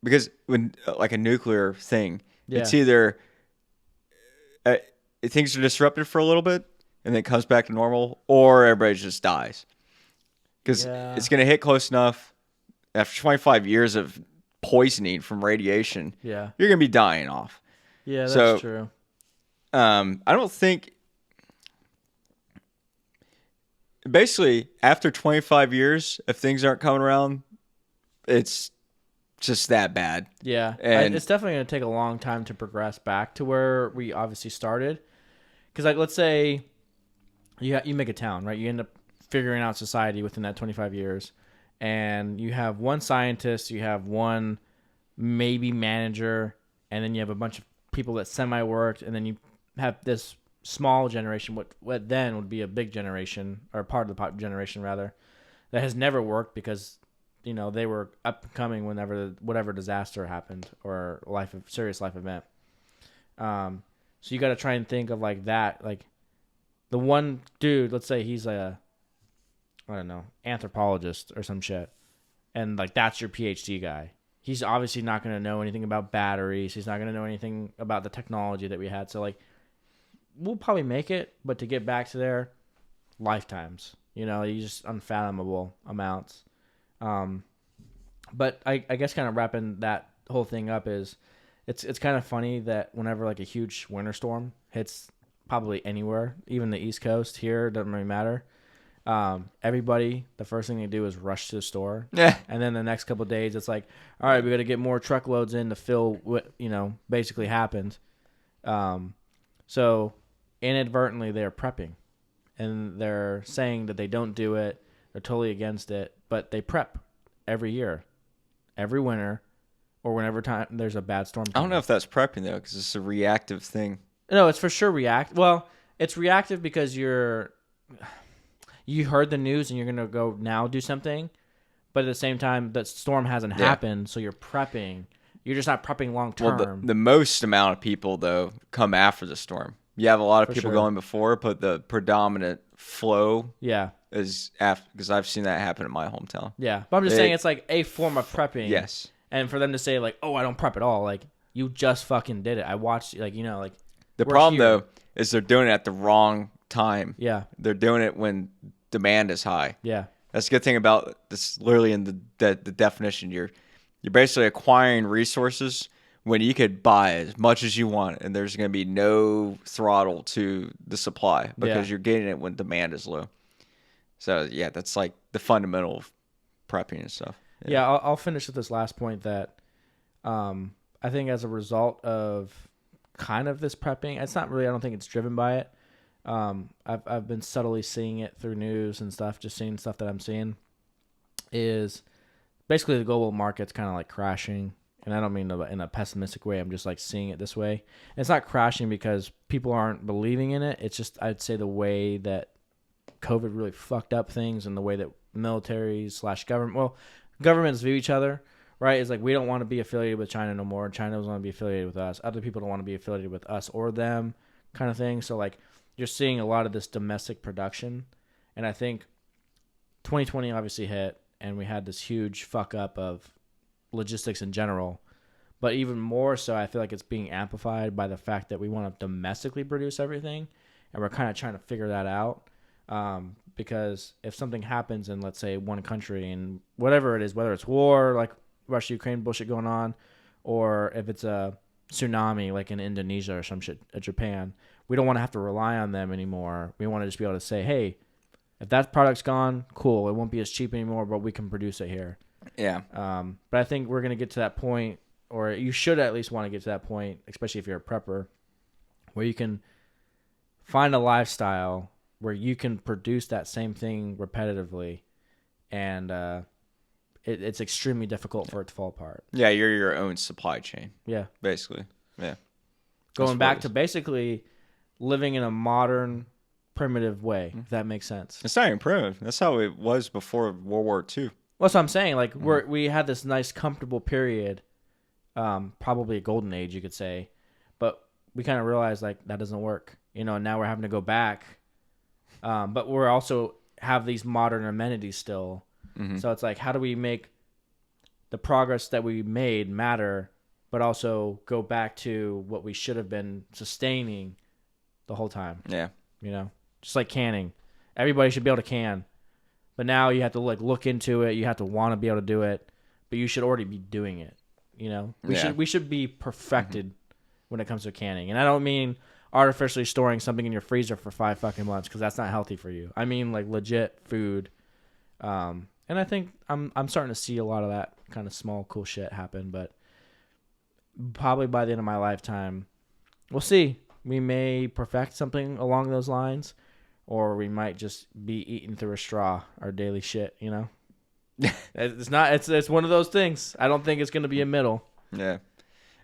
because when like a nuclear thing, it's either things are disrupted for a little bit and then it comes back to normal, or everybody just dies. Because it's going to hit close enough after 25 years of poisoning from radiation. Yeah. You're going to be dying off. Yeah, that's true. I don't think... Basically, after 25 years, if things aren't coming around, it's just that bad. Yeah. And it's definitely going to take a long time to progress back to where we obviously started. Because, like, let's say you make a town, right? You end up figuring out society within that 25 years. And you have one scientist, you have one maybe manager, and then you have a bunch of people that semi-worked, and then you have this small generation, what then would be a big generation, or part of the generation rather, that has never worked because they were up and coming whenever whatever disaster happened or serious life event. So you got to try and think of like that, like the one dude, let's say he's I don't know, anthropologist or some shit, and like that's your PhD guy. He's obviously not going to know anything about batteries. He's not going to know anything about the technology that we had. So like, we'll probably make it, but to get back to there, lifetimes. You just unfathomable amounts. But I guess kind of wrapping that whole thing up is, it's kind of funny that whenever like a huge winter storm hits probably anywhere, even the East Coast here, doesn't really matter. Everybody, the first thing they do is rush to the store. Yeah. And then the next couple of days, it's like, all right, we got to get more truckloads in to fill what basically happened. So inadvertently they're prepping, and they're saying that they don't do it. They're totally against it, but they prep every year, every winter, or whenever time there's a bad storm coming. I don't know if that's prepping though, because it's a reactive thing. No, it's for sure Well, it's reactive because you heard the news and you're gonna go now do something, but at the same time the storm hasn't happened, so you're prepping. You're just not prepping long term. Well, the most amount of people though come after the storm. You have a lot of people going before, but the predominant flow is after, because I've seen that happen in my hometown. Yeah, but I'm just saying it's like a form of prepping. Yes. And for them to say like, oh, I don't prep at all, like you just fucking did it. I watched, like, like. The problem though is they're doing it at the wrong time. Yeah. They're doing it when demand is high. Yeah. That's the good thing about this. Literally in the definition, you're basically acquiring resources when you could buy as much as you want and there's going to be no throttle to the supply because you're getting it when demand is low. So, yeah, that's like the fundamental of prepping and stuff. Yeah, I'll finish with this last point that I think as a result of kind of this prepping, it's not really, I don't think it's driven by it. I've been subtly seeing it through news and stuff, just seeing stuff that I'm seeing, is basically the global market's kind of like crashing. And I don't mean in a pessimistic way. I'm just like seeing it this way. And it's not crashing because people aren't believing in it. It's just, I'd say, the way that COVID really fucked up things and the way that governments view each other, right? It's like, we don't want to be affiliated with China no more. China doesn't want to be affiliated with us. Other people don't want to be affiliated with us or them, kind of thing. So like, you're seeing a lot of this domestic production. And I think 2020 obviously hit and we had this huge fuck up of logistics in general, but even more so, I feel like it's being amplified by the fact that we want to domestically produce everything, and we're kind of trying to figure that out. Because if something happens in, let's say, one country, and whatever it is, whether it's war like Russia Ukraine bullshit going on, or if it's a tsunami like in Indonesia or some shit at Japan, we don't want to have to rely on them anymore. We want to just be able to say, hey, if that product's gone, cool, it won't be as cheap anymore, but we can produce it here. Yeah. But I think we're going to get to that point, or you should at least want to get to that point, especially if you're a prepper, where you can find a lifestyle where you can produce that same thing repetitively, and it's extremely difficult for it to fall apart. Yeah, you're your own supply chain. Yeah. Basically. Yeah. Going back to basically living in a modern, primitive way, if that makes sense. It's not even primitive. That's how it was before World War II. Well, that's what I'm saying. Like, we had this nice, comfortable period, probably a golden age, you could say, but we kind of realized, like, that doesn't work. You know, now we're having to go back. But we're also have these modern amenities still. Mm-hmm. So it's like, how do we make the progress that we made matter, but also go back to what we should have been sustaining the whole time? Yeah. You know, just like canning. Everybody should be able to can. But now you have to like look into it. You have to want to be able to do it, but you should already be doing it. You know, we should be perfected when it comes to canning. And I don't mean artificially storing something in your freezer for 5 fucking months, because that's not healthy for you. I mean like legit food. And I think I'm starting to see a lot of that kind of small cool shit happen. But probably by the end of my lifetime, we'll see. We may perfect something along those lines. Or we might just be eating through a straw, our daily shit, you know? It's one of those things. I don't think it's going to be a middle. Yeah.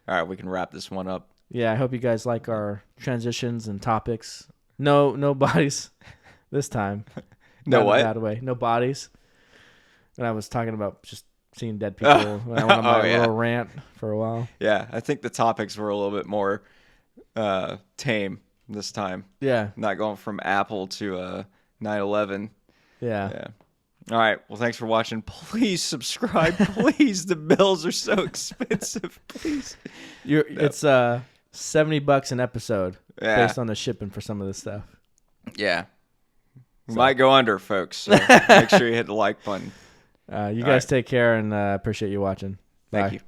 All right, we can wrap this one up. Yeah, I hope you guys like our transitions and topics. No bodies this time. No what? That way. No bodies. And I was talking about just seeing dead people when I went on my little rant for a while. Yeah, I think the topics were a little bit more tame this time. Yeah. Not going from Apple to 9/11. Yeah. All right. Well, thanks for watching. Please subscribe. Please. The bills are so expensive. Please. It's $70 an episode based on the shipping for some of this stuff. Yeah. We might go under, folks. So make sure you hit the like button. You guys take care, and appreciate you watching. Bye. Thank you.